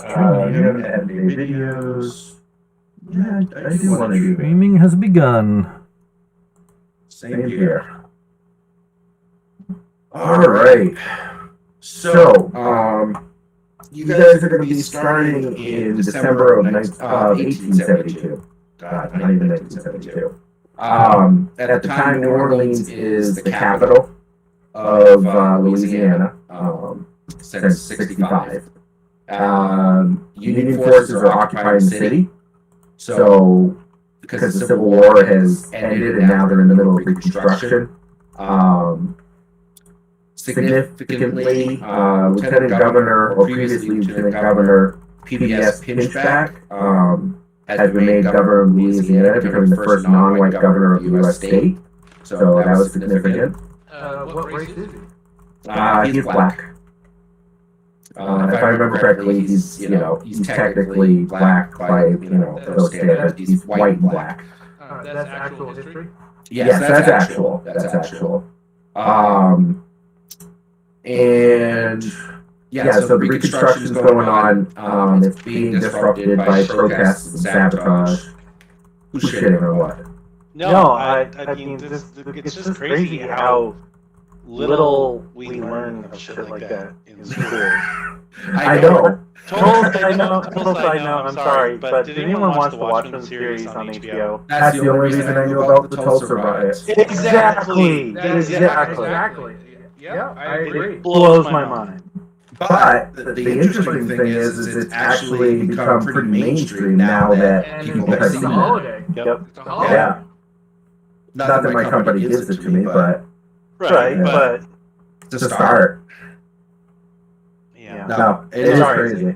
You haven't had any videos. Yeah, I do want to do that. Streaming has begun. Same here. All right. So, you guys are going to be starting in December of 1872. God, not even 1972. At the time, New Orleans is the capital of Louisiana since '65. Union forces are occupying the city. So, because the Civil War has ended and now they're in the middle of Reconstruction, significantly, Lieutenant Governor, or previously Lieutenant Governor PBS Pinchback, has been made governor of Louisiana, becoming the first non-white governor of the U.S. state. So that was significant. What race is he? He's black. If I remember correctly, he's technically black by those standards. He's white and black. That's actual history? Yes, that's actual. That's actual. And yeah, so the Reconstruction's going on. It's being disrupted by protests and sabotage. Who's shitting or what? No, I mean, it's just crazy how little we learn of shit like that in school. I know. Total side note, I'm sorry, but did anyone watch the Watchmen series on HBO? That's the only reason I knew about the Tulsa riots. Exactly. Yeah, I agree. It blows my mind. But the interesting thing is it's actually become pretty mainstream now that people have seen holiday. It. Yep. It's a holiday. Yeah. Not that my company gives it to me, but but it's a start. Yeah. No, it is crazy.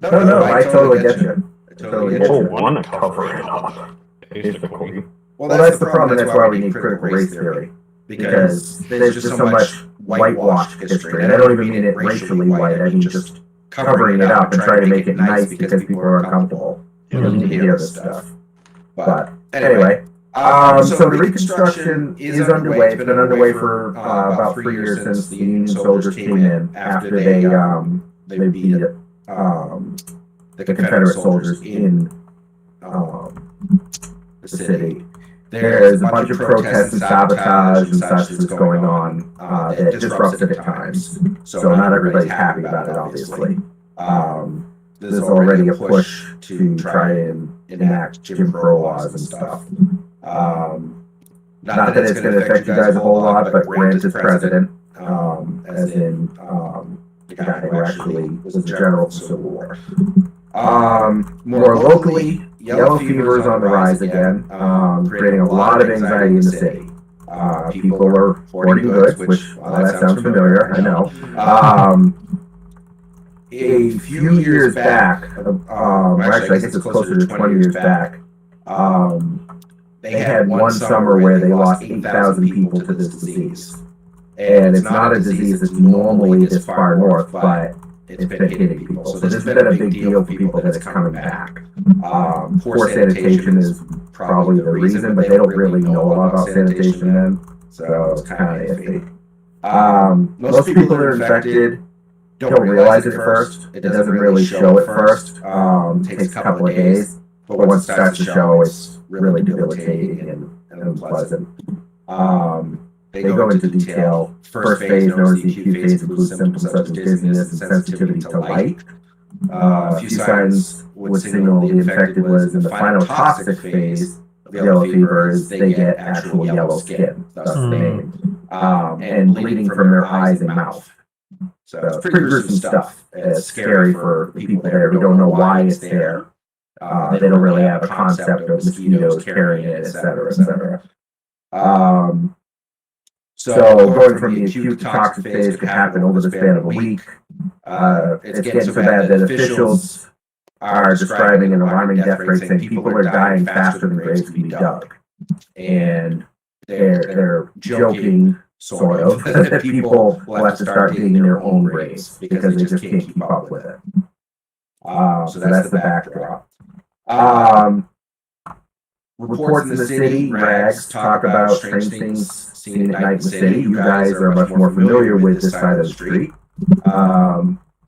No, I totally get you. I totally get you. Want to cover it up, basically. Well, that's the problem. That's why we need critical race theory. Because there's just so much whitewashed history. And I don't even mean it racially white. I mean just covering it up and trying to make it nice because people are uncomfortable. You don't need to hear this stuff. But anyway, so the Reconstruction is underway. It's been underway for about 3 years since the Union soldiers came in after they beat the Confederate soldiers in the city. There's a bunch of protests and sabotage and such that's going on that disrupts it at times. So not everybody's happy about it, obviously. There's already a push to try and enact Jim Crow laws and stuff. Not that it's going to affect you guys a whole lot, but Grant is president, as in the guy who actually was the general of the Civil War. More locally, yellow fever is on the rise again, creating a lot of anxiety in the city. People are hoarding goods, which, that sounds familiar, I know. A few years back, actually I guess it's closer to 20 years back, they had one summer where they lost 8,000 people to this disease. And it's not a disease that's normally this far north, but it's been hitting people. So this has been a big deal for people that it's coming back. Poor sanitation is probably the reason, but they don't really know a lot about sanitation then. So it's kind of iffy. Most people that are infected don't realize it at first. It doesn't really show at first. It takes a couple of days. But once it starts to show, it's really debilitating and unpleasant. They go into detail. First phase, known as the acute phase, includes symptoms such as dizziness and sensitivity to light. A few signs would signal the infected was in the final toxic phase of yellow fever is they get actual yellow skin, thus the name, and bleeding from their eyes and mouth. So it's pretty gruesome stuff. It's scary for the people there who don't know why it's there. They don't really have a concept of mosquitoes carrying it, et cetera, et cetera. So going from the acute to toxic phase could happen over the span of a week. It's getting so bad that officials are describing an alarming death rate, saying people are dying faster than graves can be dug. And they're joking, sort of, that people will have to start digging their own graves because they just can't keep up with it. So that's the backdrop. Reports in the city, rags, talk about strange things seen at night in the city. You guys are much more familiar with this side of the street.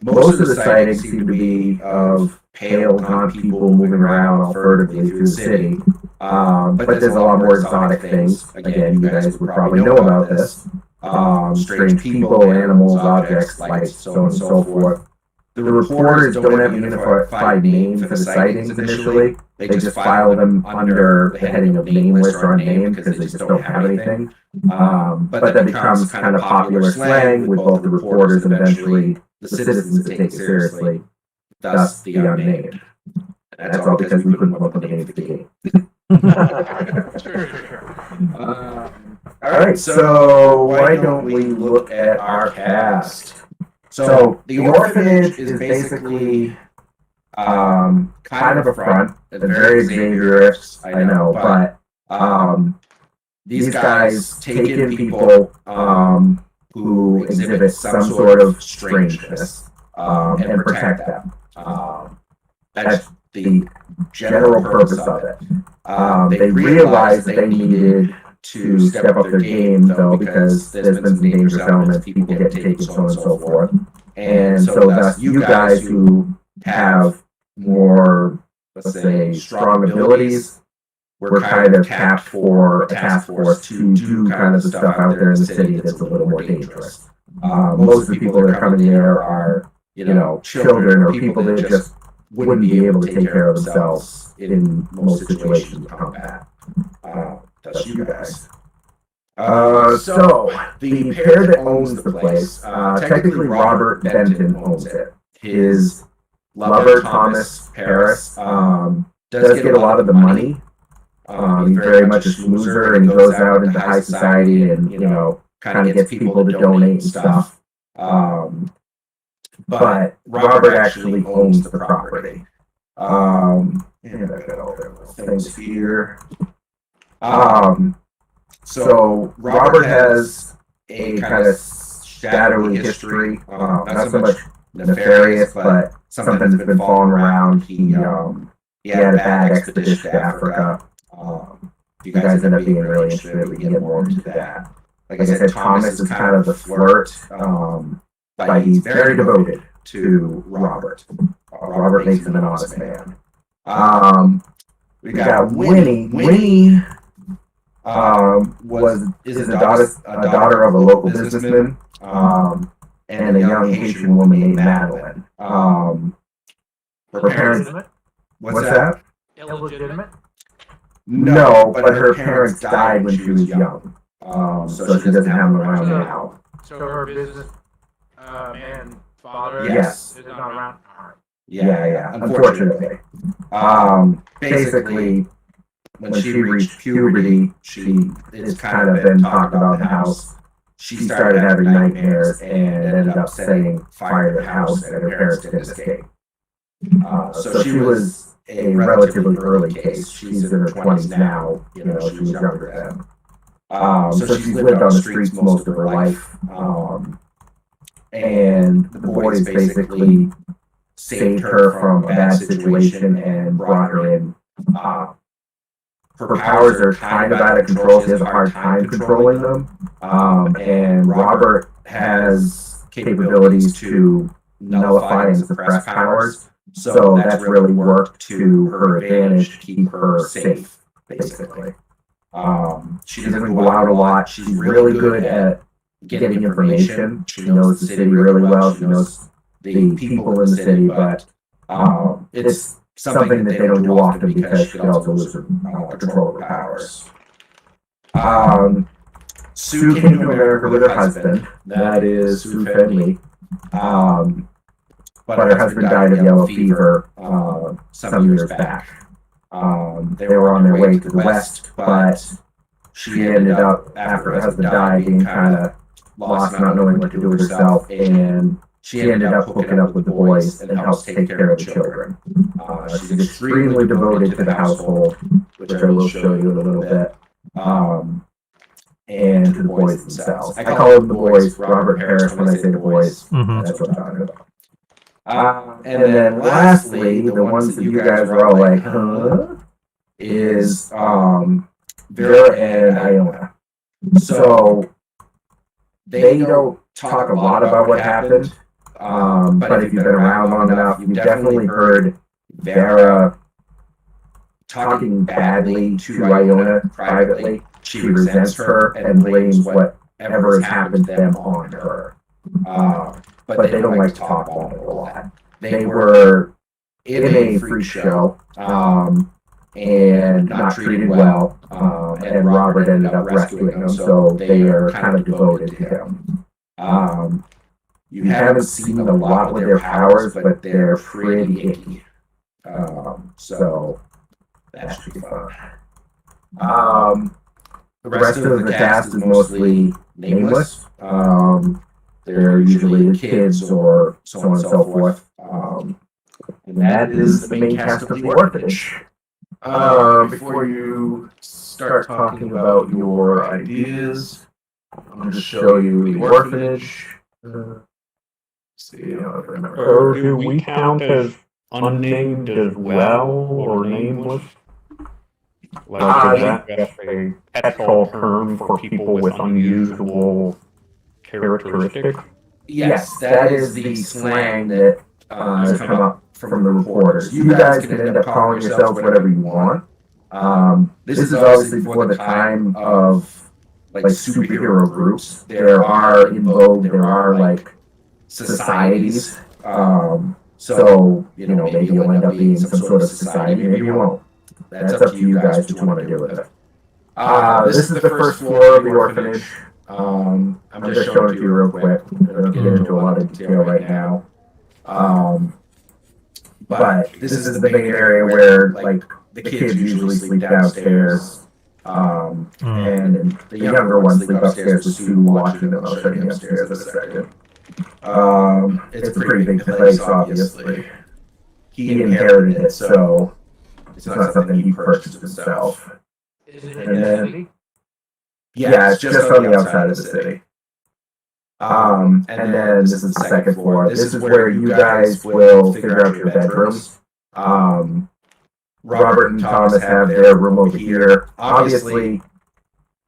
most of the sightings seem to be of pale, gaunt people moving around all furtively through the city. But there's a lot more exotic things. Again, you guys would probably know about this. Strange people, animals, objects, lights, so on and so forth. The reporters don't have a unified name for the sightings initially. They just file them under the heading of nameless or unnamed because they just don't have anything. But that becomes kind of popular slang with both the reporters and eventually the citizens that take it seriously, thus the unnamed. And that's all because we couldn't come up with a name for the game. All right, so why don't we look at our cast? So the orphanage is basically kind of a front, very Xavier-esque, I know, but these guys take in people who exhibit some sort of strangeness and protect them. That's the general purpose of it. They realized that they needed to step up their game, though, because there's been some dangerous elements, people get taken, so on and so forth. And so thus, you guys who have more, let's say, strong abilities, were kind of tapped for a task force to do kind of the stuff out there in the city that's a little more dangerous. Most of the people that are coming here are, children or people that just wouldn't be able to take care of themselves in most situations of combat. That's you guys. So, the pair that owns the place, technically Robert Benton owns it. His lover, Thomas Harris, does get a lot of the money. He's very much a schmoozer, and he goes out into high society and, kind of gets people to donate and stuff. But Robert actually owns the property. And I've got all the things here. So Robert has a kind of shadowy history, not so much nefarious, but something that's been following around. He had a bad expedition to Africa. If you guys end up being really interested, we can get more into that. Like I said, Thomas is kind of the flirt, but he's very devoted to Robert. Robert makes him an honest man. We got Winnie. Winnie is a daughter of a local businessman, and a young Haitian woman named Madeline. Her parents. What's that? Illegitimate? No, but her parents died when she was young, so she doesn't have them around now. So her business and father Yes. is not around? Yeah, unfortunately. Basically, when she reached puberty, it's kind of been talked about in the house. She started having nightmares and ended up setting fire to the house, and her parents didn't escape. So she was a relatively early case. She's in her 20s now. She was younger then. So she's lived on the streets most of her life. And the boys basically saved her from a bad situation and brought her in. Her powers are kind of out of control. She has a hard time controlling them. And Robert has capabilities to nullify and suppress powers. So that's really worked to her advantage to keep her safe, basically. She doesn't go out a lot. She's really good at getting information. She knows the city really well. She knows the people in the city, but it's something that they don't do often because she could also lose her control of her powers. Sue came to America with her husband. That is Sue Fenley. But her husband died of yellow fever some years back. They were on their way to the west, but she ended up, after her husband died, being kind of lost, not knowing what to do with herself, and she ended up hooking up with the boys and helps take care of the children. She's extremely devoted to the household, which I will show you in a little bit, and to the boys themselves. I call them the boys, Robert Harris, when I say the boys. That's what I'm talking about. And then lastly, the ones that you guys are all like, huh, is Vera and Iona. So they don't talk a lot about what happened. But if you've been around long enough, you've definitely heard Vera talking badly to Iona privately. She resents her and blames whatever has happened to them on her. But they don't like to talk about it a lot. They were in a freak show and not treated well, and Robert ended up rescuing them, so they are kind of devoted to him. You haven't seen a lot with their powers, but they're pretty icky. So that should be fun. The rest of the cast is mostly nameless. They're usually kids or so on and so forth. And that is the main cast of the orphanage. Before you start talking about your ideas, I'll just show you the orphanage. See how I remember. Or do we count as unnamed as well, or nameless? Like, is that just a catch-all term for people with unusual characteristics? Yes, that is the slang that has come up from the reporters. You guys can end up calling yourselves whatever you want. This is obviously before the time of like superhero groups. There are in vogue. There are like societies. So maybe you'll end up being some sort of society. Maybe you won't. That's up to you guys what you want to do with it. This is the first floor of the orphanage. I'm just showing it to you real quick. I don't get into a lot of detail right now. But this is the main area where like the kids usually sleep downstairs. And the younger ones sleep upstairs with Sue watching them. I'll show you upstairs in a second. It's a pretty big place, obviously. He inherited it, so it's not something he purchased himself. Is it And then, yeah, it's just on the outside of the city. And then this is the second floor. This is where you guys will figure out your bedrooms. Robert and Thomas have their room over here. Obviously,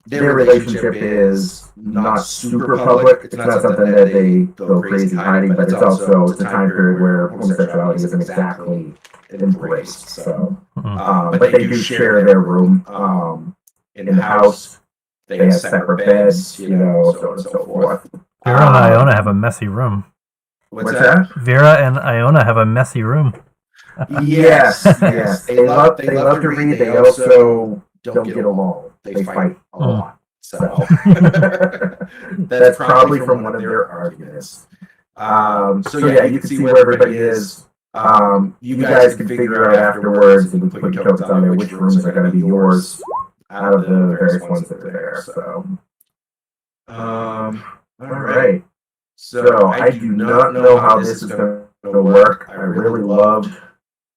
their relationship is not super public. It's not something that they go crazy hiding, but it's a time period where homosexuality isn't exactly embraced. So, but they do share their room in the house. They have separate beds, so on and so forth. Vera and Iona have a messy room. What's that? Vera and Iona have a messy room. Yes. They love to read. They also don't get along. They fight a lot. So that's probably from one of their arguments. So you can see where everybody is. You guys can figure out afterwards and put your tokens on there which rooms are going to be yours out of the various ones that are there. So, all right. So I do not know how this is going to work. I really loved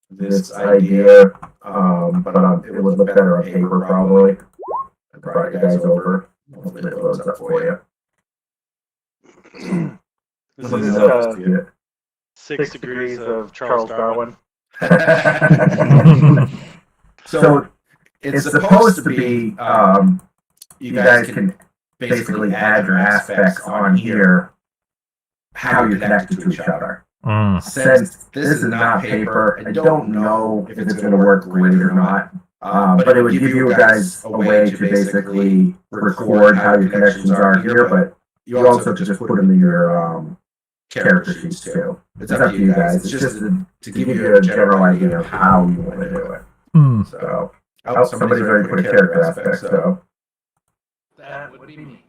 this idea, but it would look better on paper probably. I brought you guys over. Hopefully it loads up for you. This Let me is know if you see it. 6 degrees of Charles Darwin. So it's supposed to be, you guys can basically add your aspects on here, how you're connected to each other. Since this is not paper, I don't know if it's going to work great or not, but it would give you guys a way to basically record how your connections are here, but you also just put them in your character sheets too. It's up to you guys. It's just to give you a general idea of how you want to do it. So, somebody's already put a character aspect, so. That would be me.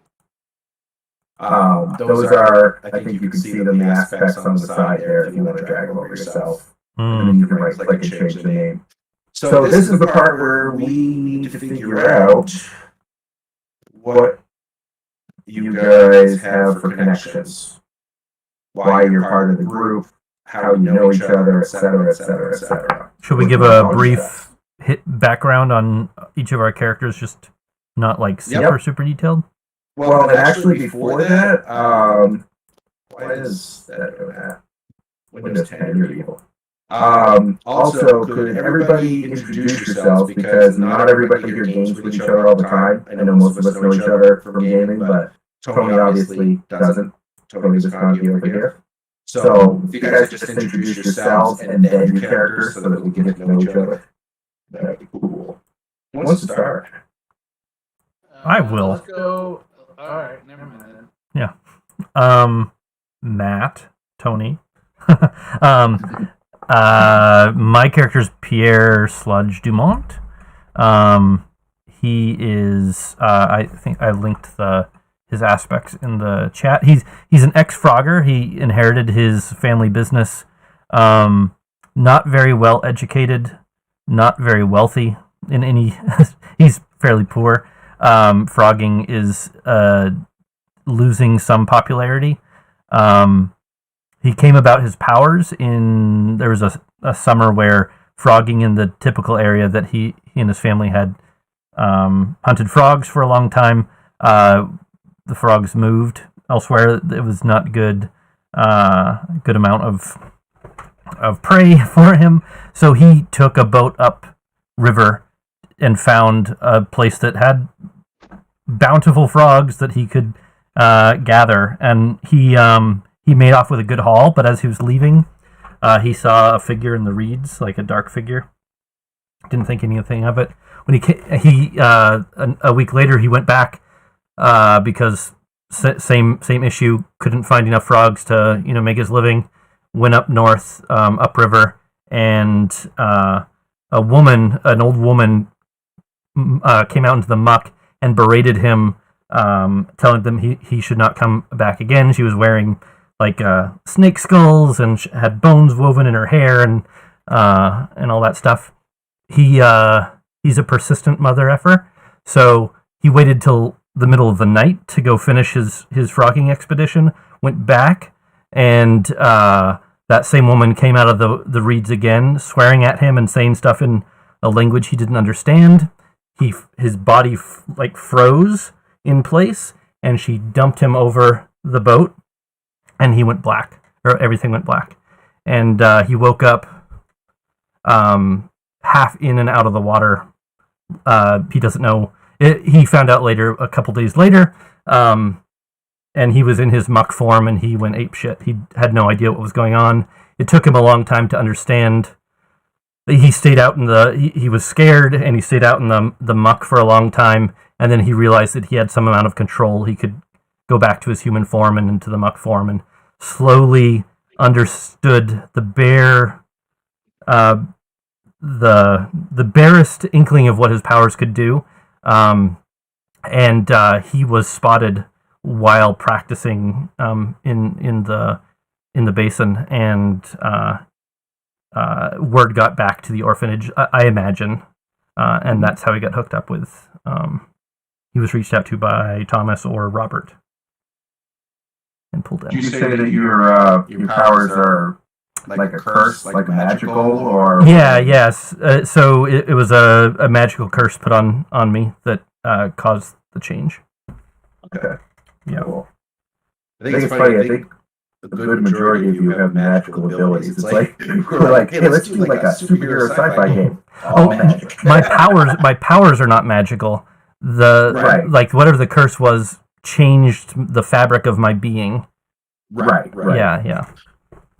Those are, I think you can see them, the aspects on the side there if you want to drag them over yourself. And then you can right click and change the name. So this is the part where we need to figure out what you guys have for connections, why you're part of the group, how you know each other, etc., etc., etc. Should we give a brief background on each of our characters, just not like super detailed? Well, and actually before that, why is that doing that? Windows 10, you're evil. Also, could everybody introduce yourselves, because not everybody here games with each other all the time. I know most of us know each other from gaming, but Tony obviously doesn't. Tony Visconti over here. So if you guys just introduce yourselves and then your characters so that we get to know each other, that'd be cool. Who wants to start? I will. Let's go. All right, never mind. Matt, Tony. My character's Pierre Sludge Dumont. He is. I think I linked his aspects in the chat. He's an ex-Frogger. He inherited his family business. Not very well educated, not very wealthy in any. He's fairly poor. Frogging is losing some popularity. He came about his powers there was a summer where frogging in the typical area that he and his family had hunted frogs for a long time. The frogs moved elsewhere. It was not good amount of prey for him. So he took a boat up river and found a place that had bountiful frogs that he could gather. And he made off with a good haul. But as he was leaving, he saw a figure in the reeds, like a dark figure. Didn't think anything of it. When a week later, he went back because same issue. Couldn't find enough frogs to make his living. Went up north, upriver, and an old woman, came out into the muck and berated him, telling them he should not come back again. She was wearing like snake skulls and had bones woven in her hair and all that stuff. He's a persistent mother effer, so he waited till the middle of the night to go finish his frogging expedition. Went back, and that same woman came out of the reeds again, swearing at him and saying stuff in a language he didn't understand. His body froze in place, and she dumped him over the boat, and he went black, or everything went black, and he woke up half in and out of the water. He doesn't know. He found out later, a couple days later, and he was in his muck form, and he went apeshit. He had no idea what was going on. It took him a long time to understand. He stayed out he was scared, and he stayed out in the muck for a long time, and then he realized that he had some amount of control. He could go back to his human form and into the muck form, and slowly understood the barest inkling of what his powers could do. And he was spotted while practicing in the basin, and word got back to the orphanage, I imagine, and that's how he got hooked up with. He was reached out to by Thomas or Robert and pulled in. Did you say that your powers are like a curse, like magical, or? Yeah, yes. So it was a magical curse put on me that caused the change. Okay. Yeah. Cool. I think it's funny. I think a good majority of you have magical abilities. It's like we're like, hey, let's do like a superhero sci-fi game. All magic. My powers are not magical. Right. Like whatever the curse was changed the fabric of my being. Right. Yeah.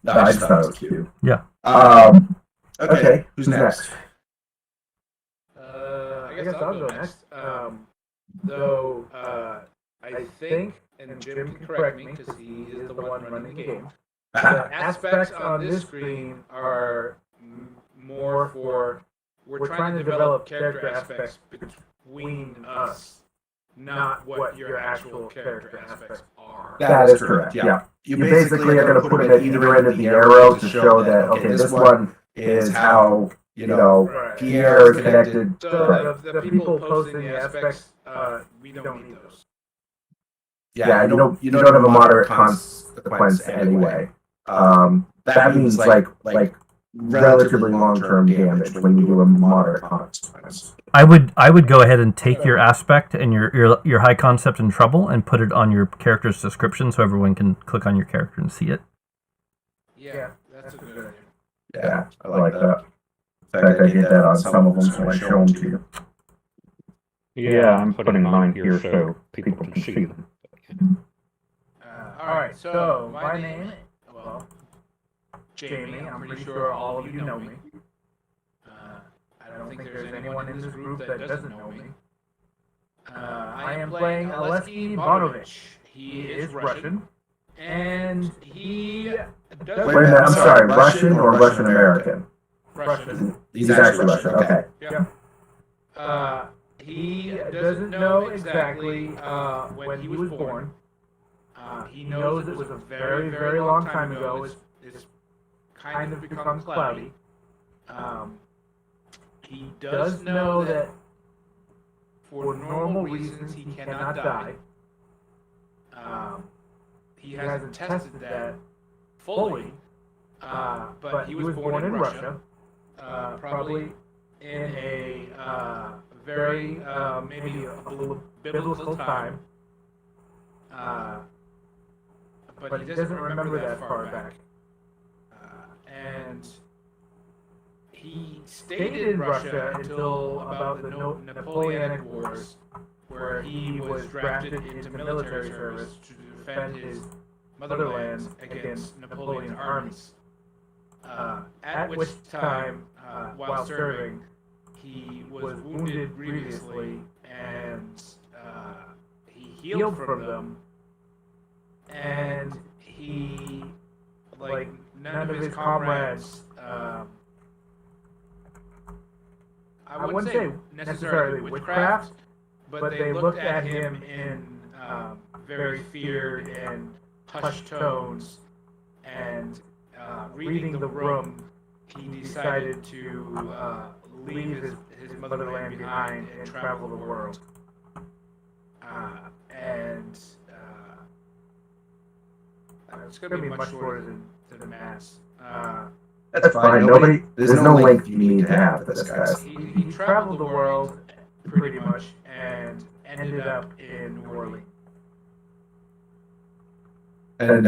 No, I just thought it was cute. Yeah. Okay. Who's next? I guess I'll go next. Though I think, and Jim can correct me because he is the one running the game. The aspects on this screen are more for we're trying to develop character aspects between us, not what your actual character aspects are. That is correct. Yeah. You basically are going to put them at either end of the arrow to show that okay, this one is how Right. Pierre is connected. So the people posting the aspects, we don't need those. Yeah, you don't have a moderate consequence anyway. That means like relatively long-term damage when you do a moderate consequence. I would go ahead and take your aspect and your high concept and trouble and put it on your character's description so everyone can click on your character and see it. Yeah, that's a good idea. Yeah, I like that. In fact, I did that on some of them, so I show them to you. Yeah, I'm putting mine here so people can see them. All right, so my name, well, Jamie. I'm pretty sure all of you know me. I don't think there's anyone in this group that doesn't know me. I am playing Alesky Ivanovich. He is Russian, and he does. Wait a minute, I'm sorry, Russian or Russian American? Russian. He's actually Russian, okay. Yeah. He doesn't know exactly when he was born. He knows it was a very, very long time ago. It's kind of become cloudy. He does know that for normal reasons he cannot die. He hasn't tested that fully, but he was born in Russia, probably in a very maybe a biblical time, but he doesn't remember that far back. And he stayed in Russia until about the Napoleonic Wars, where he was drafted into military service to defend his motherland against Napoleon's armies. At which time, while serving, he was wounded grievously, and he healed from them, and he, like none of his comrades, I wouldn't say necessarily witchcraft, but they looked at him in very feared and hushed tones, and reading the room, he decided to leave his motherland behind and travel the world. And it's going to be much shorter than the mass. That's fine, there's no length you need to have for this, guys. He traveled the world pretty much and ended up in New Orleans. And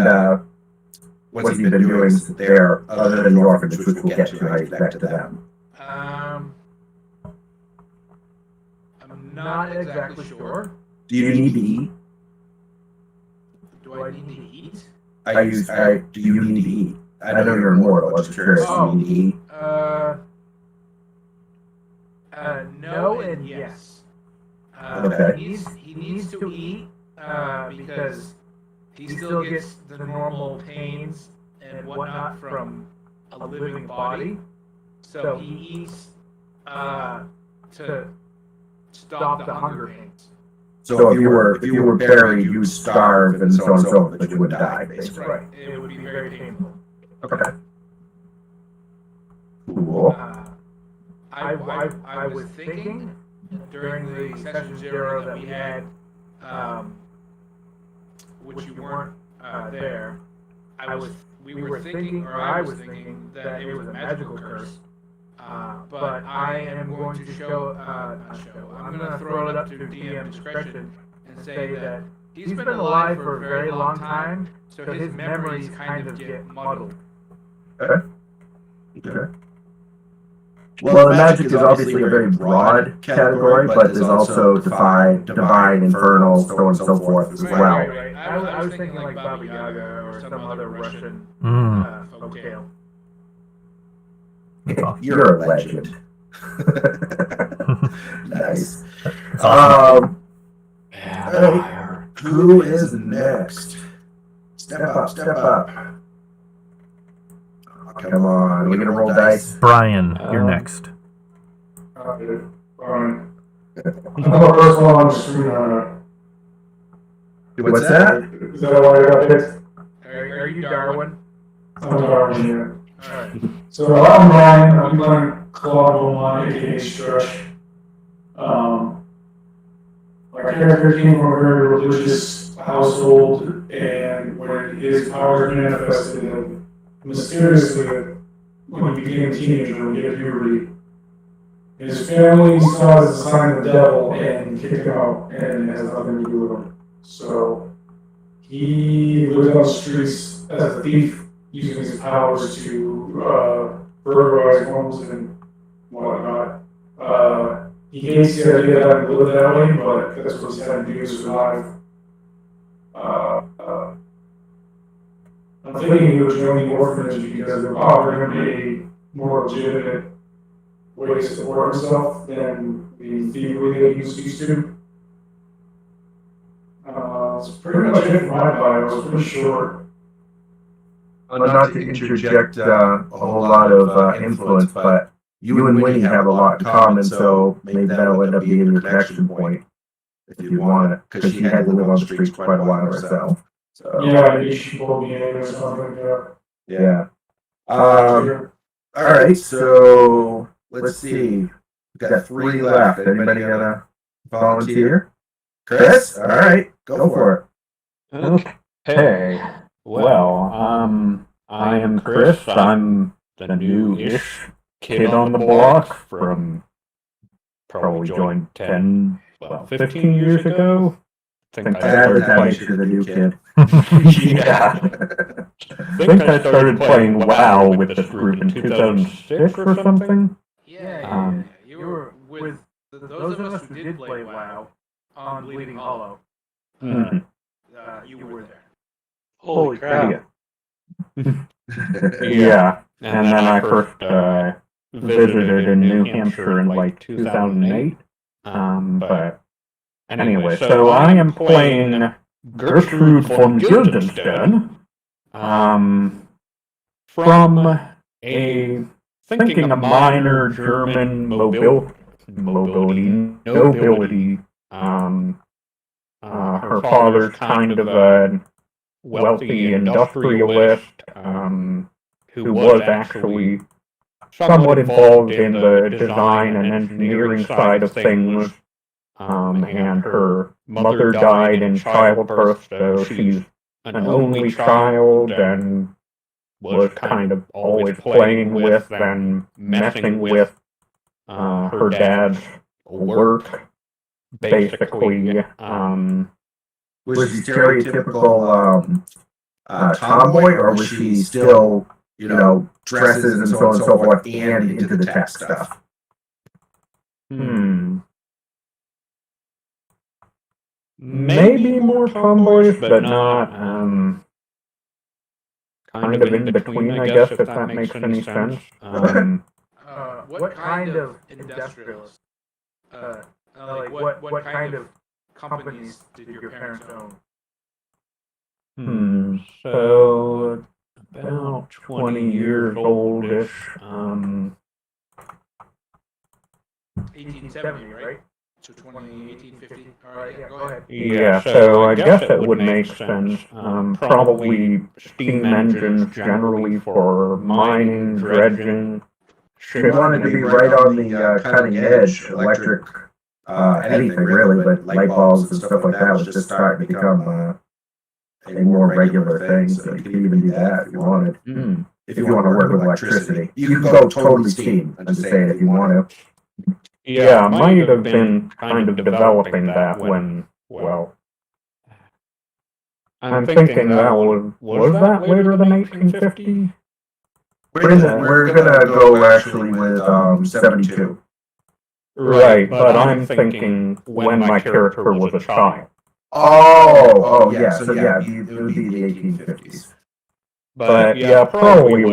what's he been doing there other than the orphanage, which we'll get to how you connect to them? I'm not exactly sure. Do you need to eat? Do I need to eat? Do you need to eat? I know you're immortal, I'm just curious, do you need to eat? No and yes. Okay. He needs to eat because he still gets the normal pains and whatnot from a living body. So he eats to stop the hunger pains. So if you were buried, you would starve and so on and so forth, but you would die, basically. Right. It would be very painful. Okay. Cool. I was thinking during the session 0 that we had, which you weren't there. I was thinking that it was a magical curse. But I am going to I'm going to throw it up to DM discretion and say that he's been alive for a very long time, so his memories kind of get muddled. Okay. Well, magic is obviously a very broad category, but there's also divine, infernal, so on and so forth as well. Right. I was thinking like Baba Yaga or some other Russian folk tale. You're a legend. Nice. Who is next? Step up. Come on, we're gonna roll dice. Brian, you're next. I'm the first one on the screen. What's that? Is that why I got picked? Are you Darwin? I'm Darwin, yeah. Alright. So I'm Brian. I'm playing Claude Beaumont, aka Stretch. My character came from a very religious household, and when his powers manifested him, mysteriously, when he became a teenager, he hit puberty. His family saw it as a sign of the devil and kicked him out, and it has nothing to do with him. So he lived on the streets as a thief, using his powers to burglarize homes and whatnot. He hates the idea that I live that way, but that's what he's had to do to survive. I'm thinking he would join the orphanage because they're offering him a more legitimate way to support himself than the thievery that he was used to. It's pretty much it for my bio. It was pretty short. Not to interject a whole lot of influence, but you and Winnie have a lot in common, so maybe that'll end up being your connection point if you want it, because she had to live on the streets quite a while herself. So. Yeah, maybe she pulled me in or something. Yeah. All right, so let's see. We've got 3 left. Anybody gonna volunteer? Chris? All right, go for it. Okay. Well, I am Chris. I'm the new-ish kid on the block from probably joined 15 years ago. I think That makes you the new kid. Yeah. I think I started playing WoW with this group in 2006 or something. Yeah. You were with those of us who did play WoW on Bleeding Hollow. Mhm. You were there. Holy crap. Yeah. And then I first visited in New Hampshire in like 2008. But anyway, so I am playing Gertrude von Guildenstern from a minor German nobility. Her father's kind of a wealthy industrialist who was actually somewhat involved in the design and engineering side of things. And her mother died in childbirth, so she's an only child and was kind of always playing with and messing with her dad's work, basically. Was she stereotypical tomboy, or was she still, dresses and so on and so forth, and into the tech stuff? Maybe more tomboyish, but not kind of in between, I guess, if that makes any sense. What kind of industrialist? Like what kind of companies did your parents own? So about 20 years oldish. 1870, right? So 1850. All right, yeah, go ahead. Yeah, so I guess it would make sense. Probably steam engines generally for mining, dredging. She wanted to be right on the cutting edge, electric, anything really, but light bulbs and stuff like that was just starting to become a more regular thing, so you could even do that if you wanted. If you want to work with electricity. You can go totally steam, I'm just saying, if you want to. Yeah, might have been kind of developing that when, well, I'm thinking that was that later than 1850? We're gonna go actually with 72. Right, but I'm thinking when my character was a child. Oh, yeah, so yeah, it would be the 1850s. But yeah, probably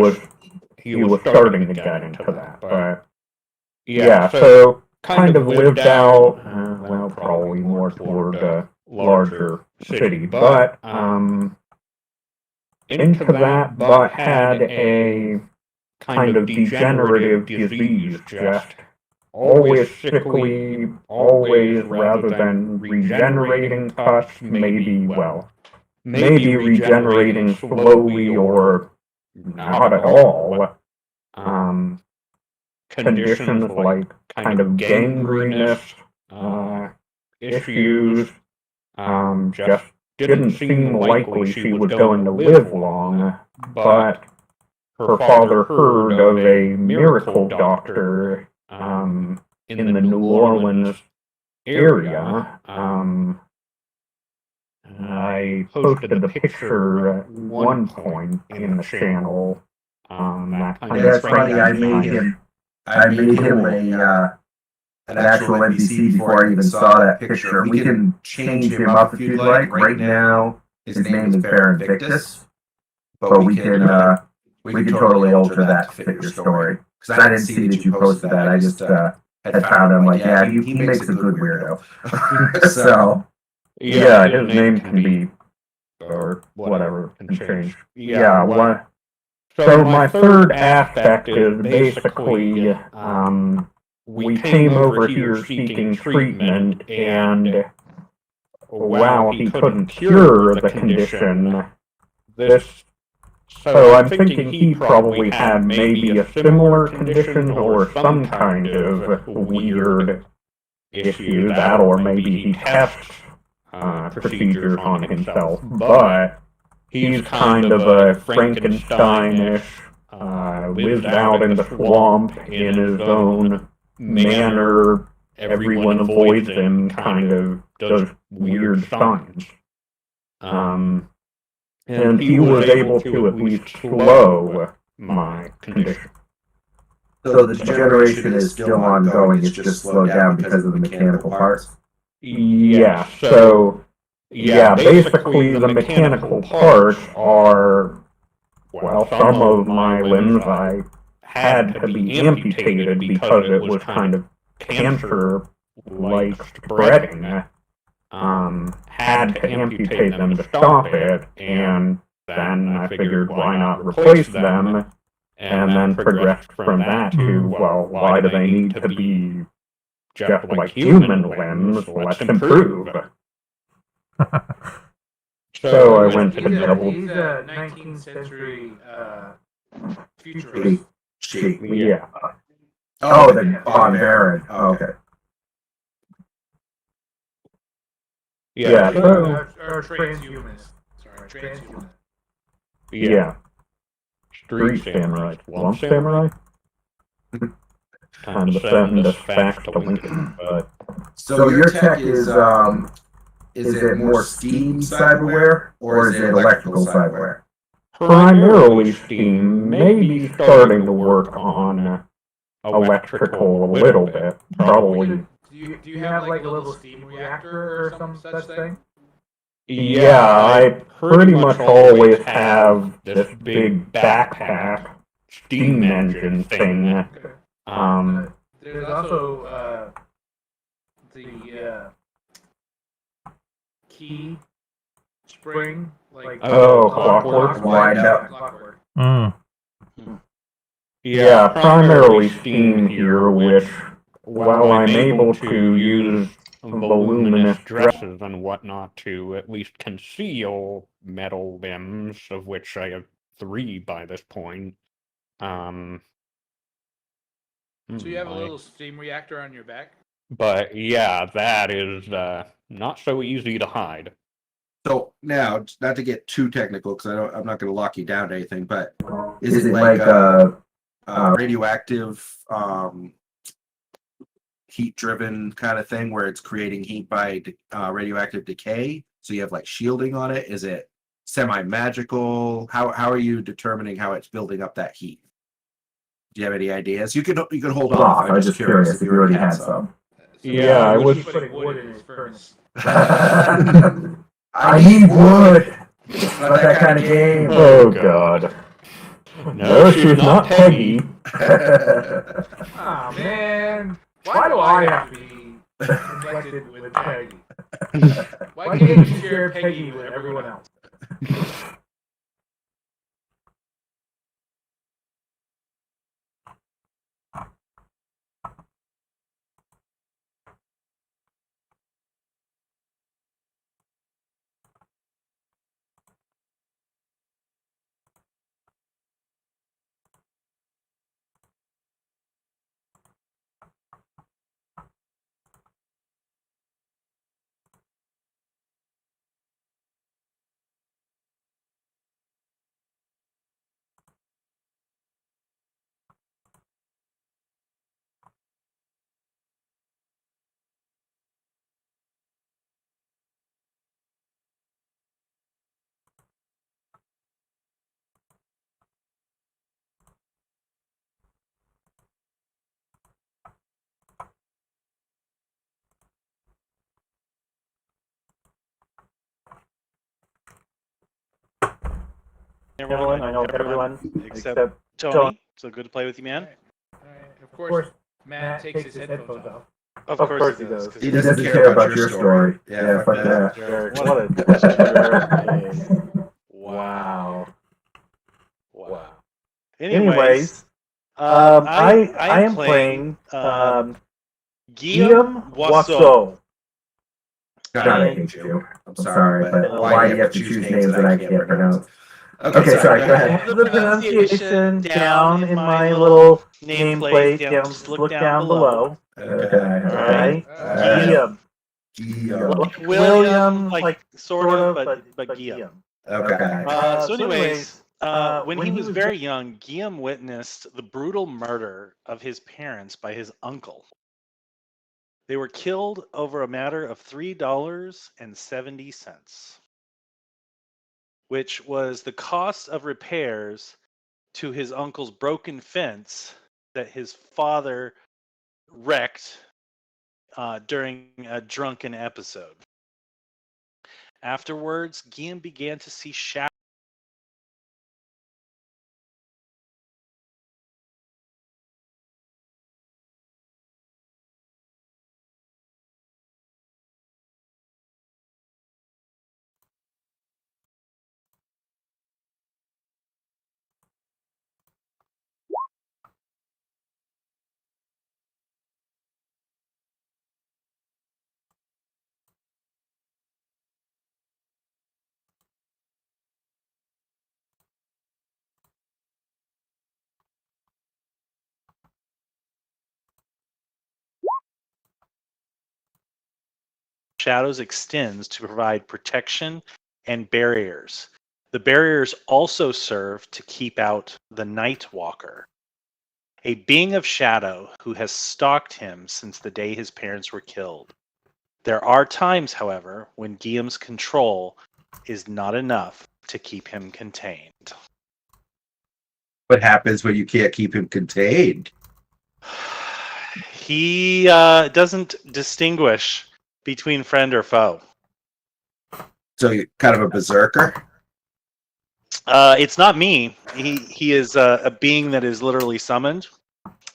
he was starting to get into that, but yeah, so kind of lived out, well, probably more toward a larger city, but into that, but had a kind of degenerative disease, just always sickly, always, rather than regenerating touch, maybe regenerating slowly or not at all. Conditions like kind of gangrenous issues, just didn't seem likely she was going to live long, but her father heard of a miracle doctor in the New Orleans area. I posted the picture at one point in the channel. That's funny, I made him an actual NPC before I even saw that picture. We can change him up if you'd like. Right now, his name is Baron Victus, but we can totally alter that to fit your story. Because I didn't see that you posted that. I just had found him like, yeah, he makes a good weirdo. So Yeah, his name can be, or whatever, can change. Yeah, what? So my third aspect is basically, we came over here seeking treatment, and while he couldn't cure the condition, so I'm thinking he probably had maybe a similar condition or some kind of weird issue, that or maybe he tests procedures on himself, but he's kind of a Frankensteinish, lives out in the swamp in his own manner, everyone avoids him, kind of does weird signs. And he was able to at least slow my condition. So the degeneration is still ongoing. It's just slowed down because of the mechanical parts. Yeah. So basically the mechanical parts are, well, some of my limbs I had to be amputated because it was kind of cancer-like spreading. Had to amputate them to stop it, and then I figured, why not replace them? And then progressed from that to, well, why do they need to be just like human limbs? Let's improve. So I went to double. He's a 19th century futurist. Yeah. Oh, the Von Baron. Oh, okay. Yeah. Or transhumanist. Sorry, transhumanist. Yeah. Street samurai. Lump samurai? Kind of send us facts to Lincoln, but... So your tech is it more steam cyberware or is it electrical cyberware? Primarily steam, maybe starting to work on electrical a little bit, probably. Do you have like a little steam reactor or some such thing? Yeah, I pretty much always have this big backpack steam engine thing. There's also the key spring, like clockwork. Wind up. Clockwork. Yeah, primarily steam here, which, while I'm able to use voluminous dresses and whatnot to at least conceal metal limbs, of which I have 3 by this point. So you have a little steam reactor on your back? But yeah, that is not so easy to hide. So now, not to get too technical, because I'm not going to lock you down to anything, but Is it like a radioactive, heat-driven kind of thing where it's creating heat by radioactive decay? So you have like shielding on it. Is it semi-magical? How are you determining how it's building up that heat? Do you have any ideas? You could hold off. I'm just curious if you already had some. Yeah, I was putting wood in his furnace. I need wood. It's not that kind of game. Oh God. No, she's not Peggy. Oh man, why do I have to be inflected with Peggy? Why can't you share Peggy with everyone else? everyone. I know everyone except Tony. So good to play with you, man. All right. Of course, Matt takes his headphones off. Of course he does. 'cause He He doesn't care about your story. Yeah, fuck that. Jerk. What a jerk. Wow. Anyways, I am playing Guillaume Boisseau. God, I hate you. I'm sorry, but why do you have to choose names that I can't pronounce? Okay, sorry, go I ahead. have the pronunciation down in my little nameplate. Just look down below. Okay. Alright? Guillaume. Like William, like sort of, but Guillaume. Okay. So anyways, when he was very young, Guillaume witnessed the brutal murder of his parents by his uncle. They were killed over a matter of $3.70, which was the cost of repairs to his uncle's broken fence that his father wrecked during a drunken episode. Afterwards, Guillaume began to see shadows extends to provide protection and barriers. The barriers also serve to keep out the Night Walker, a being of shadow who has stalked him since the day his parents were killed. There are times, however, when Guillaume's control is not enough to keep him contained. What happens when you can't keep him contained? He doesn't distinguish between friend or foe. So you're kind of a berserker? It's not me. He is a being that is literally summoned,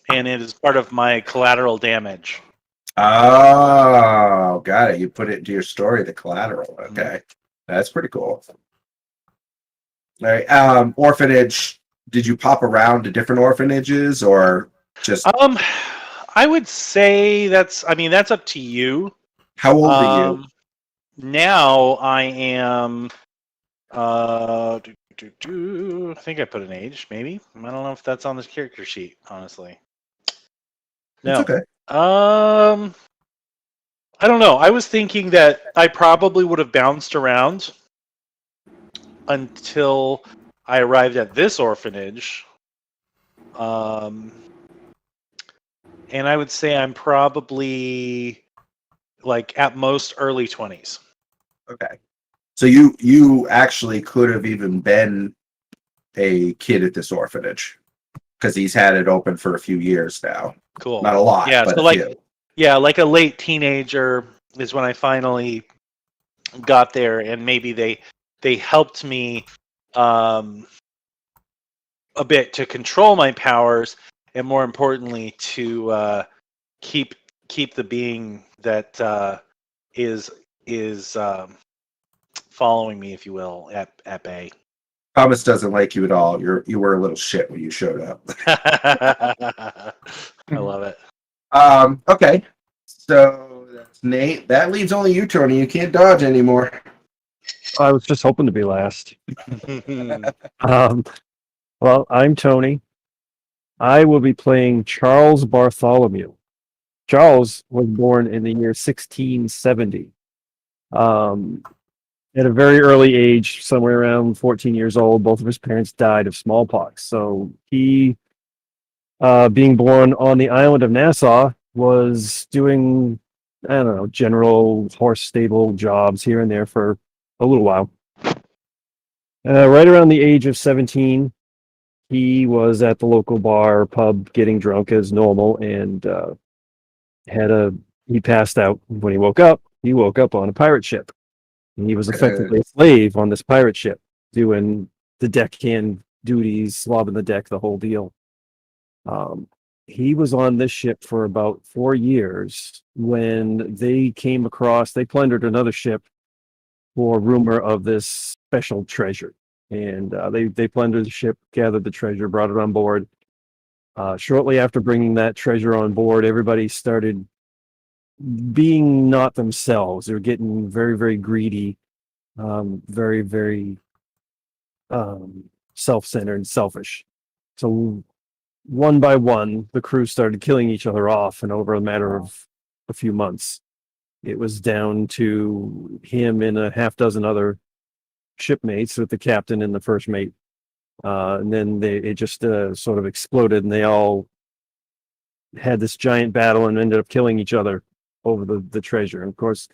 and it is part of my collateral damage. Oh, got it. You put it into your story, the collateral. Okay. That's pretty cool. All right. Orphanage. Did you pop around to different orphanages or just I would say that's up to you. how old are you? Now I am I think I put an age, maybe. I don't know if that's on this character sheet, honestly. No. It's okay. I don't know. I was thinking that I probably would have bounced around until I arrived at this orphanage. And I would say I'm probably like at most early 20s. Okay. So you actually could have even been a kid at this orphanage because he's had it open for a few years now. Cool. Not a lot, Yeah, but so a few. like a late teenager is when I finally got there, and maybe they helped me a bit to control my powers, and more importantly to keep the being that is following me, if you will, at bay. Thomas doesn't like you at all. You were a little shit when you showed up. I love it. Okay. So that's Nate. That leaves only you, Tony. You can't dodge anymore. I was just hoping to be last. Well, I'm Tony. I will be playing Charles Bartholomew. Charles was born in the year 1670. At a very early age, somewhere around 14 years old, both of his parents died of smallpox. So he, being born on the island of Nassau, was doing, I don't know, general horse stable jobs here and there for a little while. Right around the age of 17, he was at the local bar, pub, getting drunk as normal, and he passed out. When he woke up on a pirate ship. And he was effectively a slave on this pirate ship, doing the deckhand duties, swabbing the deck, the whole deal. He was on this ship for about 4 years when they plundered another ship for rumor of this special treasure. And they plundered the ship, gathered the treasure, brought it on board. Shortly after bringing that treasure on board, everybody started being not themselves. They were getting very, very greedy, very, very self-centered and selfish. So one by one, the crew started killing each other off, and over a matter of a few months, it was down to him and a half dozen other shipmates with the captain and the first mate. And then it just sort of exploded, and they all had this giant battle and ended up killing each other over the treasure. And of course,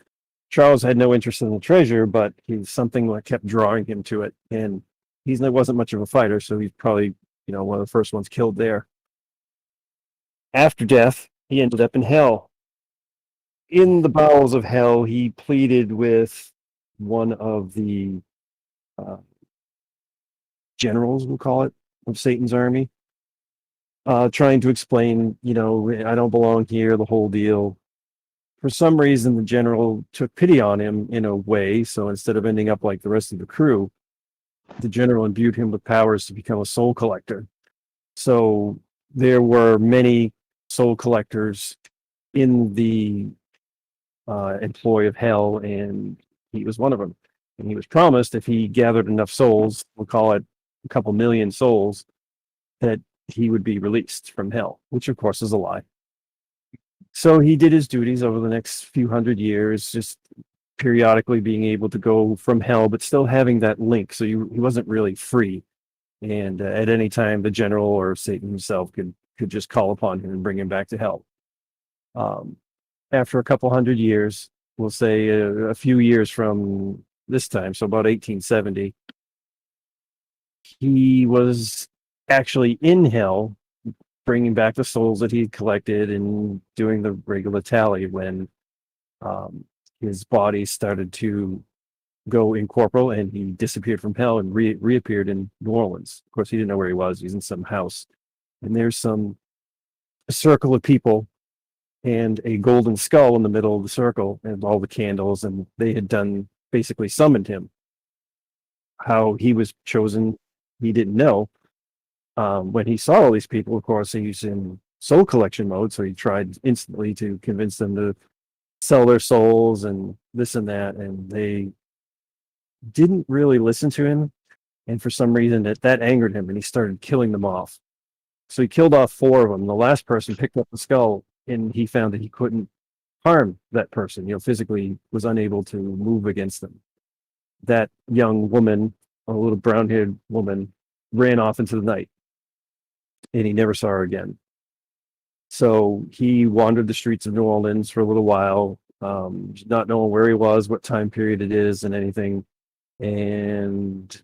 Charles had no interest in the treasure, but something that kept drawing him to it. And he wasn't much of a fighter, so he's probably, one of the first ones killed there. After death, he ended up in hell. In the bowels of hell, he pleaded with one of the generals, we'll call it, of Satan's army, trying to explain, I don't belong here, the whole deal. For some reason, the general took pity on him in a way, so instead of ending up like the rest of the crew, the general imbued him with powers to become a soul collector. So there were many soul collectors in the employ of hell, and he was one of them. And he was promised if he gathered enough souls, we'll call it a couple million souls, that he would be released from hell, which of course is a lie. So he did his duties over the next few hundred years, just periodically being able to go from hell, but still having that link. So he wasn't really free. And at any time, the general or Satan himself could just call upon him and bring him back to hell. After a couple hundred years, we'll say a few years from this time, so about 1870, he was actually in hell, bringing back the souls that he collected and doing the regular tally when his body started to go incorporeal and he disappeared from hell and reappeared in New Orleans. Of course, he didn't know where he was. He's in some house. And there's a circle of people and a golden skull in the middle of the circle and all the candles. And they had basically summoned him. How he was chosen, he didn't know. When he saw all these people, of course, he's in soul collection mode. So he tried instantly to convince them to sell their souls and this and that. And they didn't really listen to him. And for some reason that angered him and he started killing them off. So he killed off 4 of them. The last person picked up the skull and he found that he couldn't harm that person, physically was unable to move against them. That young woman, a little brown-haired woman, ran off into the night and he never saw her again. So he wandered the streets of New Orleans for a little while, not knowing where he was, what time period it is and anything, and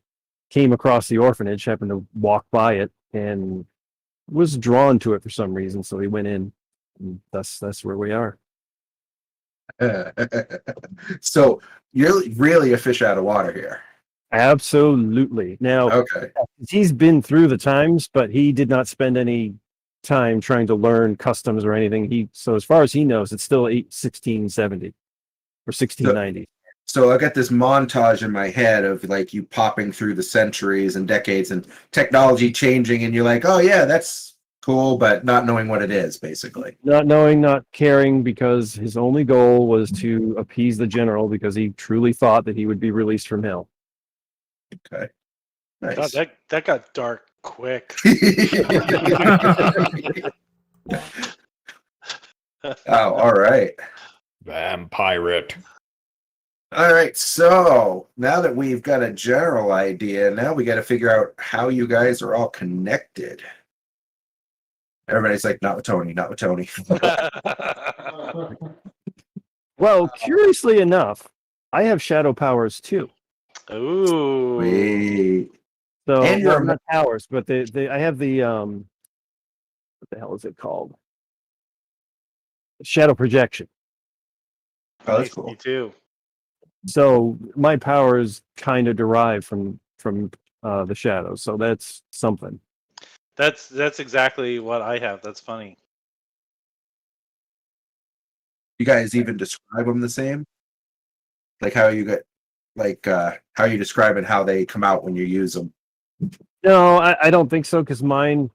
came across the orphanage, happened to walk by it and was drawn to it for some reason. So he went in, and that's where we are. So you're really a fish out of water here. Absolutely. Now, Okay. He's been through the times, but he did not spend any time trying to learn customs or anything. So as far as he knows, it's still 1670 or 1690. So I got this montage in my head of like you popping through the centuries and decades and technology changing, and you're like, oh yeah, that's cool, but not knowing what it is, basically. Not knowing, not caring, because his only goal was to appease the general because he truly thought that he would be released from hell. Okay. Nice. God, that got dark quick. Oh, all right. Vampire. All right, so now that we've got a general idea, now we got to figure out how you guys are all connected. Everybody's like, not with Tony, not with Tony. Well, curiously enough, I have shadow powers too. Ooh. Wait. So And you're not powers, but I have the what the hell is it called? Shadow projection. Oh, that's Nice, cool. me too. So my powers kind of derive from the shadows. So that's something. That's exactly what I have. That's funny. You guys even describe them the same? Like how you get, like how you describe and how they come out when you use them? No, I don't think so, because mine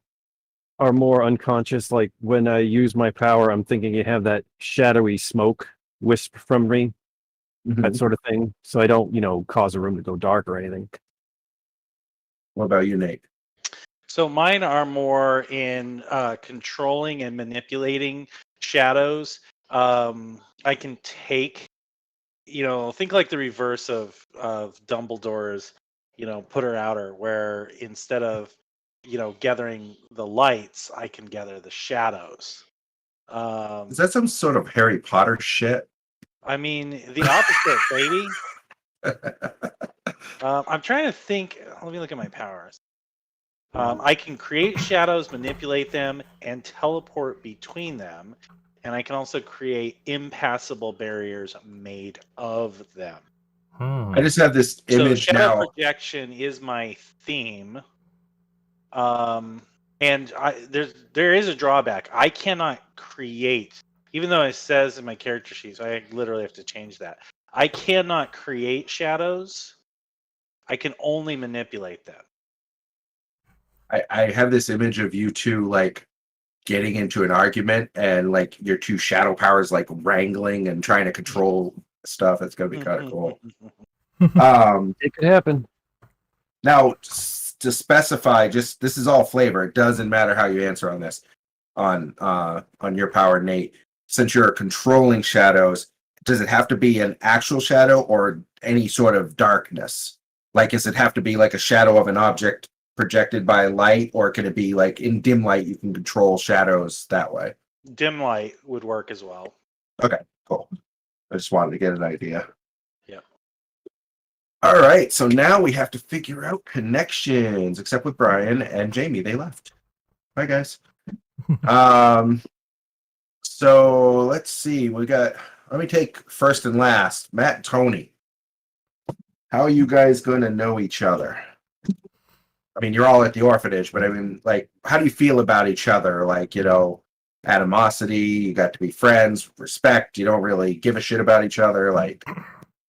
are more unconscious. Like when I use my power, I'm thinking you have that shadowy smoke wisp from me, that sort of thing. So I don't, cause a room to go dark or anything. What about you, Nate? So mine are more in controlling and manipulating shadows. I can take, think like the reverse of Dumbledore's, put her outer, where instead of, gathering the lights, I can gather the shadows. Is that some sort of Harry Potter shit? I mean, the opposite, baby. I'm trying to think. Let me look at my powers. I can create shadows, manipulate them, and teleport between them. And I can also create impassable barriers made of them. I just have this So image shadow now. projection is my theme. And there is a drawback. I cannot create, even though it says in my character sheet, so I literally have to change that. I cannot create shadows. I can only manipulate them. I have this image of you two like getting into an argument and like your two shadow powers like wrangling and trying to control stuff. It's gonna be kind of cool. It could happen. Now to specify, just this is all flavor. It doesn't matter how you answer on this. On your power, Nate. Since you're controlling shadows, does it have to be an actual shadow or any sort of darkness? Like, does it have to be like a shadow of an object projected by light, or can it be like in dim light you can control shadows that way? Dim light would work as well. Okay, cool. I just wanted to get an idea. Yeah. All right, so now we have to figure out connections, except with Brian and Jamie. They left. Bye, guys. So let's see. Let me take first and last. Matt and Tony. How are you guys going to know each other? I mean, you're all at the orphanage, but I mean, like, how do you feel about each other? Like, animosity, you got to be friends, respect, you don't really give a shit about each other. Like,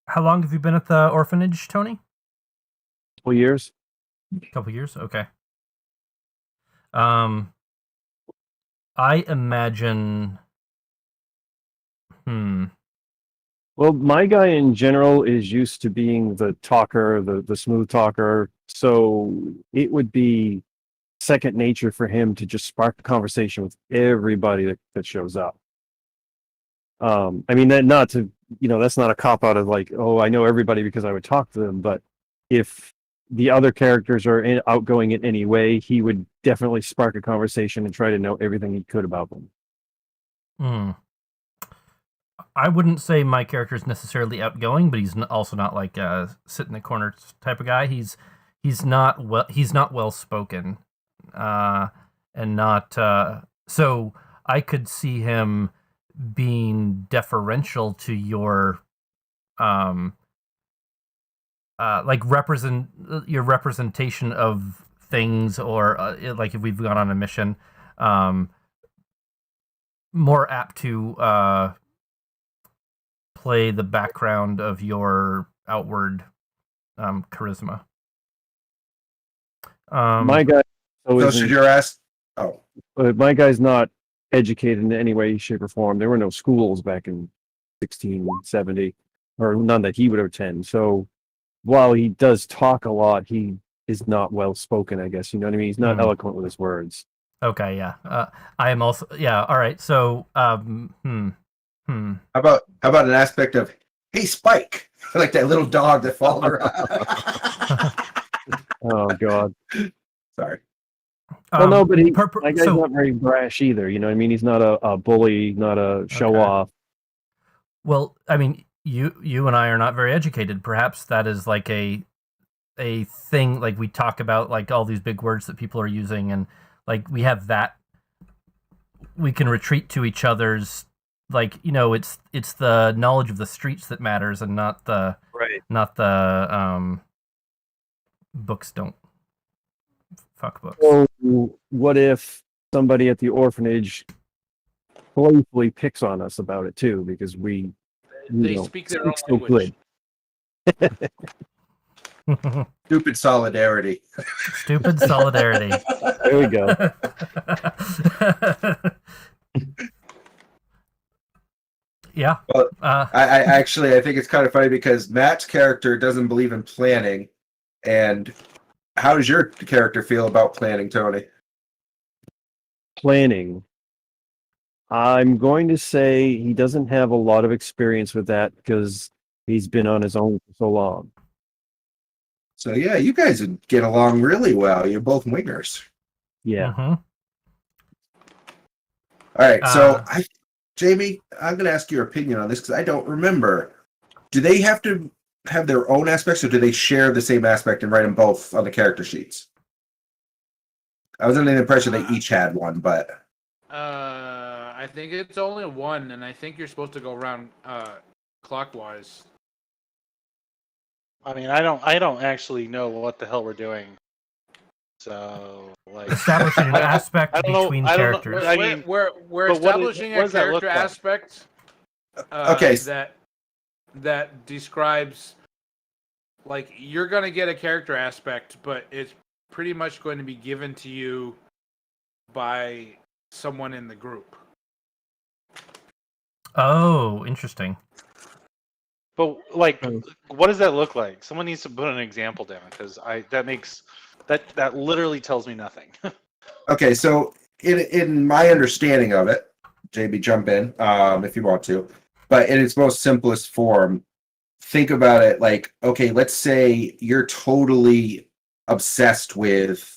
How long have you been at the orphanage, Tony? Couple years. Couple years? Okay. I imagine. Well, my guy in general is used to being the talker, the smooth talker. So it would be second nature for him to just spark a conversation with everybody that shows up. I mean, that not to, that's not a cop out of like, oh, I know everybody because I would talk to them. But if the other characters are outgoing in any way, he would definitely spark a conversation and try to know everything he could about them. I wouldn't say my character is necessarily outgoing, but he's also not like a sit in the corner type of guy. He's not well spoken, and not so I could see him being deferential to your like your representation of things, or like if we've gone on a mission, more apt to play the background of your outward charisma. My guy. so should your ass? Oh, my guy's not educated in any way, shape, or form. There were no schools back in 1670, or none that he would attend. So while he does talk a lot, he is not well spoken, I guess. You know what I mean? He's not eloquent with his words. Okay, yeah. I am also, yeah. All right. So, How about an aspect of, hey, Spike, like that little dog that followed around. Oh God. Sorry. Well, no, but my guy's not very brash either. You know what I mean? He's not a bully, not a show off. Well, I mean, you and I are not very educated. Perhaps that is like a thing, like we talk about, like all these big words that people are using, and like we have that. We can retreat to each other's, like, it's the knowledge of the streets that matters, and not the books don't Fuck books. So what if somebody at the orphanage playfully picks on us about it too, because we They know, speak their own so language. good. Stupid solidarity. Stupid solidarity. There we go. Yeah. Well, I actually I think it's kind of funny because Matt's character doesn't believe in planning, and how does your character feel about planning, Tony? Planning. I'm going to say he doesn't have a lot of experience with that because he's been on his own for so long. So yeah, you guys would get along really well. You're both wingers. Yeah. Mhm. All right, so Uh, Jamie, I'm going to ask your opinion on this because I don't remember. Do they have to have their own aspects, or do they share the same aspect and write them both on the character sheets? I was under the impression they each had one, but I think it's only one, and I think you're supposed to go around clockwise. I mean, I don't actually know what the hell we're doing. So, like, establishing an aspect I don't know- between I don't know- characters. I mean, we're but what establishing what a does that look character like? aspect Okay. that describes, like, you're gonna get a character aspect, but it's pretty much going to be given to you by someone in the group. Oh, interesting. But like, what does that look like? Someone needs to put an example down because that literally tells me nothing. okay. So in my understanding of it, JB, jump in if you want to, but in its most simplest form, think about it like, okay, let's say you're totally obsessed with,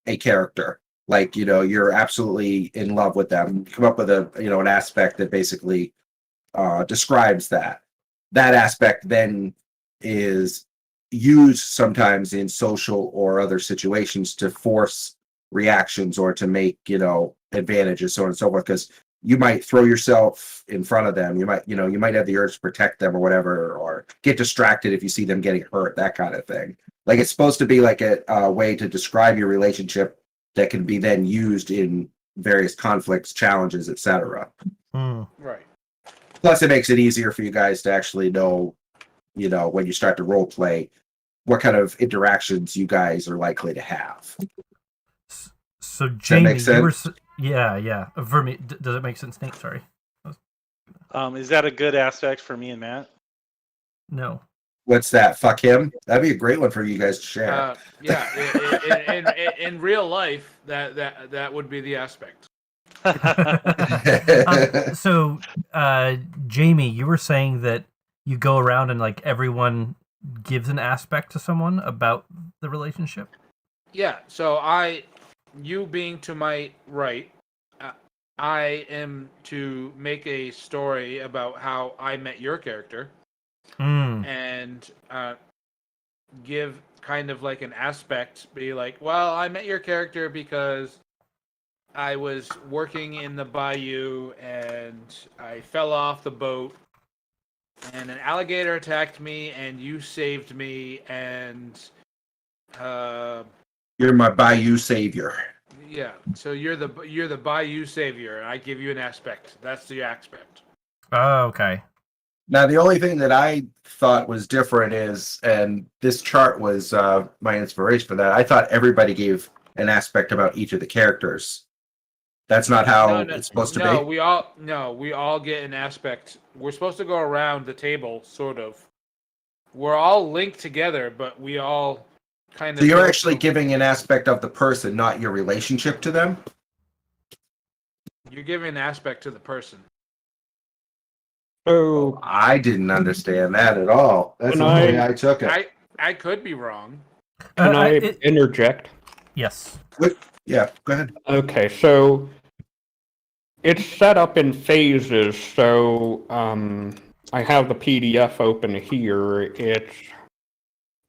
a character. Like, you're absolutely in love with them. Come up with an aspect that basically describes that. That aspect then is used sometimes in social or other situations to force reactions or to make, advantages, so on and so forth. Because you might throw yourself in front of them. You might have the urge to protect them or whatever, or get distracted if you see them getting hurt, that kind of thing. Like, it's supposed to be like a way to describe your relationship that can be then used in various conflicts, challenges, etc. Hmm. Right. Plus, it makes it easier for you guys to actually know, when you start to role play, what kind of interactions you guys are likely to have. So that Jamie, make you were sense? yeah. For me, does it make sense, Nate? Sorry. Is that a good aspect for me and Matt? No. What's that? Fuck him? That'd be a great one for you guys to share. Yeah. In real life, that would be the aspect. So, Jamie, you were saying that you go around and like everyone gives an aspect to someone about the relationship. Yeah. So you being to my right, I am to make a story about how I met your character. And give kind of like an aspect, be like, well, I met your character because I was working in the bayou and I fell off the boat and an alligator attacked me and you saved me and You're my bayou savior. yeah, so you're the bayou savior and I give you an aspect. That's the aspect. Oh, okay. Now, the only thing that I thought was different is, and this chart was my inspiration for that, I thought everybody gave an aspect about each of the characters. That's not how it's supposed to be? We all get an aspect. We're supposed to go around the table, sort of. We're all linked together, but we all kind of... So you're actually giving an aspect of the person, not your relationship to them? You're giving an aspect to the person. So I didn't understand that at all. That's the way I took it. I could be wrong. can I interject? Yes. Yeah, go ahead. Okay, so it's set up in phases. So I have the PDF open here. It's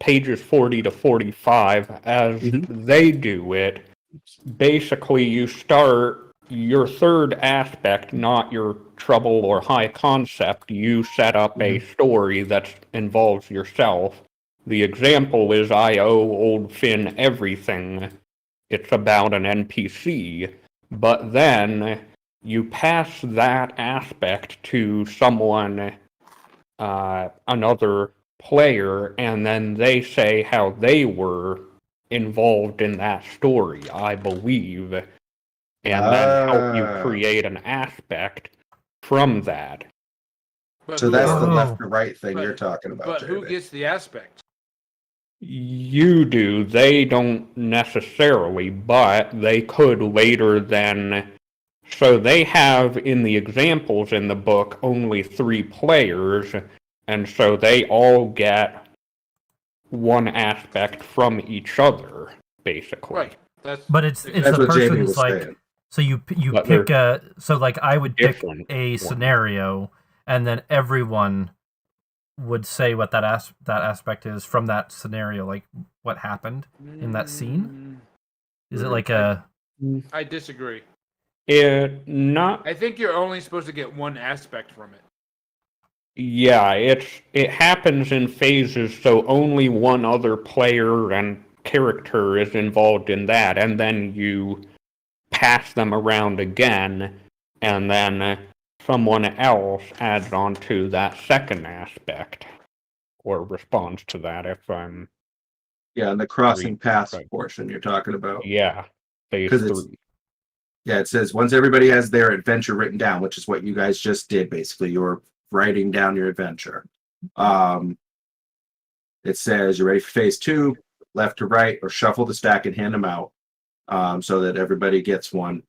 pages 40 to 45. As they do it, basically you start your third aspect, not your trouble or high concept. You set up a story that involves yourself. The example is I owe old Finn everything. it's about an NPC, but then you pass that aspect to someone, another player, and then they say how they were involved in that story, I believe, and then help you create an aspect from that. But So who that's gets- the Oh. left to right thing but- you're talking about, But who JB. gets the aspect? You do. They don't necessarily, but they could later then. So they have, in the examples in the book, only 3 players, and so they all get one aspect from each other, basically. Right. That's But it's That's the what JB person's was like. saying. So you But pick a so like I would pick different a ones. scenario, and then everyone would say what that aspect is from that scenario, like what happened in that scene. Is it like a I disagree. Not. I think you're only supposed to get one aspect from it. Yeah, it happens in phases, so only one other player and character is involved in that, and then you pass them around again, and then someone else adds on to that second aspect, or responds to that if I'm... Yeah, and the crossing paths Right. portion you're talking about. Yeah, phase 'Cause it's- 3. Yeah, it says once everybody has their adventure written down, which is what you guys just did, basically. You were writing down your adventure. It says you're ready for phase 2, left to right, or shuffle the stack and hand them out, so that everybody gets one.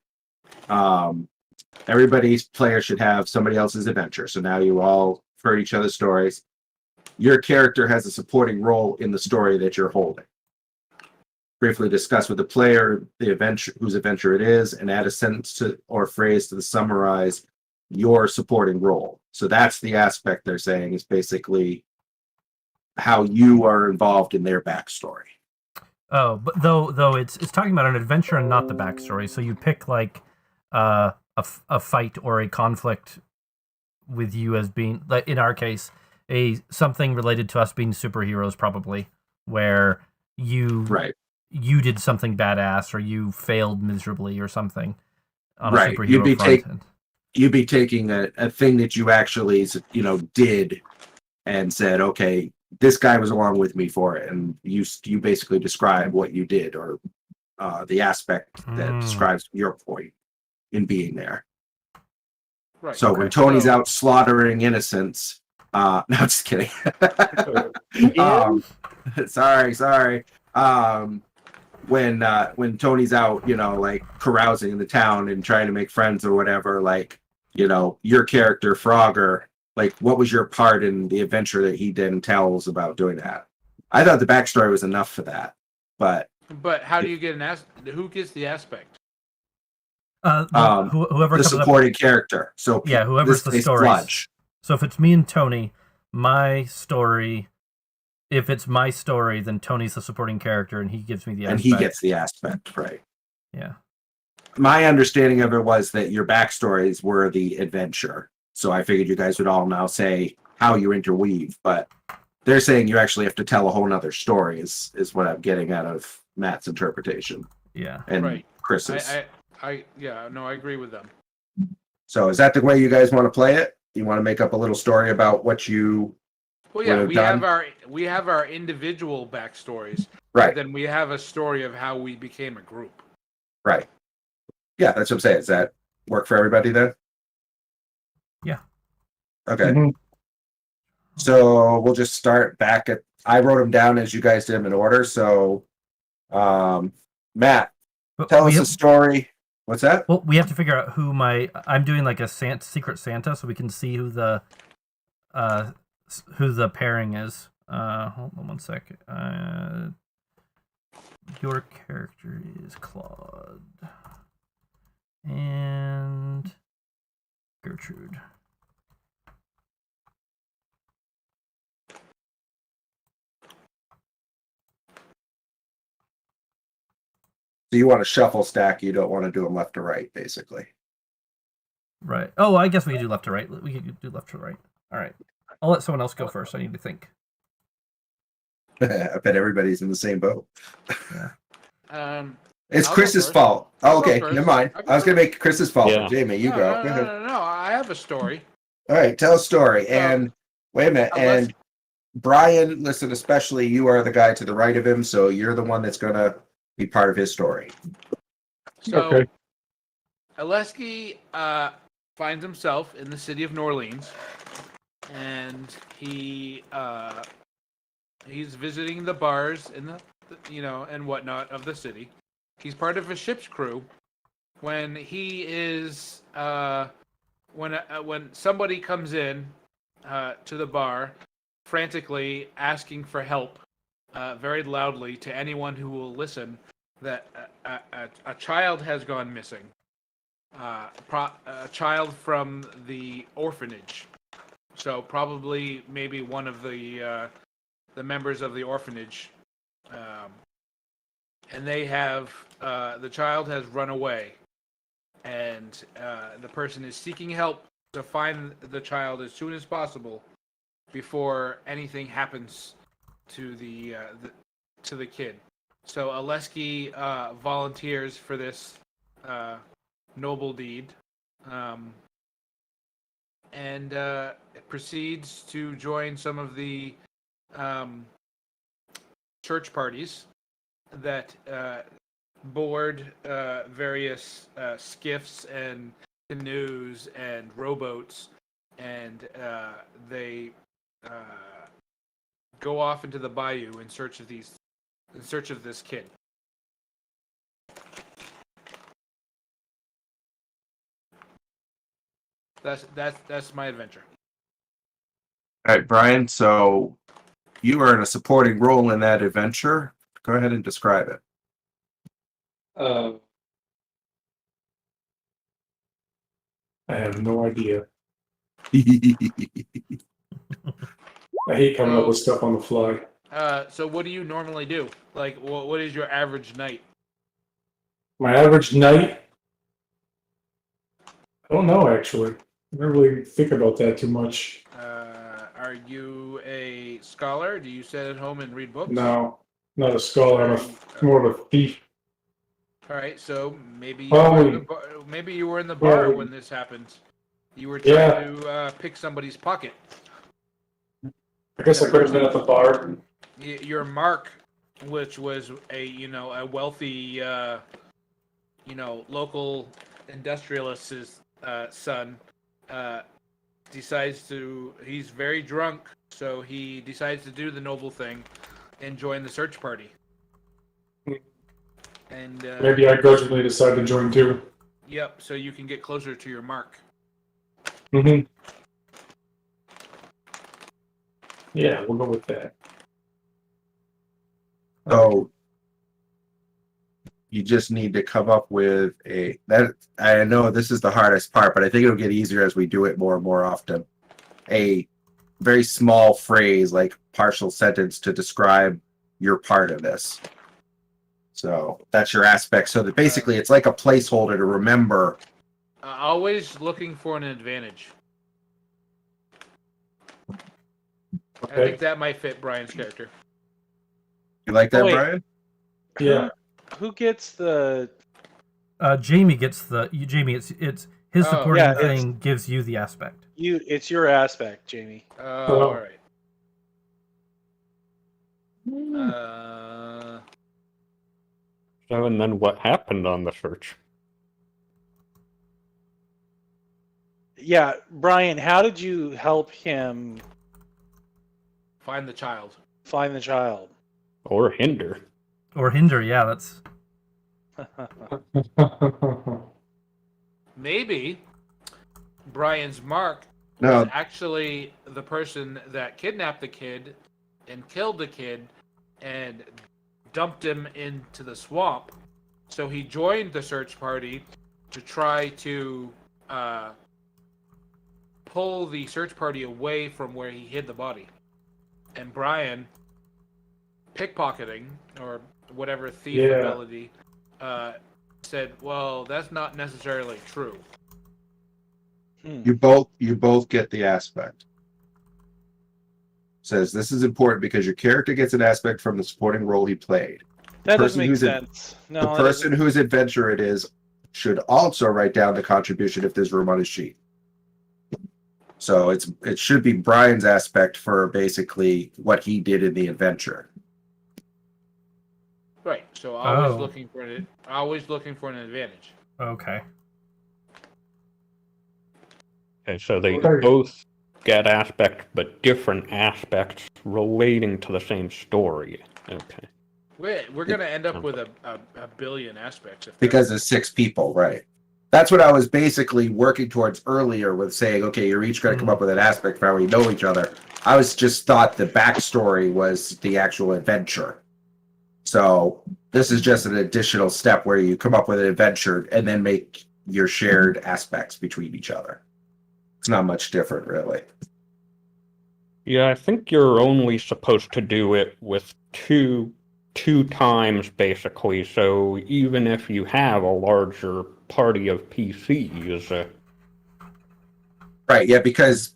Everybody's player should have somebody else's adventure. So now you all heard each other's stories. Your character has a supporting role in the story that you're holding. Briefly discuss with the player the adventure, whose adventure it is, and add a sentence to, or phrase to summarize your supporting role. So that's the aspect they're saying is basically how you are involved in their backstory. oh, but though it's talking about an adventure and not the backstory. So you pick like a fight or a conflict with you as being, like in our case, something related to us being superheroes, probably, where Right. you did something badass or you failed miserably or something on a Right. superhero front. You'd be taking a thing that you actually, did and said, okay, this guy was along with me for it. And you basically describe what you did, or the aspect that describes your point in being there. Right. So when Tony's out slaughtering innocents, no, I'm just kidding. Sorry. When Tony's out, like carousing in the town and trying to make friends or whatever, like, your character Frogger, like, what was your part in the adventure that he then tells about doing that? I thought the backstory was enough for that, but how do you get who gets the aspect? Whoever the comes supporting character. So yeah, whoever's the story. Sludge. So if it's me and Tony, my story. If it's my story, then Tony's the supporting character, and he gives me the aspect. And he gets the aspect, right? Yeah. My understanding of it was that your backstories were the adventure. So I figured you guys would all now say how you interweave, but they're saying you actually have to tell a whole nother story is what I'm getting out of Matt's interpretation. Yeah. And Right. Chris's. I agree with them. So is that the way you guys want to play it? You want to make up a little story about what you Well, yeah, would we have have our individual backstories. right. Then we have a story of how we became a group. Right. Yeah, that's what I'm saying. Does that work for everybody then? Yeah. Okay. Mhm. So we'll just start back at. I wrote them down as you guys did them in order. So, Matt, tell us a story. What's that? Well, we have to figure out who I'm doing like a Secret Santa, so we can see who the pairing is. Hold on one sec. Your character is Claude and Gertrude. So you want to shuffle stack. You don't want to do them left to right, basically. Right. Oh, I guess we can do left to right. We can do left to right. All right. I'll let someone else go first. I need to think. I bet everybody's in the same boat. Yeah. It's I'll go Chris's first. fault. Oh, I'll go okay, first. never mind. I'll go I was gonna make Chris's fault, Yeah. but Jamie, you No, go. no, Go no, ahead. no, no. I have a story. All right, tell a story. And wait a minute. Unless- And Brian, listen, especially you are the guy to the right of him, so you're the one that's gonna be part of his story. So, Okay. Aleski finds himself in the city of New Orleans, and he's visiting the bars in the and whatnot of the city. He's part of a ship's crew when he is when somebody comes in to the bar, frantically asking for help, very loudly to anyone who will listen, that a child has gone missing. A child from the orphanage. So probably maybe one of the members of the orphanage, and they have the child has run away, and the person is seeking help to find the child as soon as possible before anything happens to the kid. So Aleski volunteers for this noble deed, and proceeds to join some of the church parties that board various skiffs and canoes and rowboats, and they go off into the bayou in search of this kid. That's my adventure. All right, Brian. So you are in a supporting role in that adventure. Go ahead and describe it. I have no idea. I hate coming up with stuff on the fly. So what do you normally do? Like, what is your average night? My average night? I don't know, actually. I don't really think about that too much. Are you a scholar? Do you sit at home and read books? No, not a scholar. I'm more of a thief. All right, so maybe Probably. maybe you were in the bar Probably. when this happened. You were trying to pick somebody's pocket. I guess I could have been at the bar. Your Mark, which was a wealthy local industrialist's son, he's very drunk, so he decides to do the noble thing and join the search party. And Maybe I grudgingly decided to join too. Yep, so you can get closer to your Mark. Mm-hmm. Yeah, we'll go with that. So you just need to come up with that. I know this is the hardest part, but I think it'll get easier as we do it more and more often. A very small phrase, like partial sentence, to describe your part of this. So that's your aspect. So that basically it's like a placeholder to remember. Always looking for an advantage. Okay. I think that might fit Brian's character. You like that, Wait. Brian? Yeah. Who gets the? Jamie gets Jamie. It's his supporting yeah, thing gives you the aspect. It's your aspect, Jamie. All right. So, and then what happened on the search? Yeah, Brian, how did you help him Find the child. find the child? Or hinder? Or hinder, yeah, that's... Maybe Brian's Mark No. was actually the person that kidnapped the kid and killed the kid and dumped him into the swamp. So he joined the search party to try to pull the search party away from where he hid the body. And Brian, pickpocketing or whatever thief ability, said, "Well, that's not necessarily true." You both get the aspect. Says this is important because your character gets an aspect from the supporting role he played. That doesn't person make who's sense. the No, that person doesn't- whose adventure it is should also write down the contribution if there's room on his sheet. So it should be Brian's aspect for basically what he did in the adventure. Right. So Oh. always looking for an advantage. Okay. Okay, so they Okay. both get aspects, but different aspects relating to the same story. Okay. We're gonna end up with a billion aspects if Because there's 6 people, right? That's what I was basically working towards earlier with saying, okay, you're each going to come up with an aspect for how we know each other. I was just thought the backstory was the actual adventure. So this is just an additional step where you come up with an adventure and then make your shared aspects between each other. It's not much different, really. Yeah, I think you're only supposed to do it with two times, basically. So even if you have a larger party of PCs, Right, yeah, because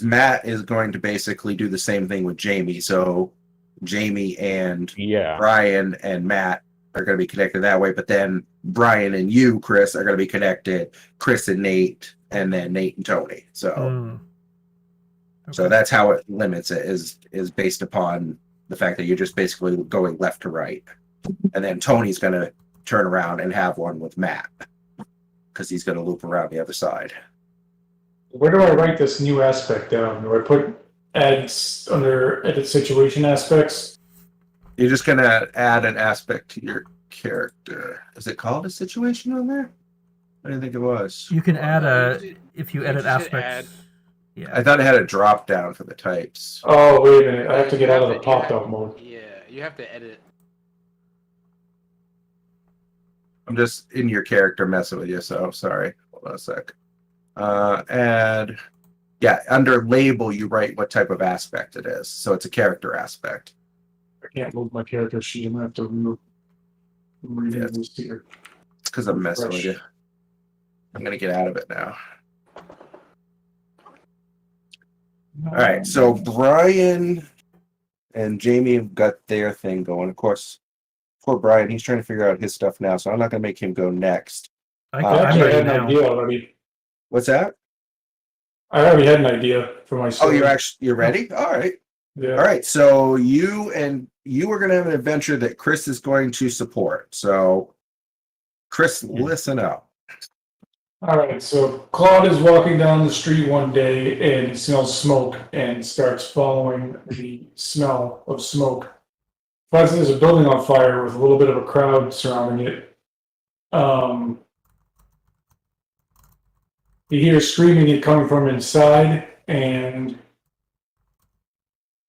Matt is going to basically do the same thing with Jamie. So Jamie and yeah. Brian and Matt are going to be connected that way, but then Brian and you, Chris, are going to be connected. Chris and Nate, and then Nate and Tony. So, so that's how it limits it is based upon the fact that you're just basically going left to right, and then Tony's going to turn around and have one with Matt because he's going to loop around the other side. Where do I write this new aspect down? Do I put under edit situation aspects? You're just going to add an aspect to your character. Is it called a situation on there? I didn't think it was. You can add if you edit aspects. Yeah. I thought it had a drop down for the types. Oh, wait a minute. I have to get out of the pop-up mode. Yeah, you have to edit. I'm just in your character messing with you, so sorry. Hold on a sec. Add, yeah, under label, you write what type of aspect it is. So it's a character aspect. I can't move my character sheet. I'm going to have to remove this here. It's because I'm messing with you. I'm going to get out of it now. All right, so Brian and Jamie have got their thing going. Of course, poor Brian, he's trying to figure out his stuff now, so I'm not going to make him go next. I actually had an idea already. What's that? I already had an idea for my story. Oh, you're ready? All right. Yeah. All right, so you are going to have an adventure that Chris is going to support. So, Chris, listen up. All right, so Claude is walking down the street one day and he smells smoke and starts following the smell of smoke. Finds there's a building on fire with a little bit of a crowd surrounding it. He hears screaming coming from inside and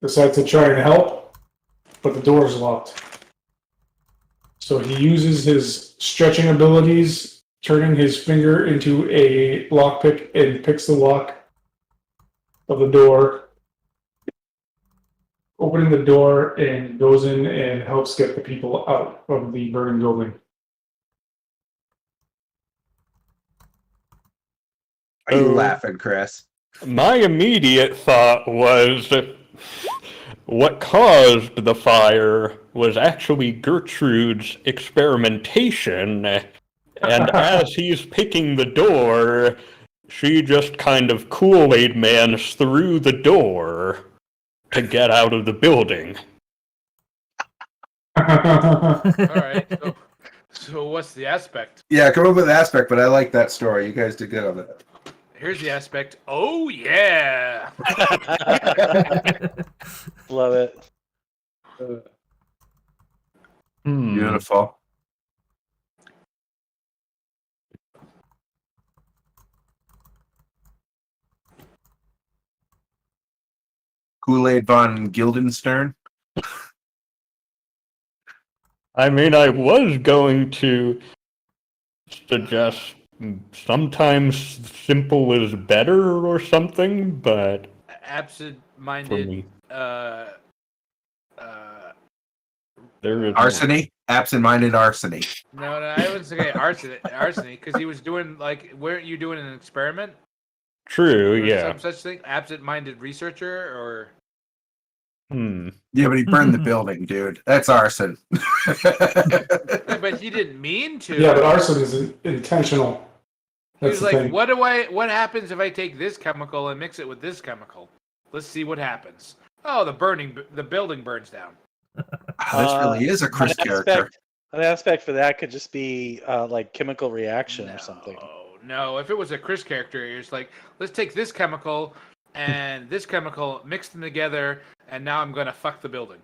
decides to try and help, but the door is locked. So he uses his stretching abilities, turning his finger into a lockpick and picks the lock of the door, opening the door, and goes in and helps get the people out of the burning building. Are you laughing, Chris? My immediate thought was what caused the fire was actually Gertrude's experimentation. And as he's picking the door, she just kind of Kool-Aid mans through the door to get out of the building. All right. So what's the aspect? Yeah, come up with an aspect, but I like that story. You guys did good on that. Here's the aspect. Oh, yeah. Love it. Beautiful. Kool-Aid von Guildenstern. I mean, I was going to suggest sometimes simple is better or something, but for Absent-minded. me, There there is Arseny? Absent-minded arseny. No, I wouldn't say arsenic, because he was doing, like, weren't you doing an experiment? True, Or yeah. some such thing? Absent-minded researcher, or... Yeah, but he burned the building, dude. That's arson. But he didn't mean to. Yeah, but arson is intentional. He That's was the like, thing. what happens if I take this chemical and mix it with this chemical? Let's see what happens. Oh, the building burns down. This really is a Chris character. An aspect for that could just be like chemical reaction or something. No, if it was a Chris character, it's like, let's take this chemical and this chemical, mix them together, and now I'm going to fuck the building.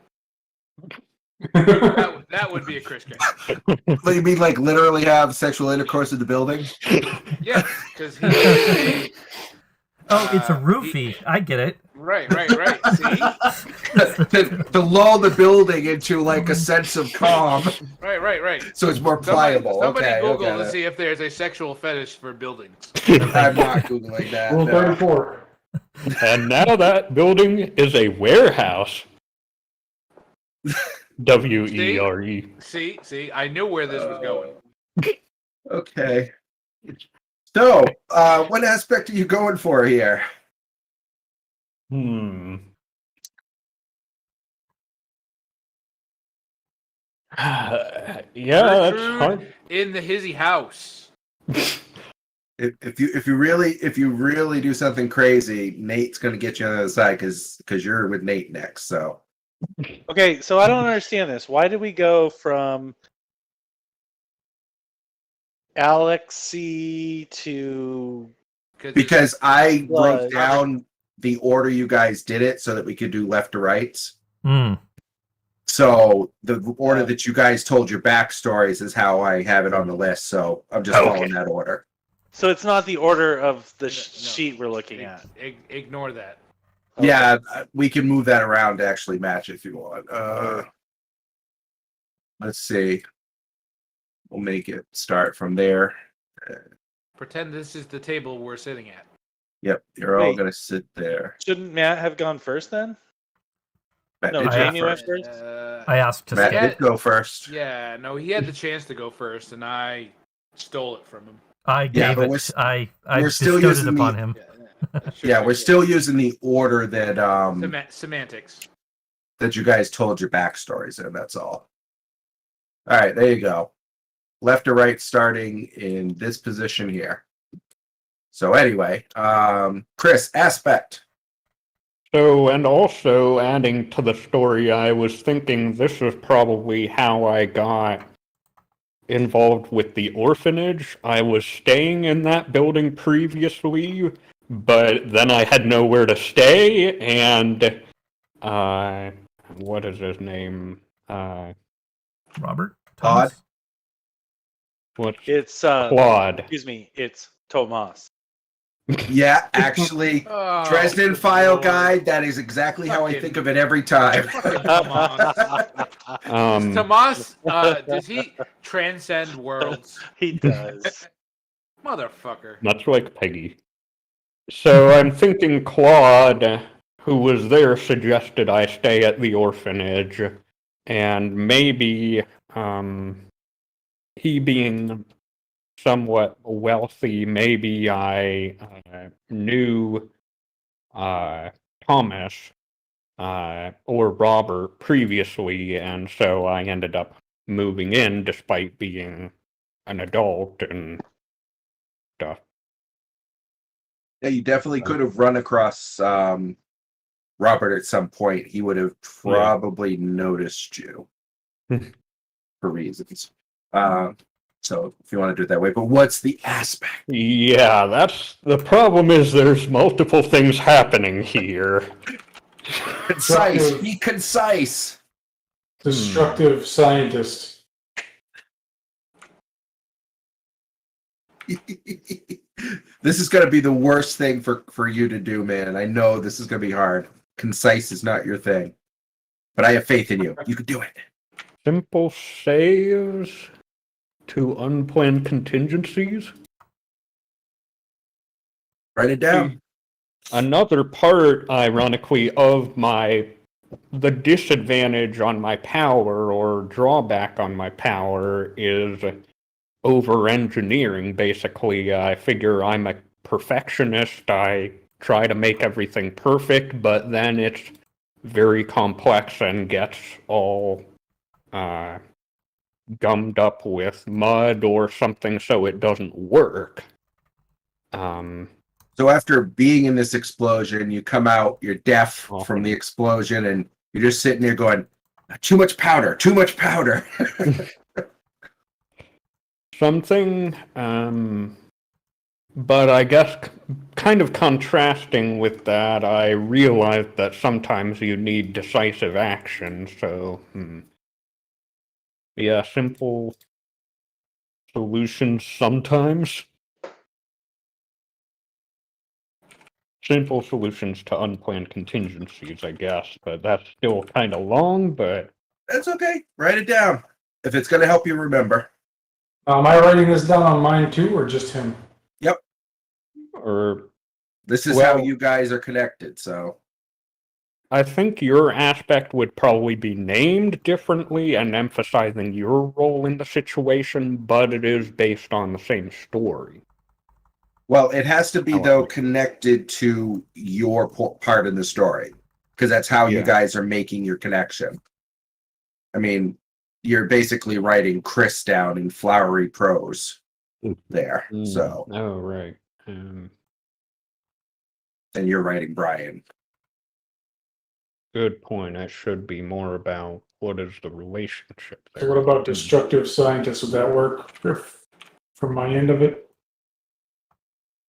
That would be a Chris character. But you mean like literally have sexual intercourse in the building? Yeah, because he is it's a roofie. I get it. Right. See? to lull the building into like a sense of calm. Right. So it's more pliable. Somebody Google okay. to see if there's a sexual fetish for buildings. I'm not Googling that. Rule No. 34. And now that building is a warehouse. WERE. See, I knew where this was going. Okay. So, what aspect are you going for here? Yeah, that's Gertrude hard. in the hizzy house. If you really do something crazy, Nate's gonna get you on the other side because you're with Nate next. So Okay, so I don't understand this. Why did we go from Alexi to because I Blood. broke down the order you guys did it so that we could do left to rights. So the order that you guys told your backstories is how I have it on the list. So I'm just following that order. So it's not the order of the sheet we're looking at. Ignore that. Okay. Yeah, we can move that around to actually match if you want. Let's see. We'll make it start from there. Pretend this is the table we're sitting at. Yep, you're all Wait. gonna sit there. Shouldn't Matt have gone first then? Matt, No, did you Jamie go went first? first. I asked to Matt skip. did go first. Yeah, no, he had the chance to go first, and I stole it from him. I Yeah, gave but it. I we're still bestowed it using upon the- him. Yeah, we're still using the order that Semantics. that you guys told your backstories in. That's all. All right, there you go. Left to right, starting in this position here. So anyway, Chris, aspect. So, and also adding to the story, I was thinking this is probably how I got involved with the orphanage. I was staying in that building previously, but then I had nowhere to stay, and what is his name? Robert? Todd? Thomas? What's It's Claude? excuse me, it's Tomas. Yeah, actually, Oh, Dresden good File lord. Guide. That is exactly how I Fucking- think of it every time. Fucking Tomas. Tomas, does he transcend worlds? He does. Motherfucker. Much like Peggy. So I'm thinking Claude, who was there, suggested I stay at the orphanage, and maybe he being somewhat wealthy, maybe I knew Thomas or Robert previously, and so I ended up moving in despite being an adult and stuff. Yeah, you definitely could have run across Robert at some point. He would have probably noticed you for reasons. So if you want to do it that way, but what's the aspect? Yeah, that's the problem. Is there's multiple things happening here. Concise. Be concise. Destructive scientist. This is going to be the worst thing for you to do, man. I know this is going to be hard. Concise is not your thing, but I have faith in you. You can do it. Simple saves to unplanned contingencies. Write it down. Another part, ironically, of the disadvantage on my power or drawback on my power is over-engineering, basically. I figure I'm a perfectionist. I try to make everything perfect, but then it's very complex and gets all gummed up with mud or something so it doesn't work. So after being in this explosion, you come out, you're deaf from the explosion, and you're just sitting there going, too much powder, too much powder. Something, but I guess kind of contrasting with that, I realized that sometimes you need decisive action, so, yeah, simple solutions sometimes. Simple solutions to unplanned contingencies, I guess, but that's still kind of long, but... That's okay. Write it down if it's going to help you remember. Am I writing this down on mine too, or just him? Yep. Or... This is how you guys are connected, so... I think your aspect would probably be named differently and emphasizing your role in the situation, but it is based on the same story. Well, it has to be, though, connected to your part in the story, because that's how you guys are making your connection. I mean, you're basically writing Chris down in flowery prose there, so... Oh, right. And you're writing Brian. Good point. It should be more about what is the relationship there. So what about destructive scientists? Would that work from my end of it?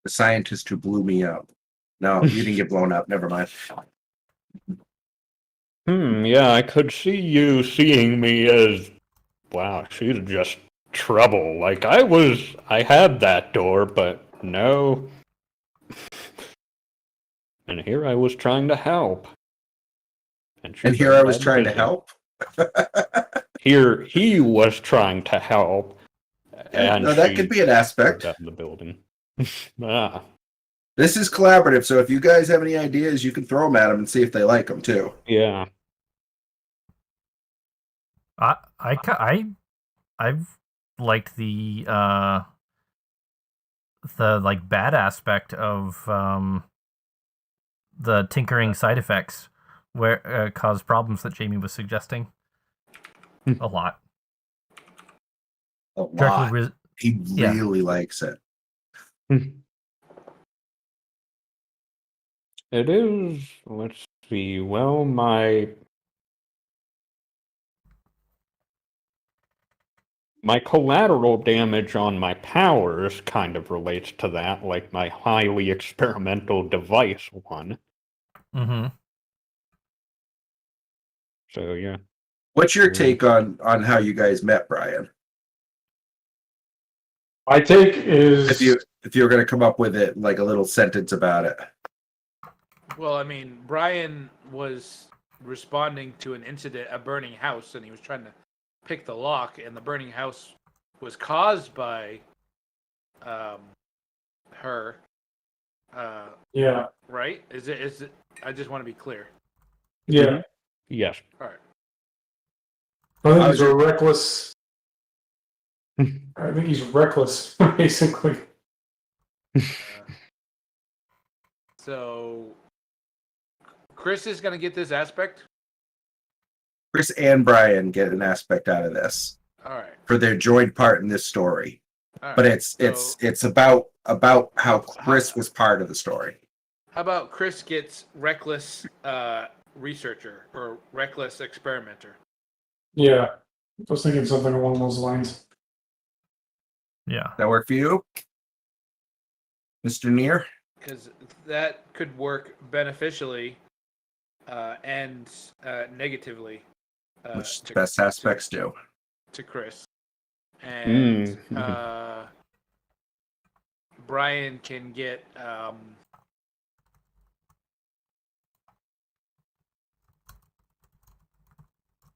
The scientist who blew me up. No, you didn't get blown up. Never mind. Yeah, I could see you seeing me as, wow, she's just trouble. Like, I had that door, but no. And here I was trying to help. And here I was trying to help? Here he was trying to help. And no, that could be an aspect. In the building. This is collaborative, so if you guys have any ideas, you can throw them at them and see if they like them too. Yeah. I've liked the like bad aspect of the tinkering side effects where cause problems that Jamie was suggesting a lot. A lot. He really likes it. It is. Let's see. Well, my collateral damage on my powers kind of relates to that, like my highly experimental device one. Mm-hmm. So yeah. What's your take on how you guys met, Brian? My take is if you're going to come up with it like a little sentence about it. Well, I mean, Brian was responding to an incident, a burning house, and he was trying to pick the lock, and the burning house was caused by her. Yeah. Right? Is it? I just want to be clear. Yeah. Yes. All right. I think he's a reckless. I think he's reckless, basically. So, Chris is going to get this aspect. Chris and Brian get an aspect out of this. All right. For their joint part in this story. All but right. it's about how Chris was part of the story. How about Chris gets reckless researcher or reckless experimenter? Yeah. I was thinking something along those lines. Yeah. That work for you, Mr. Neer? Because that could work beneficially and negatively. Which the best aspects do. To Chris. And Brian can get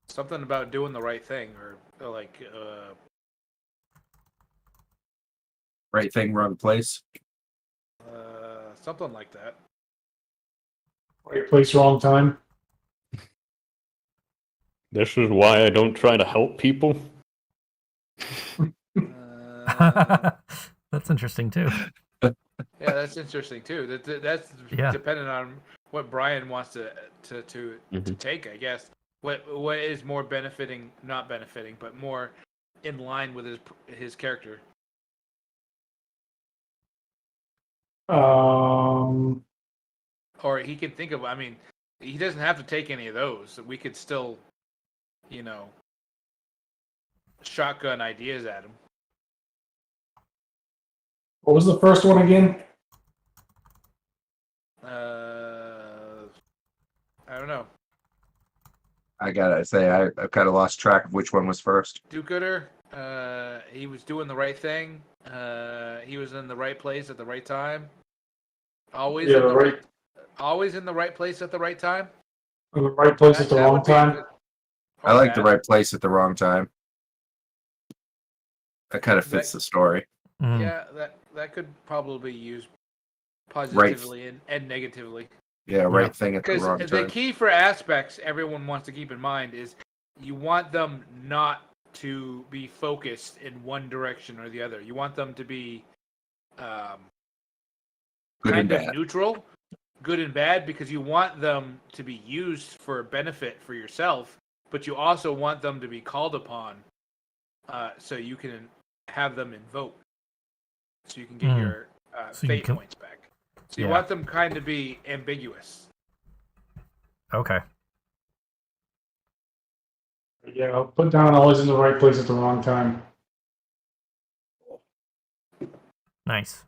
something about doing the right thing or like right thing, wrong place. Something like that. Right place, wrong time. This is why I don't try to help people. That's interesting too. Yeah, that's interesting too. That's dependent on what Brian wants to Mhm. take, I guess. What is more benefiting, not benefiting, but more in line with his character. Or he can think of. I mean, he doesn't have to take any of those. We could still, you know, shotgun ideas at him. What was the first one again? I don't know. I gotta say, I've kind of lost track of which one was first. Do-gooder. He was doing the right thing. He was in the right place at the right time. Always Yeah, in the right. Always in the right place at the right time. In the right place at the wrong would be a time. good- I or like the bad. right place at the wrong time. That kind of fits the story. Mm. Yeah, that could probably be used positively and negatively. Yeah, right thing at the Because wrong the time. key for aspects everyone wants to keep in mind is you want them not to be focused in one direction or the other. You want them to be Good and kind of bad. neutral, good and bad, because you want them to be used for benefit for yourself, but you also want them to be called upon so you can have them invoke, so you can get your So you fate can- points back. So you Yeah. want them kind of be ambiguous. Okay. Yeah, I'll put down always in the right place at the wrong time. Nice.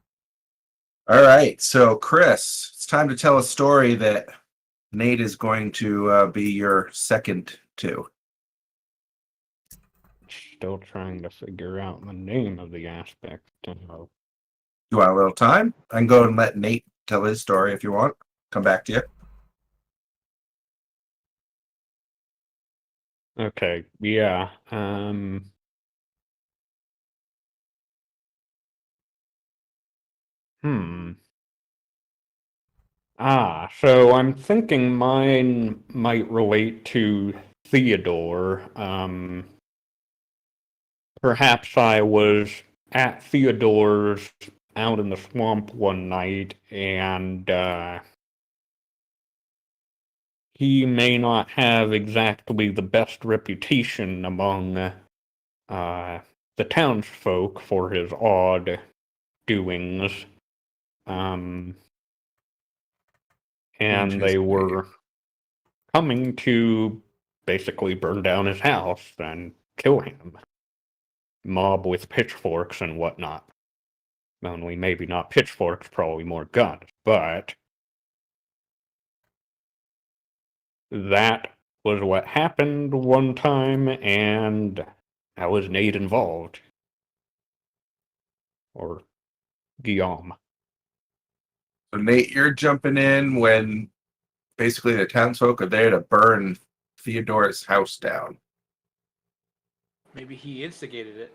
All right, so Chris, it's time to tell a story that Nate is going to be your second to. Still trying to figure out the name of the aspect. You want a little time? I can go and let Nate tell his story if you want. Come back to you. Okay, yeah. So I'm thinking mine might relate to Theodore. Perhaps I was at Theodore's out in the swamp one night, and he may not have exactly the best reputation among the townsfolk for his odd doings. And they were coming to basically burn down his house and kill him. Mob with pitchforks and whatnot. Only maybe not pitchforks, probably more guns, but that was what happened one time, and that was Nate involved. Or Guillaume. So Nate, you're jumping in when basically the townsfolk are there to burn Theodore's house down. Maybe he instigated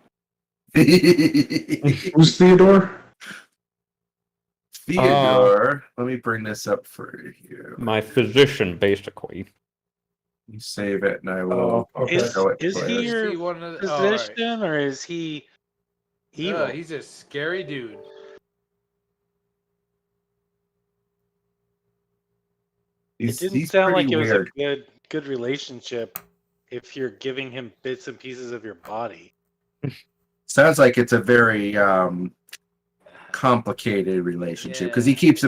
it. Who's Theodore? Theodore, let me bring this up for you. My physician, basically. You save it, and I will Okay. show it. Is to he you. your one of the, all right. physician or is he evil? He's a scary dude. It didn't He's sound pretty like it was weird. a good relationship if you're giving him bits and pieces of your body. Sounds like it's a very complicated relationship because he keeps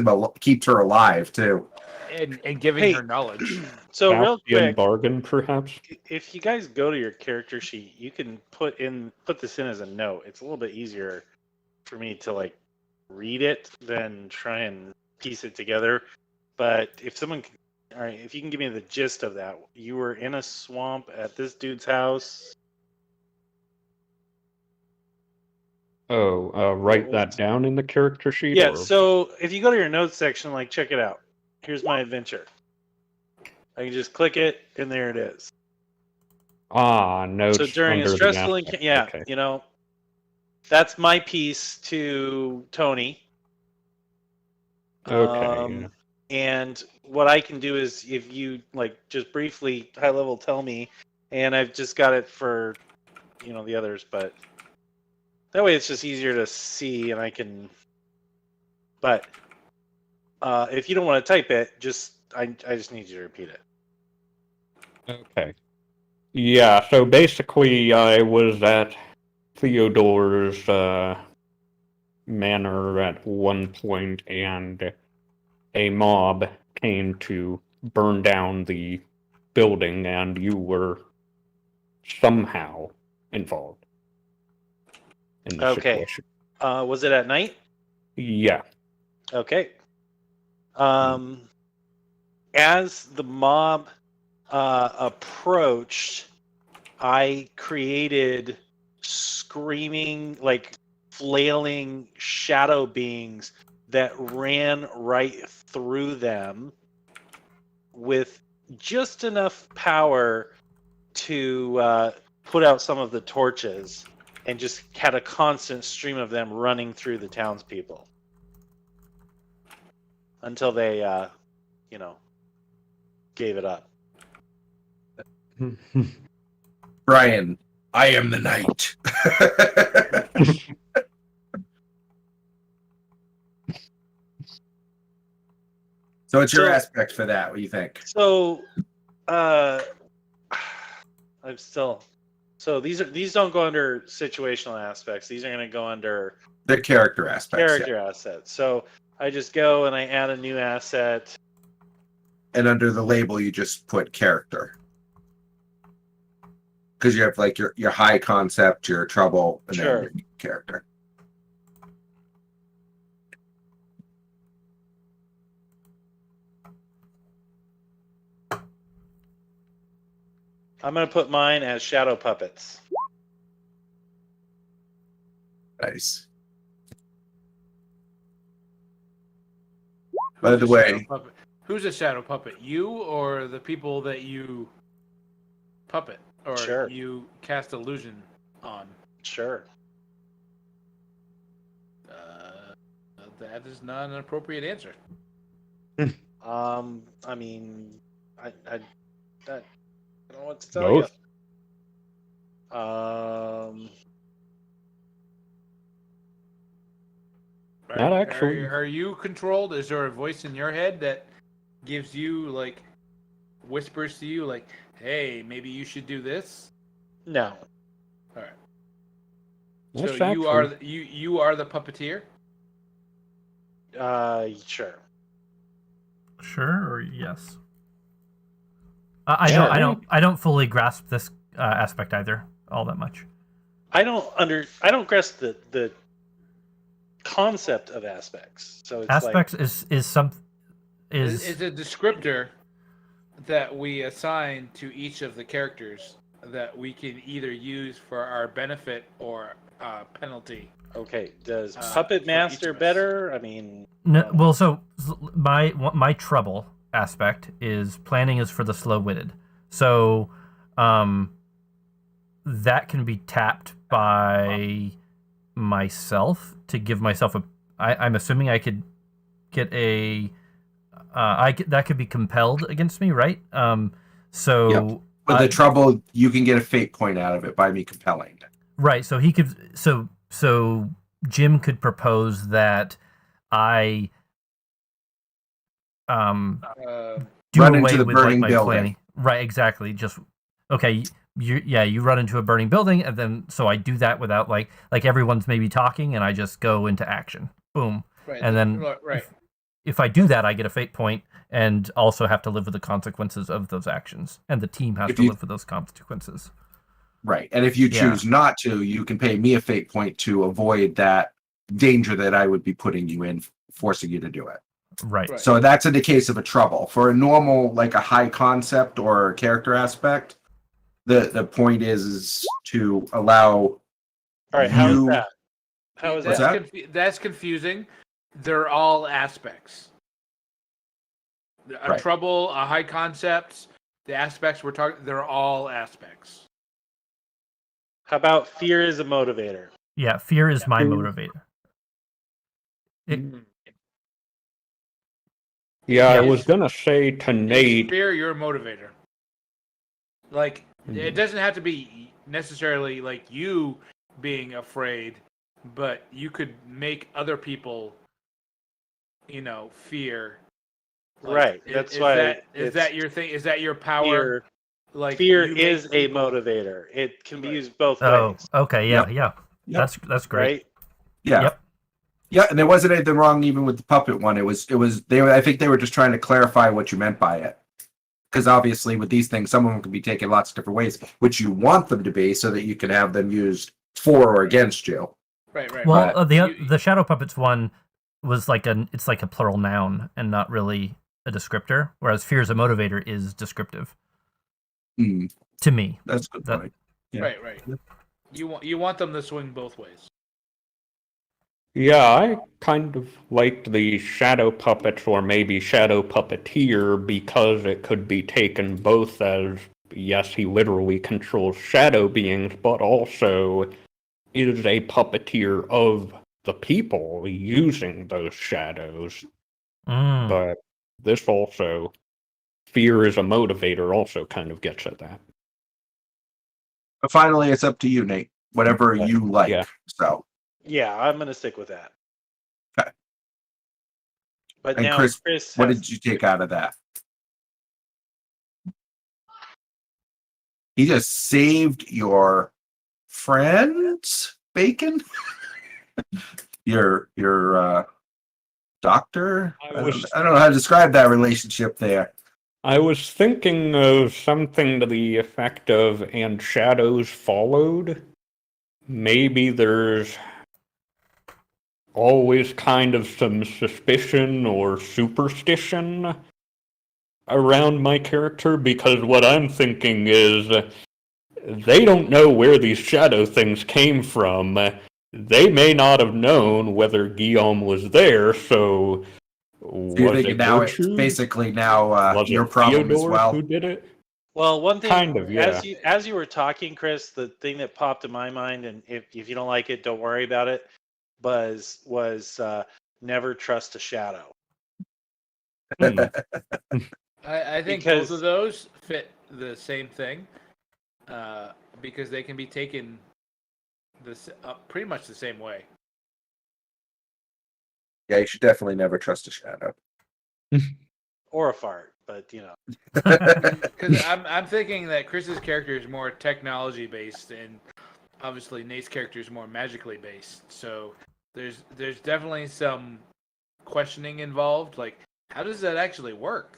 her alive too. And giving her knowledge. So real Faustian quick, bargain, perhaps? if you guys go to your character sheet, you can put this in as a note. It's a little bit easier for me to like read it than try and piece it together. But if someone, all right, if you can give me the gist of that, you were in a swamp at this dude's house. Oh, write that down in the character sheet? Yeah, or... so if you go to your notes section, like check it out. Here's my adventure. I can just click it, and there it is. Notes So during a under the stressful aspect. encounter, Okay. That's my piece to Tony. Okay. And what I can do is, if you like, just briefly, high level, tell me, and I've just got it for, the others, but that way it's just easier to see, and I can. But if you don't want to type it, just I just need you to repeat it. Okay. Yeah, so basically I was at Theodore's manor at one point, and a mob came to burn down the building, and you were somehow involved in the Okay. situation. Was it at night? Yeah. Okay. As the mob approached, I created screaming, like flailing shadow beings that ran right through them with just enough power to put out some of the torches, and just had a constant stream of them running through the townspeople until they, gave it up. Brian, I am the knight. So it's your aspect for that. What do you think? So, I'm still. So these don't go under situational aspects. These are going to go under The character aspects. character assets. So I just go and I add a new asset. And under the label, you just put character. Because you have like your high concept, your trouble, and Sure. then your character. I'm going to put mine as shadow puppets. Nice. Who's By the a way- shadow puppet? Who's a shadow puppet? You or the people that you puppet, or Sure. you cast illusion on? Sure. That is not an appropriate answer. I mean, I don't know what to tell Both. you. Not actually. Are you controlled? Is there a voice in your head that gives you, like, whispers to you, like, "Hey, maybe you should do this"? No. All right. Yes, So you are actually. you are the puppeteer. Sure. Sure or yes? I don't fully grasp this aspect either all that much. I don't grasp the concept of aspects. So it's Aspects like, is It's a descriptor that we assign to each of the characters that we can either use for our benefit or penalty. okay, does for Puppet each Master of us. better? I mean, no, well, so my trouble aspect is planning is for the slow-witted. So that can be tapped by myself to give myself I'm assuming I could get a that could be compelled against me, right? So Yep. But the trouble, you can get a fate point out of it by me compelling. right, so he could so Jim could propose that I do Run away into the with like burning my building. planning. Right, exactly. Just okay, you run into a burning building, and then so I do that without like everyone's maybe talking, and I just go into action. Boom. Right. And then right. if I do that, I get a fate point, and also have to live with the consequences of those actions, and the team has to live with those consequences. Right. And if you choose not to, you can pay me a fate point to avoid that danger that I would be putting you in, forcing you to do it. Right. So that's in the case of a trouble. For a normal, like a high concept or character aspect, the point is to allow. all right, how is that? How is What's that? that? That's confusing. They're all aspects. A Right. trouble, a high concept, the aspects we're talking, they're all aspects. How about fear is a motivator? Yeah, fear is my motivator. Yeah, I was gonna say to Nate. Fear, you're a motivator. Like, it doesn't have to be necessarily like you being afraid, but you could make other people, fear Right. That's why is that your thing? Is that your power? fear. Like Fear you make is a people- motivator. It can be Right. used both Oh, ways, okay, yeah, Yep. yeah. Yep. That's great. right? Yeah. Yep. Yeah, and there wasn't anything wrong even with the puppet one. It was they were, I think they were just trying to clarify what you meant by it. Because obviously with these things, some of them can be taken lots of different ways, which you want them to be so that you can have them used for or against you. Right. Well, But the shadow puppets one was it's like a plural noun and not really a descriptor, whereas fear as a motivator is descriptive to me. That's a good That- point. Yeah. Right. You want them to swing both ways. Yeah, I kind of liked the shadow puppets or maybe shadow puppeteer because it could be taken both as, yes, he literally controls shadow beings, but also is a puppeteer of the people using those shadows. Mm. But this also, fear as a motivator also kind of gets at that. But finally, it's up to you, Nate. Whatever you like. Yeah. So, Yeah, I'm going to stick with that. Okay. But and now Chris, Chris what has did you take out of that? He just saved your friend's bacon. your doctor. I don't know how to describe that relationship there. I was thinking of something to the effect of, and shadows followed. Maybe there's always kind of some suspicion or superstition around my character, because what I'm thinking is they don't know where these shadow things came from. They may not have known whether Guillaume was there, so So you're was thinking it now it's Gertrude? basically now Was your it problem as Theodore well. who did it? Well, one thing, Kind of, yeah. as you were talking, Chris, the thing that popped in my mind, and if you don't like it, don't worry about it, was never trust a shadow. I think Because- both of those fit the same thing, because they can be taken pretty much the same way. Yeah, you should definitely never trust a shadow. Or a fart, but Because I'm thinking that Chris's character is more technology based, and obviously Nate's character is more magically based. So there's definitely some questioning involved. Like, how does that actually work?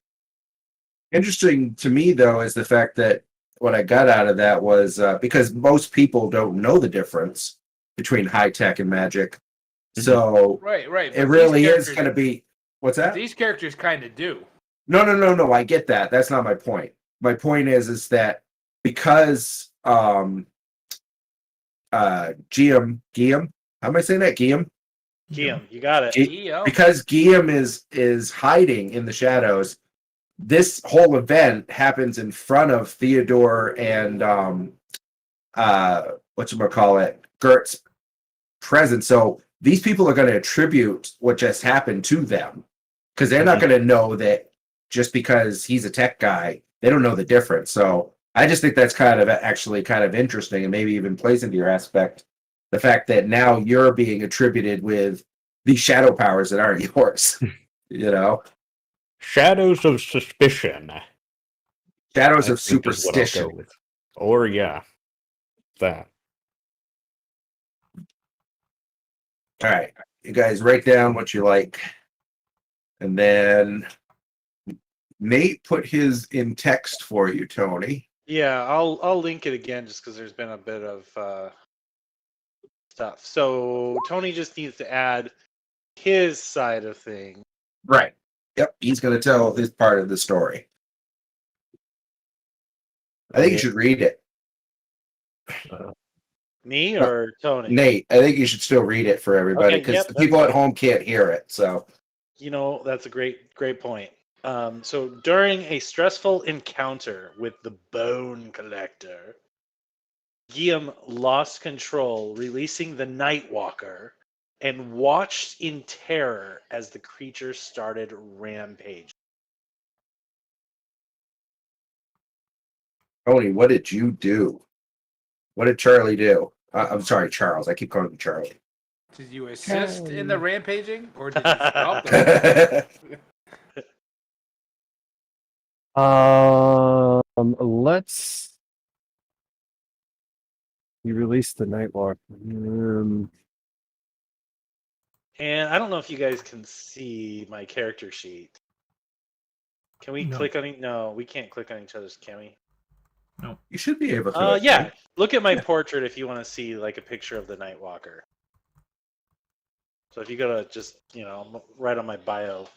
Interesting to me, though, is the fact that what I got out of that was because most people don't know the difference between high tech and magic. So Right. it really is going to be what's that? These characters kind of do. No. I get that. That's not my point. My point is that because Guillaume, how am I saying that? Guillaume, you got it. because Guillaume is hiding in the shadows. This whole event happens in front of Theodore and whatchamacallit, Gert's presence. So these people are going to attribute what just happened to them because they're not going to know that just because he's a tech guy, they don't know the difference. So I just think that's kind of interesting and maybe even plays into your aspect. The fact that now you're being attributed with these shadow powers that aren't yours, you know? Shadows of suspicion. Shadows I of think is what I'll go superstition. with. Or yeah, that. All right, you guys write down what you like, and then Nate put his in text for you, Tony. Yeah, I'll link it again just because there's been a bit of stuff. So Tony just needs to add his side of things. Right. Yep, he's going to tell his part of the story. I think you should read it. Me or Tony? Nate, I think you should still read it for everybody Okay, because yep, the that's people at fine. home can't hear it. So That's a great point. So during a stressful encounter with the Bone Collector, Guillaume lost control, releasing the Nightwalker, and watched in terror as the creature started rampaging. Tony, what did you do? What did Charlie do? I'm sorry, Charles. I keep calling him Charlie. Did you assist in the rampaging, or did you stop them? Let's. You released the Nightwalk. And I don't know if you guys can see my character sheet. Can we No. click on it? No, we can't click on each other's, can we? You should be able to. I Yeah. think. Look at my portrait if you want to see like a picture of the Nightwalker. So if you go to just, right on my bio.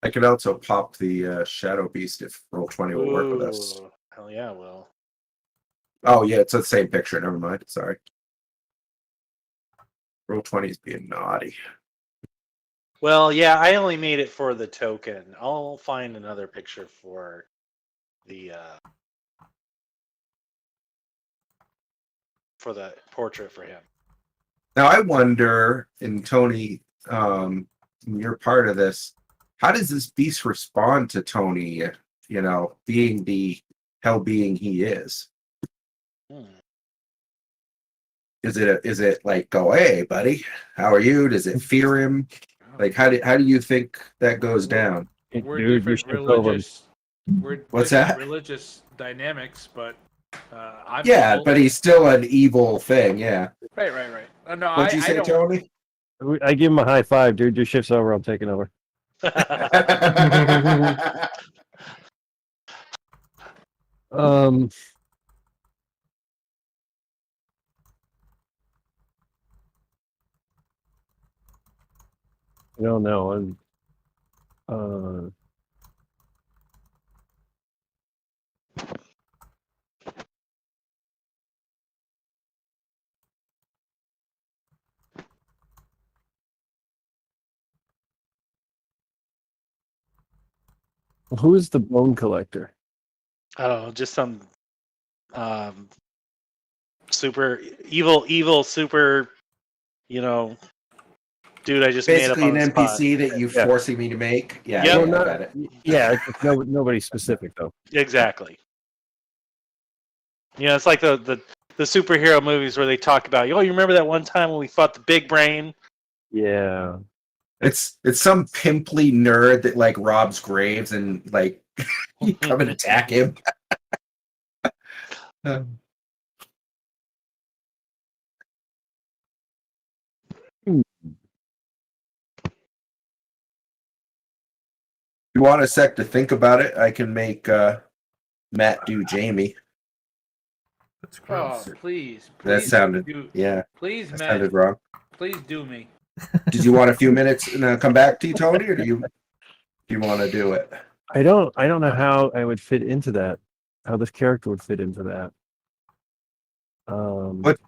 I could also pop the Shadow Beast if Roll20 will work with us. Ooh, hell yeah, Will. Oh yeah, it's the same picture. Never mind. Sorry. Roll20 is being naughty. Well, yeah, I only made it for the token. I'll find another picture for the portrait for him. Now I wonder, and Tony, you're part of this. How does this beast respond to Tony? Being the hell being he is. Is it like go, hey buddy, how are you? Does it fear him? Like how do you think that goes down? We're Dude, you different should go over. religious. We're What's different that? religious dynamics, but I'm Yeah, evil. but he's still an evil thing. Yeah. Right. No, What'd you I say, don't. Tony? I give him a high five, dude. Your shift's over. I'm taking over. I don't know. Who is the bone collector? I don't know, just some super evil, super, dude I just Basically made up on an the spot. NPC that you Yeah. forcing me to make. Yeah, Yep. yeah, I got it. Yeah, it's nobody specific though. Exactly. It's like the superhero movies where they talk about, you remember that one time when we fought the big brain? Yeah. It's some pimply nerd that like robs graves and like you come and attack him. If you want a sec to think about it, I can make Matt do Jamie. That's Oh, gross. please. That sounded do, yeah. Please, That Matt. sounded wrong. Please do me. Did you want a few minutes and come back to you, Tony, or do you want to do it? I don't know how I would fit into that. How this character would fit into that. What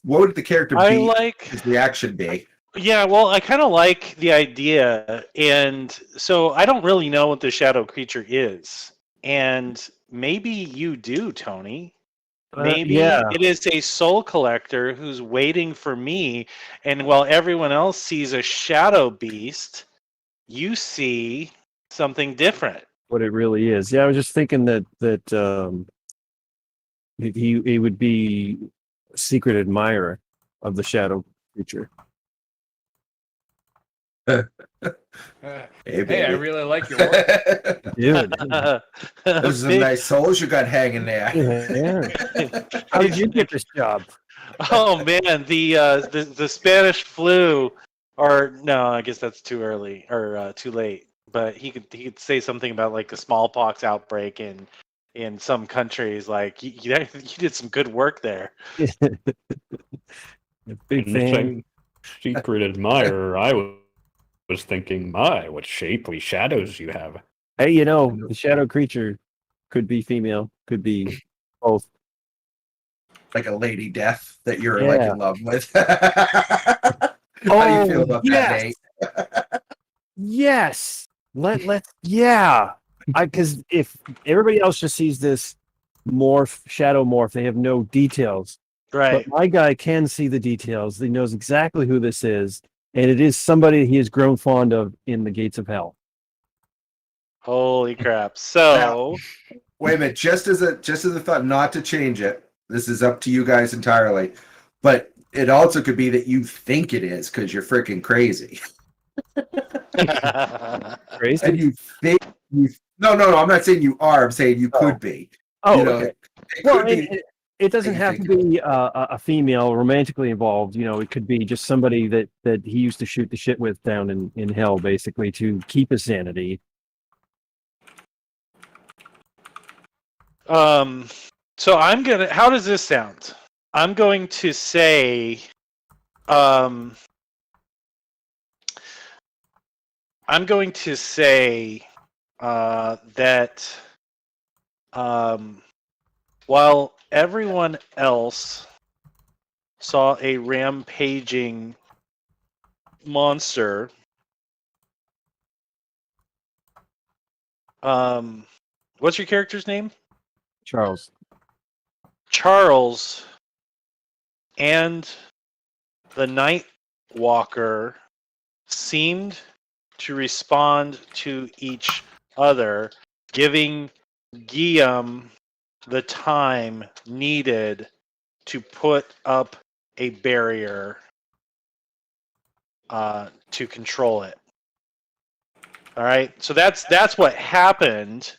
would the character I be? like His reaction be? Yeah, well, I kind of like the idea, and so I don't really know what the shadow creature is, and maybe you do, Tony. Maybe yeah. it is a soul collector who's waiting for me, and while everyone else sees a shadow beast, you see something different. What it really is. Yeah, I was just thinking that he would be a secret admirer of the shadow creature. Hey, Hey, I really like your work. Dude. Those are some nice souls you got hanging there. Yeah. How did you get this job? Oh man, the Spanish flu, or no, I guess that's too early or too late. But he could say something about like a smallpox outbreak in some countries. Like you did some good work there. Big fan. Secret admirer. I was thinking, my, what shapely shadows you have. Hey, the shadow creature could be female, could be both. Like a lady death that you're like in love with. How do you feel about that, Nate? Yes. Yeah. Because if everybody else just sees this shadow morph, they have no details. Right. But my guy can see the details. He knows exactly who this is, and it is somebody he has grown fond of in the gates of hell. Holy crap! So wait a minute. Just as a thought, not to change it. This is up to you guys entirely. But it also could be that you think it is because you're freaking crazy. Crazy? And you think No. I'm not saying you are. I'm saying you could be. Oh, You know, okay. it Well, could be. it doesn't have to be a female romantically involved. You know, it could be just somebody that he used to shoot the shit with down in hell, basically, to keep his sanity. So I'm gonna. How does this sound? I'm going to say. I'm going to say that while everyone else saw a rampaging monster, what's your character's name? Charles. Charles and the Night Walker seemed to respond to each other, giving Guillaume the time needed to put up a barrier to control it. All right, so that's what happened,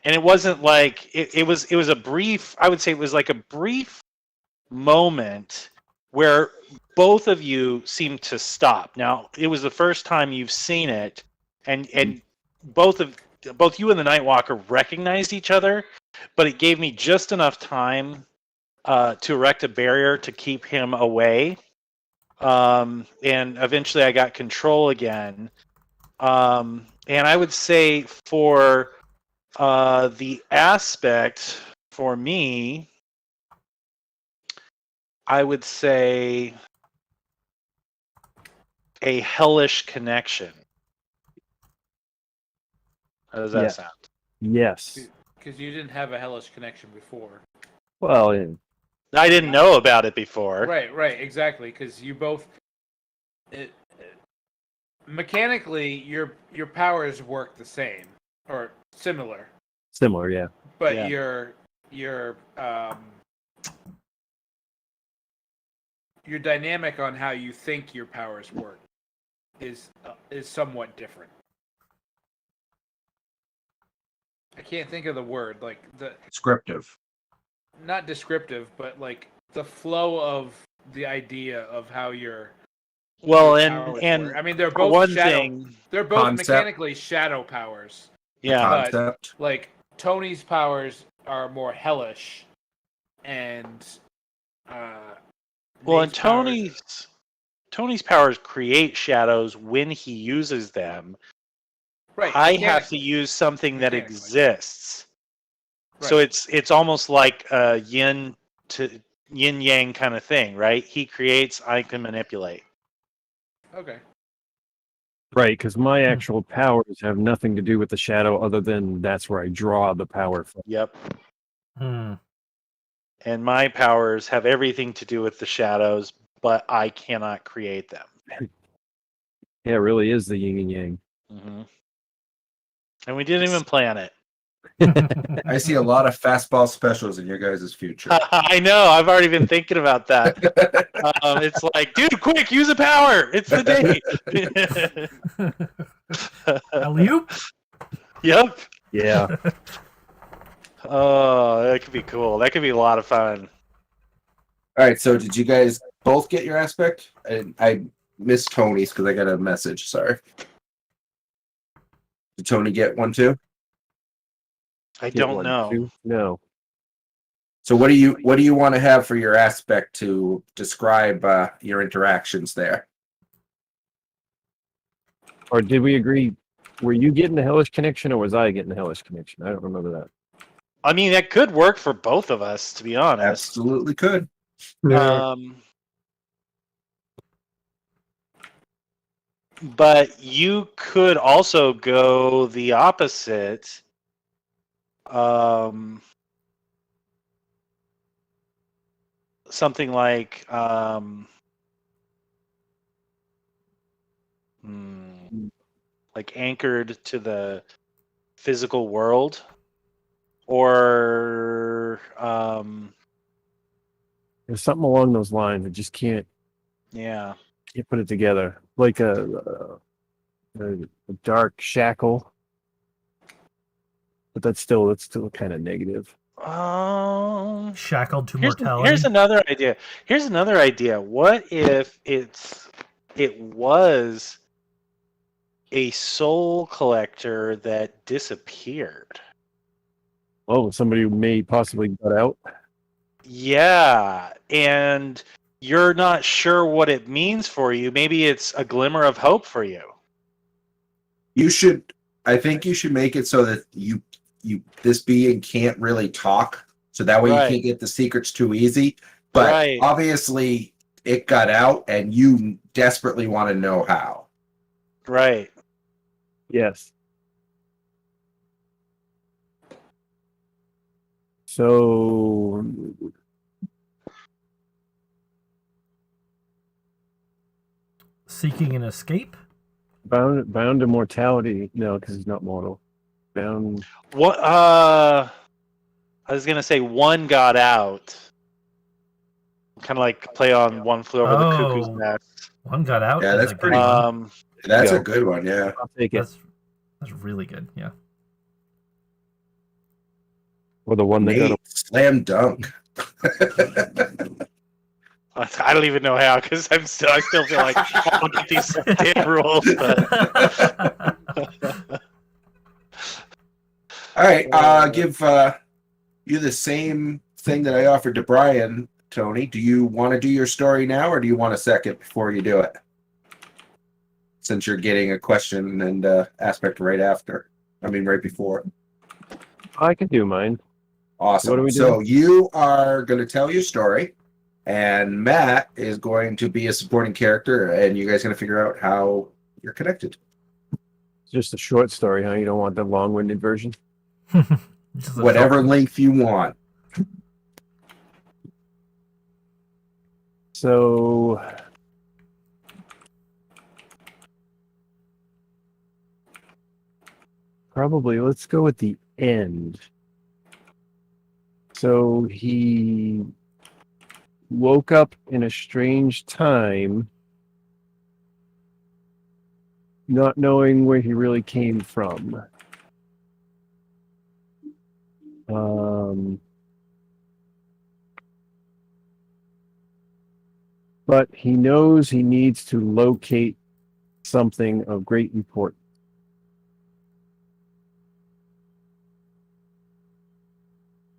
and it wasn't like it was a brief. I would say it was like a brief moment where both of you seemed to stop. Now, it was the first time you've seen it, and both you and the Nightwalker recognized each other, but it gave me just enough time to erect a barrier to keep him away. And eventually I got control again. And I would say for the aspect for me, I would say a hellish connection. How does that Yeah. sound? Yes. Because you didn't have a hellish connection before. Well, yeah. I didn't know about it before. Right, exactly. Because you both, mechanically, your powers work the same or similar, Similar, yeah. but Yeah. your dynamic on how you think your powers work is somewhat different. I can't think of the word, like the Descriptive. not descriptive, but like the flow of the idea of how your Well, powers and work. I mean, they're for both one shadow. thing, They're both Concept. mechanically shadow powers. yeah. But Concept. like Tony's powers are more hellish, and Well, and Nate's powers- Tony's powers create shadows when he uses them. right. I have to mechanically. use something that Mechanically. exists. So Right. it's almost like a yin yang kind of thing, right? He creates, I can manipulate. Okay. Right, because my actual powers have nothing to do with the shadow other than that's where I draw the power from. Yep. Hmm. And my powers have everything to do with the shadows, but I cannot create them. Yeah, it really is the yin and yang. Mm-hmm. And we didn't even plan it. I see a lot of fastball specials in your guys' future. I know. I've already been thinking about that. It's like, dude, quick, use a power. It's the day. Alley-oop? Yep. Yeah. Oh, that could be cool. That could be a lot of fun. All right, so did you guys both get your aspect? I missed Tony's because I got a message. Sorry. Did Tony get one too? I Get don't one, know. two? No. So what do you want to have for your aspect to describe your interactions there? Or did we agree? Were you getting the hellish connection, or was I getting the hellish connection? I don't remember that. I mean, that could work for both of us, to be honest. Absolutely could. Yeah. But you could also go the opposite. Something like anchored to the physical world, or There's something along those lines. I just can't put it together. Like a dark shackle. but that's still kind of negative. Shackled to Here's mortality. another idea. Here's another idea. What if it was a soul collector that disappeared? Oh, somebody who may possibly got out. Yeah, and you're not sure what it means for you. Maybe it's a glimmer of hope for you. I think you should make it so that this being can't really talk, so that way you Right. can't get the secrets too easy. But Right. obviously it got out and you desperately want to know how. Right. Yes. So Seeking an escape? bound to mortality. No, because he's not mortal. Bound. What? I was gonna say one got out. Kind of like play on One Flew Over the Cuckoo's Oh. Nest. One got out. Yeah, is that's a good pretty- one. That's Go. a good one, yeah. I'll take it. That's really good. Yeah. Or the one that got. Nate, slam dunk. I don't even know how because I still feel like I don't get these damn rules. But All right, give you the same thing that I offered to Brian, Tony. Do you want to do your story now, or do you want a second before you do it? Since you're getting a question and aspect right before. I can do mine. Awesome. What are we So doing? you are going to tell your story, and Matt is going to be a supporting character, and you guys are going to figure out how you're connected. It's just a short story, huh? You don't want the long-winded version? Just a Whatever short- length you want. So probably let's go with the end. So he woke up in a strange time, not knowing where he really came from. But he knows he needs to locate something of great importance.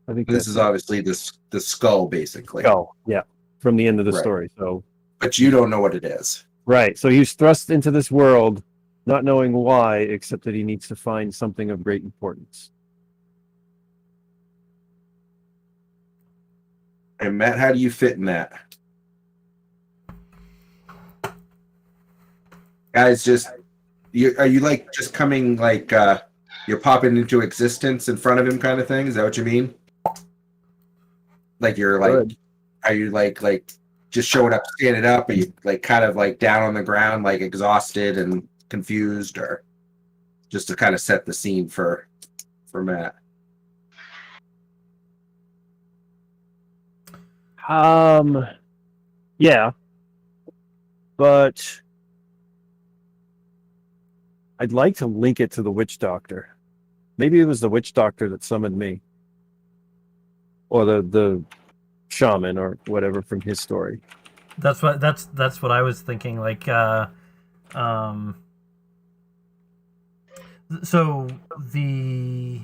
I think This is obviously the skull, basically. yeah, from the end of the Right. story. So But you don't know what it is. right, so he's thrust into this world, not knowing why, except that he needs to find something of great importance. And Matt, how do you fit in that? Guys, are you like just coming like you're popping into existence in front of him kind of thing? Is that what you mean? Like you're like, Good. are you like just showing up, standing up, or you like kind of like down on the ground, like exhausted and confused, or just to kind of set the scene for Matt? Yeah, but I'd like to link it to the witch doctor. Maybe it was the witch doctor that summoned me, or the shaman or whatever from his story. That's what I was thinking. Like, so the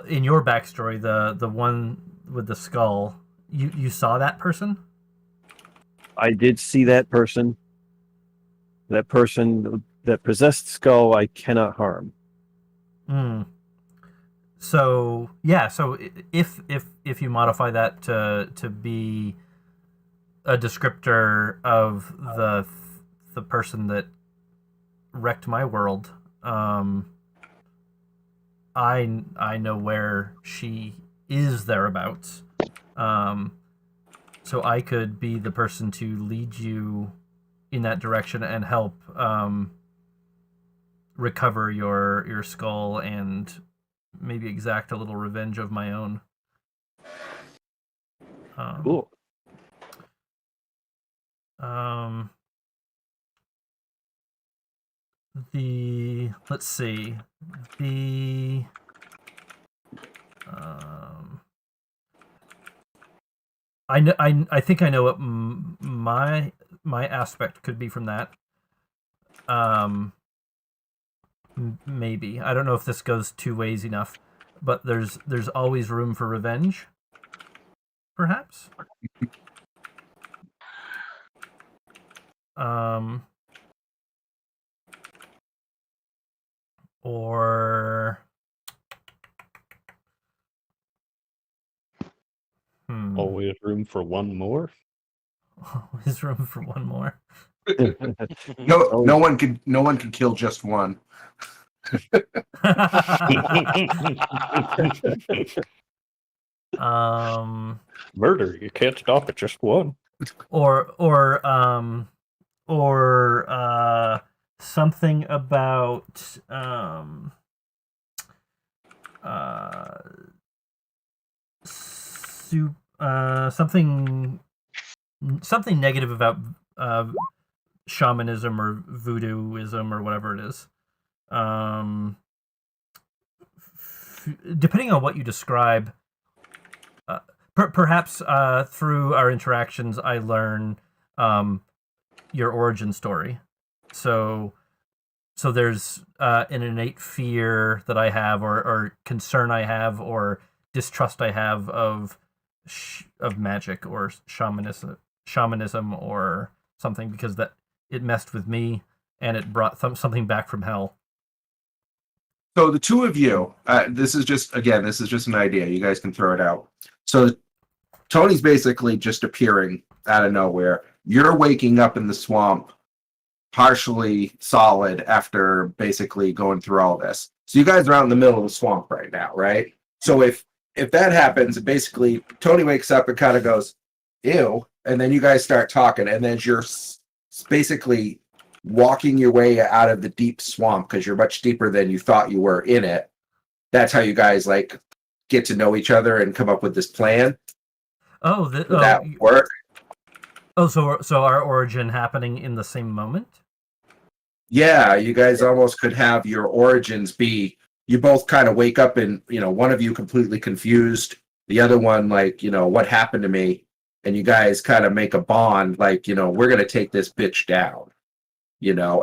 in your backstory, the one with the skull, you saw that person. I did see that person. That person that possessed skull, I cannot harm. So yeah, so if you modify that to be a descriptor of the person that wrecked my world, I know where she is thereabouts. So I could be the person to lead you in that direction and help recover your skull and maybe exact a little revenge of my own. Cool. let's see, I think I know what my aspect could be from that. Maybe I don't know if this goes two ways enough, but there's always room for revenge. Perhaps. Or Always room for one more. always room for one more. No one can kill just one. Murder, you can't stop at just one. Or something about something negative about shamanism or voodooism or whatever it is. Depending on what you describe, perhaps through our interactions, I learn your origin story. So there's an innate fear that I have, or concern I have, or distrust I have of magic or shamanism or something, because that it messed with me and it brought something back from hell. So the two of you, this is just an idea. You guys can throw it out. So Tony's basically just appearing out of nowhere. You're waking up in the swamp, partially solid after basically going through all this. So you guys are out in the middle of the swamp right now, right? So if that happens, basically Tony wakes up and kind of goes, "Ew," and then you guys start talking, and then you're basically walking your way out of the deep swamp because you're much deeper than you thought you were in it. That's how you guys like get to know each other and come up with this plan. Would that work? Oh, so our origin happening in the same moment? Yeah, you guys almost could have your origins be, you both kind of wake up and, one of you completely confused, the other one like, what happened to me? And you guys kind of make a bond like, we're going to take this bitch down.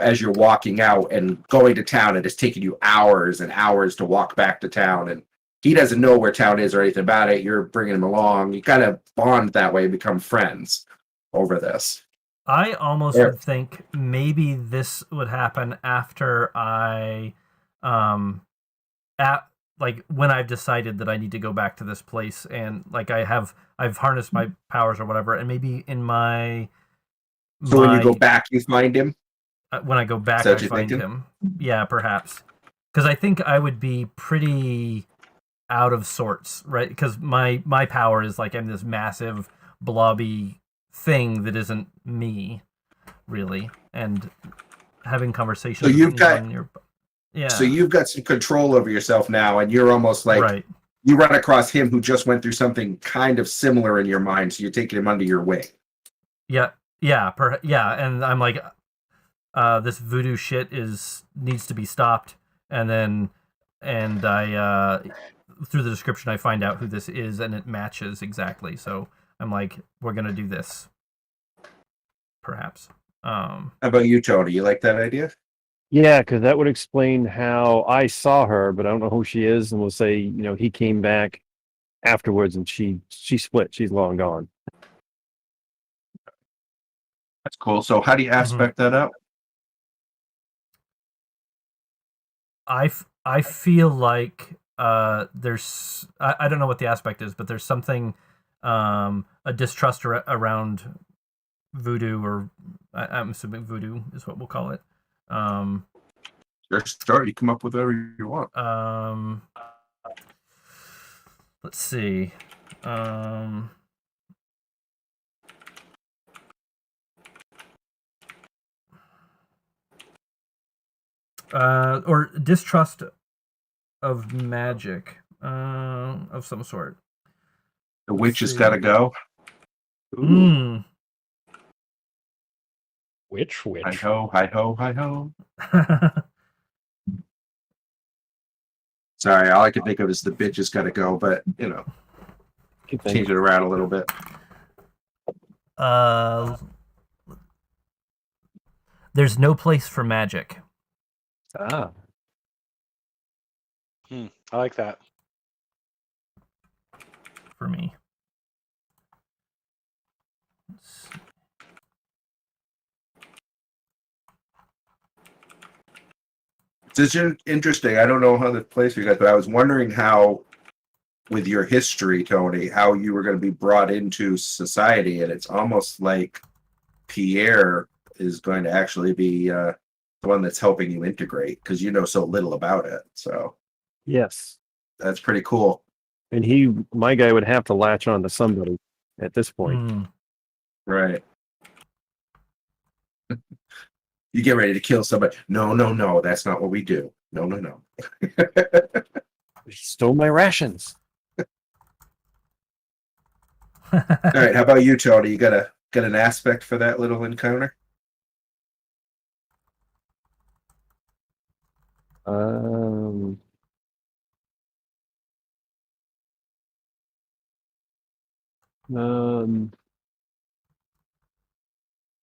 As you're walking out and going to town, and it's taking you hours and hours to walk back to town, and he doesn't know where town is or anything about it. You're bringing him along. You kind of bond that way, become friends over this. I almost would think maybe this would happen after I, like when I've decided that I need to go back to this place, and like I've harnessed my powers or whatever, and maybe in my. So when you go back, you find him. When I go back, I find him. Yeah, perhaps, because I think I would be pretty out of sorts, right? Because my power is like I'm this massive blobby thing that isn't me, really, and having conversations. So you've got some control over yourself now, and you're almost like right. You run across him who just went through something kind of similar in your mind, so you're taking him under your wing. Yeah, and I'm like, this voodoo shit needs to be stopped, and I through the description I find out who this is, and it matches exactly. So I'm like, we're gonna do this. Perhaps. How about you, Tony? You like that idea? Yeah, because that would explain how I saw her, but I don't know who she is, and we'll say, he came back afterwards, and she split. She's long gone. That's cool. So how do you aspect that out? I feel like there's I don't know what the aspect is, but there's something a distrust around voodoo, or I'm assuming voodoo is what we'll call it. Your start. You come up with whatever you want. Let's see. Or distrust of magic of some sort. The witch has got to go. Witch. Hi ho, hi ho, hi ho. Sorry, all I can think of is the bitch has got to go, but you know, Good change thing. it around a little bit. There's no place for magic. Ah, I like that. For me. It's interesting. I don't know how this plays for you guys, but I was wondering how, with your history, Tony, how you were going to be brought into society, and it's almost like Pierre is going to actually be the one that's helping you integrate because you know so little about it. So yes. that's pretty cool. And my guy would have to latch on to somebody at this point. Mm. Right. You get ready to kill somebody. No, that's not what we do. No. He stole my rations. All right, how about you, Tony? You got an aspect for that little encounter? Um,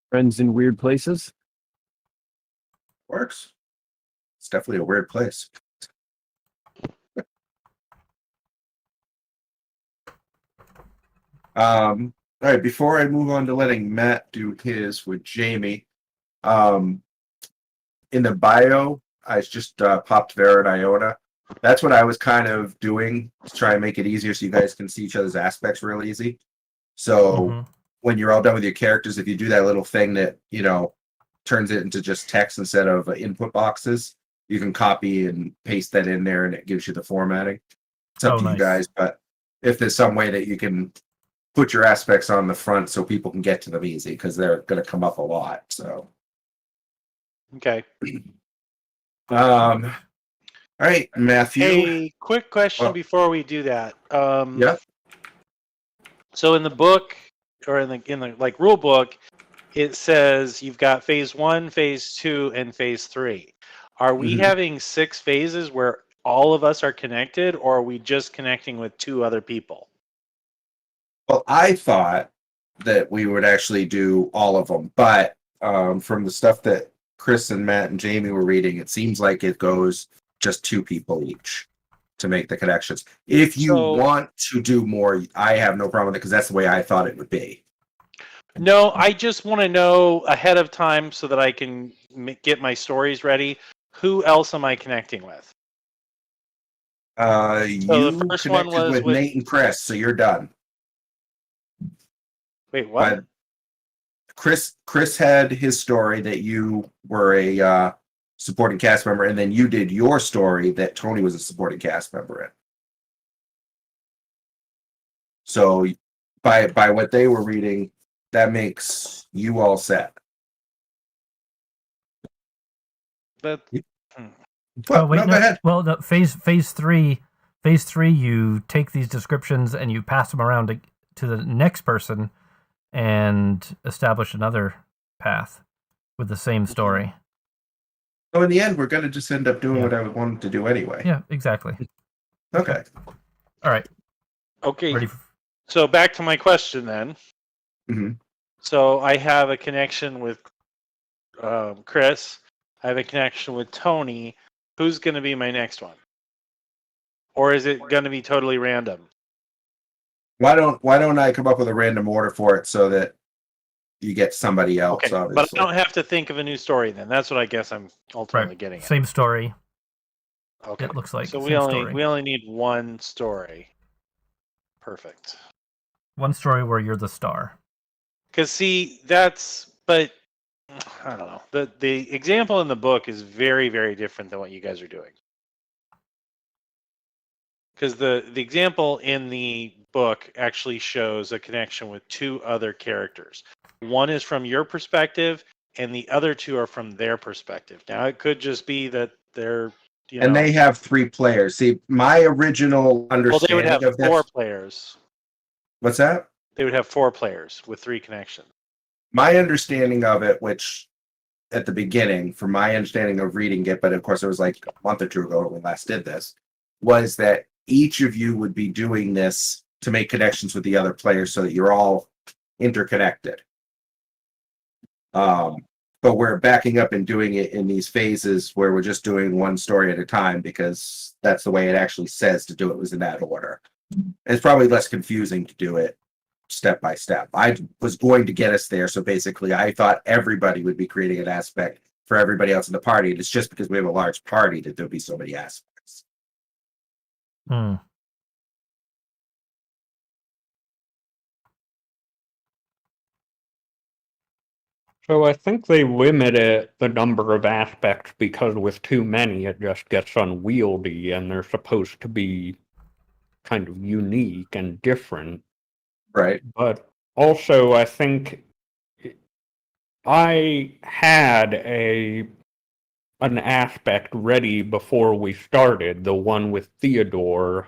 friends in weird places. Works. It's definitely a weird place. All right, before I move on to letting Matt do his with Jamie, in the bio, I just popped Vera and Iona. That's what I was kind of doing to try and make it easier so you guys can see each other's aspects real easy. So when you're all done with your characters, if you do that little thing that, you know, turns it into just text instead of input boxes, you can copy and paste that in there and it gives you the formatting. It's up to you guys, but if there's some way that you can put your aspects on the front so people can get to them easy because they're going to come up a lot. So, Okay. all right, Matthew. Hey, quick question Oh. before we do that. Yeah. So in the book, or in the like rule book, it says you've got phase 1, phase 2, and phase 3. Are we having 6 phases where all of us are connected, or are we just connecting with 2 other people? Well, I thought that we would actually do all of them, but from the stuff that Chris and Matt and Jamie were reading, it seems like it goes just 2 people each to make the connections. If you want to do more, I have no problem with it because that's the way I thought it would be. No, I just want to know ahead of time so that I can get my stories ready. Who else am I connecting with? You connected with Nate and Chris, so you're done. Wait, what? But Chris had his story that you were a supporting cast member, and then you did your story that Tony was a supporting cast member in. So by what they were reading, that makes you all set. But Oh wait, no, go ahead. Well, the phase 3, you take these descriptions and you pass them around to the next person and establish another path with the same story. So in the end, we're going to just end up doing what I wanted to do anyway. Yeah, exactly. Okay. All right. Okay. So back to my question then. Mm-hmm. So I have a connection with Chris. I have a connection with Tony. Who's going to be my next one? Or is it going to be totally random? Why don't I come up with a random order for it so that you get somebody else? Okay, obviously. but I don't have to think of a new story then. That's what I guess I'm ultimately getting at. Same story. Okay. It looks like so. We only need one story. Perfect. One story where you're the star. Because but I don't know. The example in the book is very, very different than what you guys are doing. Because the example in the book actually shows a connection with 2 other characters. One is from your perspective, and the other 2 are from their perspective. Now, it could just be that they're, And they have 3 players. See, my original understanding they would have of this, 4 players. What's that? They would have 4 players with 3 connections. My understanding of it, which at the beginning, from my understanding of reading it, but of course it was like a month or 2 ago when we last did this, was that each of you would be doing this to make connections with the other players so that you're all interconnected. But we're backing up and doing it in these phases where we're just doing one story at a time because that's the way it actually says to do it, was in that order. It's probably less confusing to do it step by step. I was going to get us there, so basically I thought everybody would be creating an aspect for everybody else in the party, and it's just because we have a large party that there'll be so many aspects. Hmm. So I think they limited the number of aspects because with too many it just gets unwieldy, and they're supposed to be kind of unique and different. Right. But also I think I had an aspect ready before we started, the one with Theodore,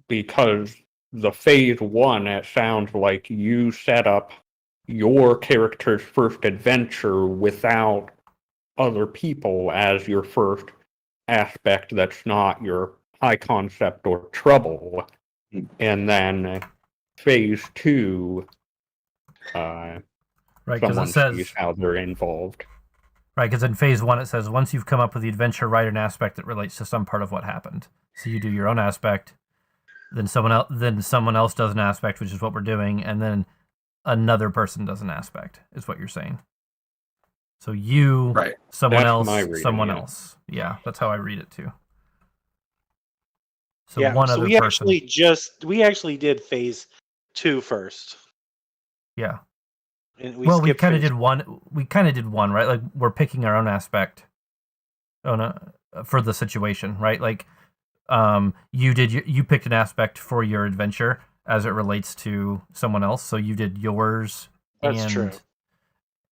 because the phase 1, it sounds like you set up your character's first adventure without other people as your first aspect that's not your high concept or trouble. And then phase 2, Right, because someone it says sees how they're involved. right, because in phase 1 it says once you've come up with the adventure, write an aspect that relates to some part of what happened. So you do your own aspect, then someone else does an aspect, which is what we're doing, and then another person does an aspect, is what you're saying. So you, Right. someone That's else, my reading, someone yeah. else. Yeah, that's how I read it too. So yeah, one so other we person. actually did phase 2 first. Yeah. And We skipped kind of phase did one. We kind of did one, right? Like we're picking our own aspect. Oh no, for the situation, right? Like, you picked an aspect for your adventure as it relates to someone else. So you did yours. That's true.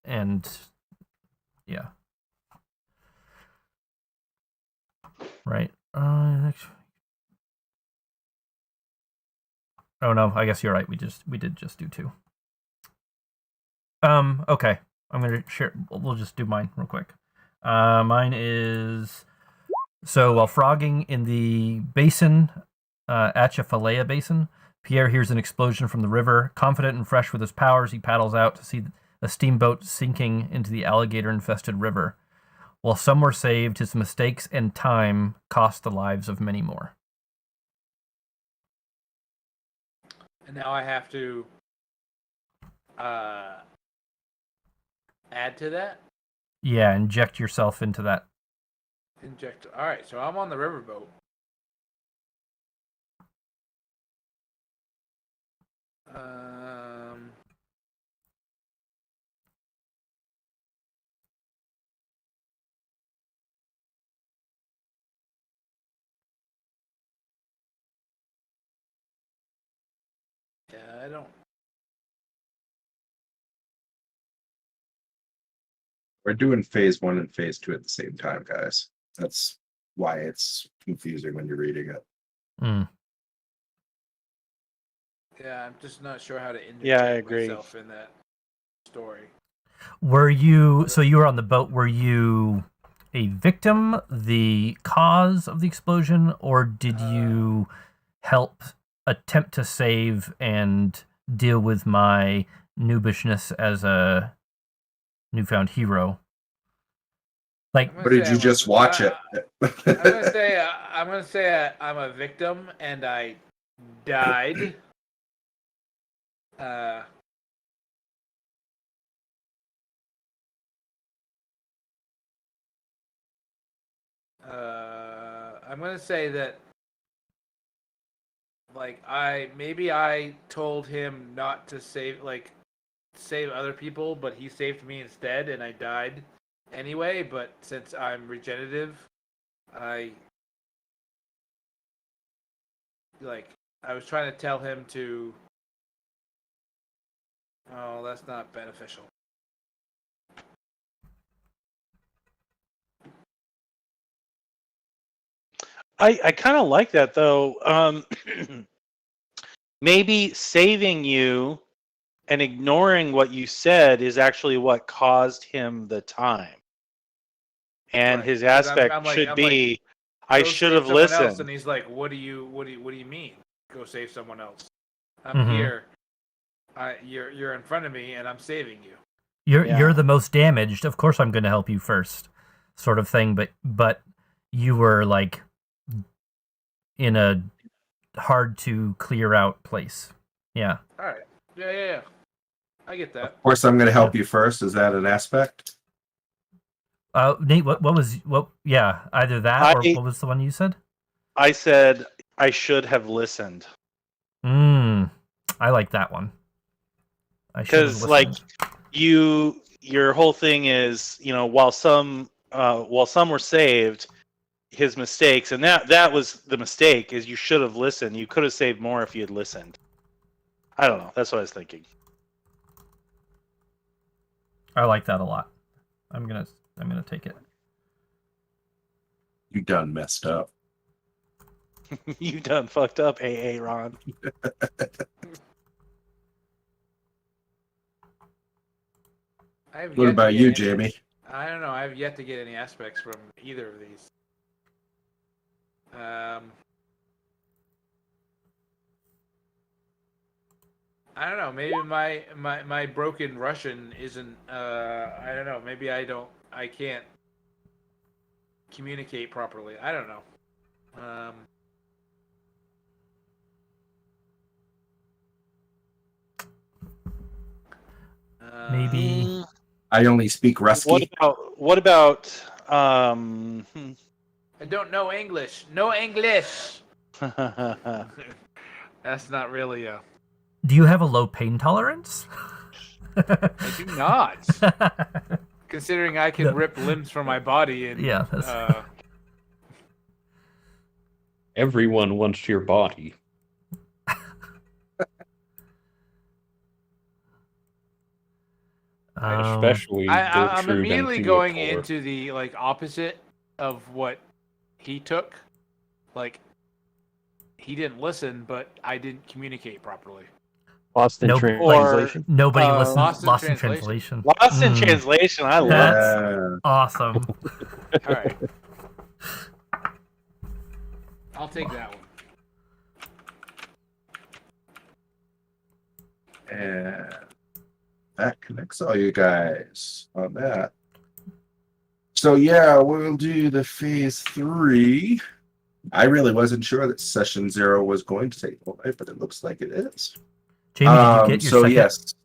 And yeah. Right. Oh no, I guess you're right. We did just do 2. Okay. I'm gonna share. We'll just do mine real quick. Mine is so while frogging in the basin, Atchafalaya Basin, Pierre hears an explosion from the river. Confident and fresh with his powers, he paddles out to see a steamboat sinking into the alligator-infested river. While some were saved, his mistakes and time cost the lives of many more. And now I have to add to that. Yeah, inject yourself into that. Inject. All right, so I'm on the riverboat. Yeah, I don't. We're doing phase 1 and phase 2 at the same time, guys. That's why it's confusing when you're reading it. Mm. Yeah, I'm just not sure how to I interject agree. myself in that story. Were you on the boat? Were you a victim, the cause of the explosion, or did you help attempt to save and deal with my noobishness as a newfound hero? Like, Or did you just watch it? I'm gonna say I'm a victim and I died. I'm gonna say that, like, I told him not to save other people, but he saved me instead, and I died anyway. But since I'm regenerative, I was trying to tell him to. Oh, that's not beneficial. I kind of like that though. Maybe saving you and ignoring what you said is actually what caused him the time. And Right. his 'Cause aspect should be, I "Go should save have someone else," listened. and he's like, what do you mean? Go save someone else. I'm Mhm. here. You're in front of me, and I'm saving you. You're the most damaged. Of course, I'm going to help you first, sort of thing. But you were like in a hard to clear out place. Yeah. All right. Yeah. I get that. Of course, I'm going to help you first. Is that an aspect? Nate, what was what? Yeah, either that or what was the one you said? I said I should have listened. I like that one. I should have Because like listened. your whole thing is, while some were saved, his mistakes, and that was the mistake, is you should have listened. You could have saved more if you had listened. I don't know. That's what I was thinking. I like that a lot. I'm gonna take it. You done messed up. You done fucked up, AA Ron. What about you, Jamie? I don't know. I have yet to get any aspects from either of these. I don't know. Maybe my broken Russian isn't. I don't know. Maybe I can't communicate properly. I don't know. Maybe. I only speak Rusky. What about I don't know English. No English. That's not really a. Do you have a low pain tolerance? I do not. Considering I can rip limbs from my body and Everyone wants your body. Especially I'm Gertrude immediately and going Theodore. into the opposite of what he took. Like, he didn't listen, but I didn't communicate properly. Lost in translation. Nobody listens. Lost in translation. Lost in translation. I love That's awesome. All right. I'll take that one. And that connects all you guys on that. So yeah, we'll do the phase 3. I really wasn't sure that session 0 was going to take place, but it looks like it is. Jamie, did you get your second? Yes.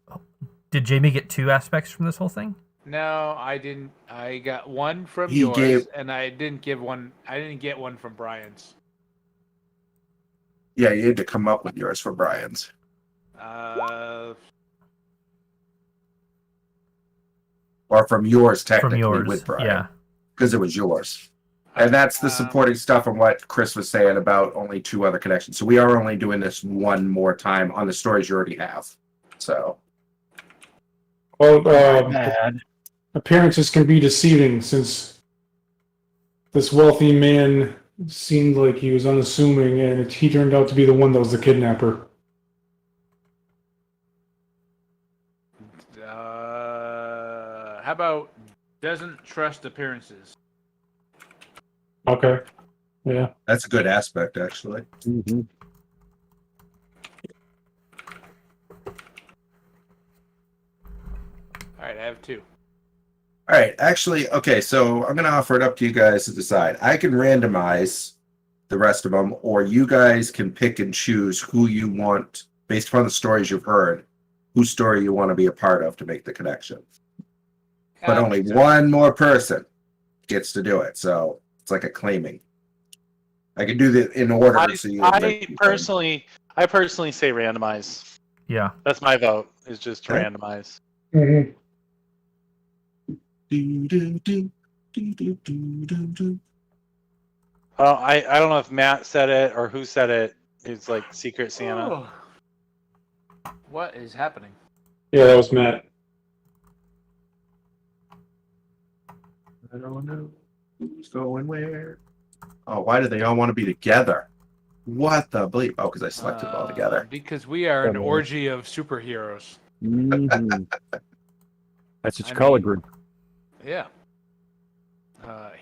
Did Jamie get 2 aspects from this whole thing? No, I didn't. I got one from yours, and I didn't give one. I didn't get one from Brian's. Yeah, you had to come up with yours for Brian's. Or from yours, technically, with Brian. Yeah. Because it was yours. And that's the supporting stuff and what Chris was saying about only 2 other connections. So we are only doing this one more time on the stories you already have. So. Well, appearances can be deceiving since this wealthy man seemed like he was unassuming, and he turned out to be the one that was the kidnapper. How about doesn't trust appearances? Okay. Yeah. That's a good aspect, actually. Mm-hmm. All right, I have 2. All right, actually, okay, so I'm going to offer it up to you guys to decide. I can randomize the rest of them, or you guys can pick and choose who you want, based upon the stories you've heard, whose story you want to be a part of to make the connection. But only one more person gets to do it, so it's like a claiming. I can do that in order. I personally say randomize. Yeah. That's my vote, is just to randomize. Mm-hmm. Well, I don't know if Matt said it or who said it. It's like Secret Santa. Oh. What is happening? Yeah, that was Matt. I don't know who's going where. Oh, why do they all want to be together? What the bleep? Oh, because I selected them all together. Because we are an orgy of superheroes. Mm-hmm. That's what you call a group. Yeah.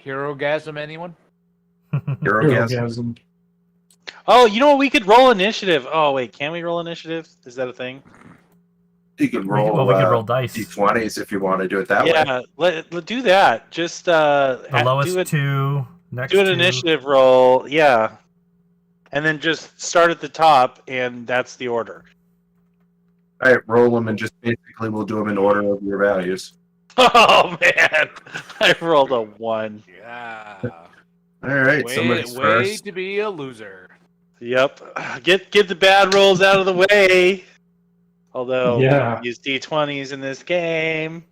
Hero-gasm, anyone? Eurogasm. Oh, you know what? We could roll initiative. Oh wait, can we roll initiative? Is that a thing? You can roll. We could roll dice. D20s if you want to do it that way. Yeah, let's do that. Just The lowest do it. two, next Do an two. initiative roll. Yeah, and then just start at the top, and that's the order. All right, roll them and just basically we'll do them in order of your values. Oh man, I rolled a 1. Yeah. All right, Way somebody's first. to be a loser. Yep. Get the bad rolls out of the way. Although Yeah. we use D20s in this game.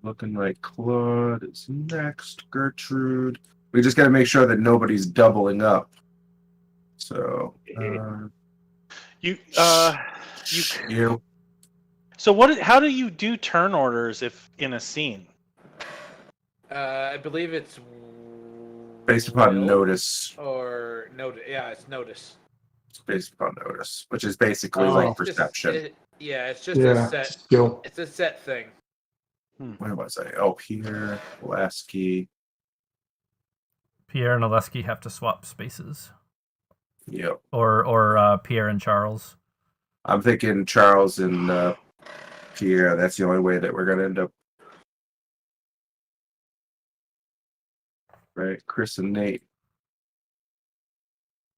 Looking like Claude is next. Gertrude. We just got to make sure that nobody's doubling up. So You. you. So what? How do you do turn orders if in a scene? I believe it's Based upon will notice. or notice. Yeah, it's notice. It's based upon notice, which is basically Oh. like It's just- perception. it's just Yeah. a set. Skill. It's a set thing. Where was I? Oh, Peter, Lasky. Pierre and Oleski have to swap spaces, Yep. or Pierre and Charles. I'm thinking Charles and Pierre. That's the only way that we're gonna end up. Right, Chris and Nate.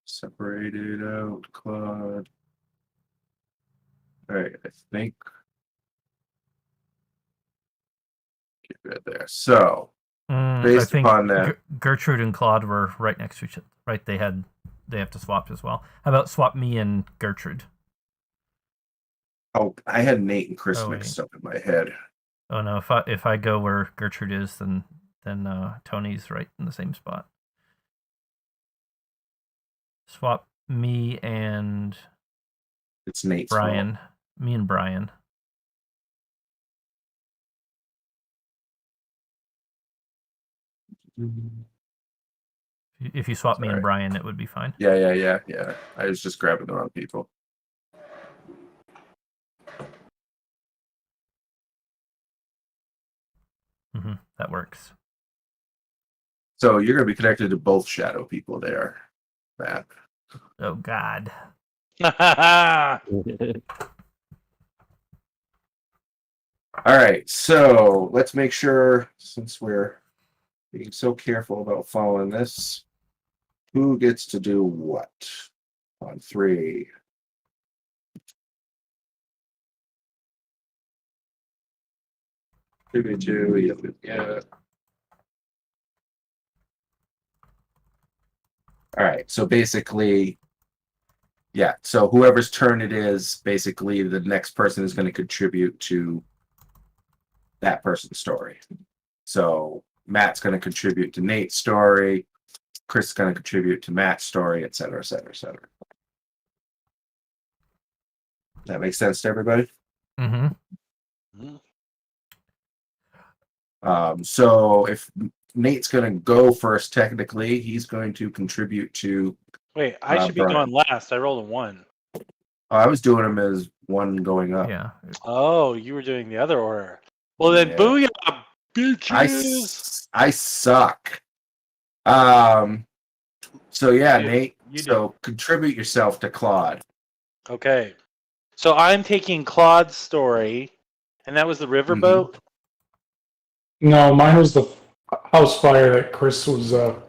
Separated out, Claude. All right, I think. Get rid there. So, I based think upon that, Gertrude and Claude were right next to each other. Right, they have to swap as well. How about swap me and Gertrude? oh, I had Nate and Chris Oh, mixed up in my head. Oh no, if I go where Gertrude is, then Tony's right in the same spot. Swap me and It's Nate's Brian. Me and Brian. fault. If you swap me and Sorry. Brian, it would be fine. Yeah. I was just grabbing the wrong people. That works. So you're going to be connected to both shadow people there, Matt. Oh God. All right, so let's make sure, since we're being so careful about following this, who gets to do what on 3. Two, yeah. All right, so basically, yeah, so whoever's turn it is, basically the next person is going to contribute to that person's story. So Matt's going to contribute to Nate's story, Chris is going to contribute to Matt's story, et cetera, et cetera, et cetera. That makes sense to everybody? Mm-hmm. So if Nate's going to go first, technically, he's going to contribute to. Wait, I should be Brian. going last. I rolled a 1. I was doing them as one going up. Yeah. Oh, you were doing the other order. Well then, Yeah. booyah, bitches! I suck. So yeah, You- Nate. you So contribute yourself to Claude. Okay. So I'm taking Claude's story, and that was the riverboat. No, mine was the house fire that Chris started.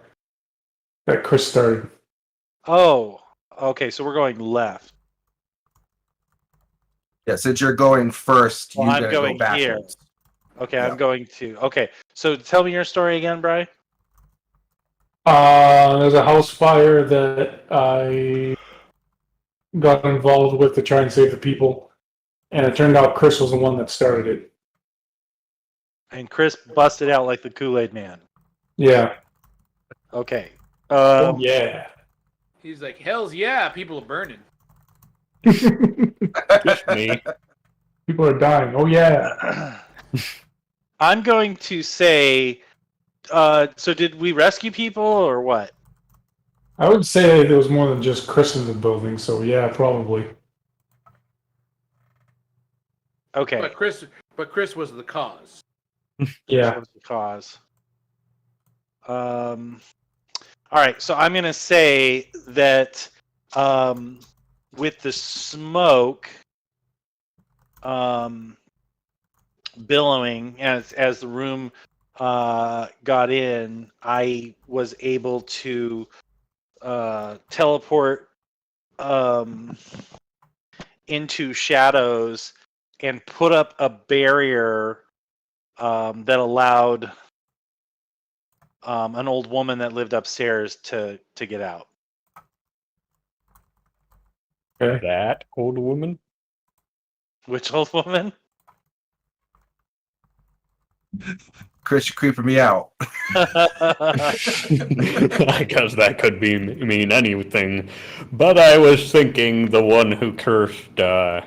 Oh, okay. So we're going left. Yeah, since you're going first, Well, you I'm gotta going go here. backwards. Okay, Yeah. I'm going to. Okay, so tell me your story again, Bri. There's a house fire that I got involved with to try and save the people, and it turned out Chris was the one that started it. And Chris busted out like the Kool-Aid Man. Yeah. Okay. Oh yeah. He's like, hell's yeah, people are burning. Just me. People are dying. Oh yeah. I'm going to say. So did we rescue people or what? I would say there was more than just Chris in the building, so yeah, probably. Okay. But Chris was the cause. Yeah. That was the cause. All All right, so I'm going to say that with the smoke billowing as the room got in, I was able to teleport into shadows and put up a barrier that allowed an old woman that lived upstairs to get out. Okay. That old woman? Which old woman? Chris, you're creeping me out. I guess that could mean anything. But I was thinking the one who cursed, Oh,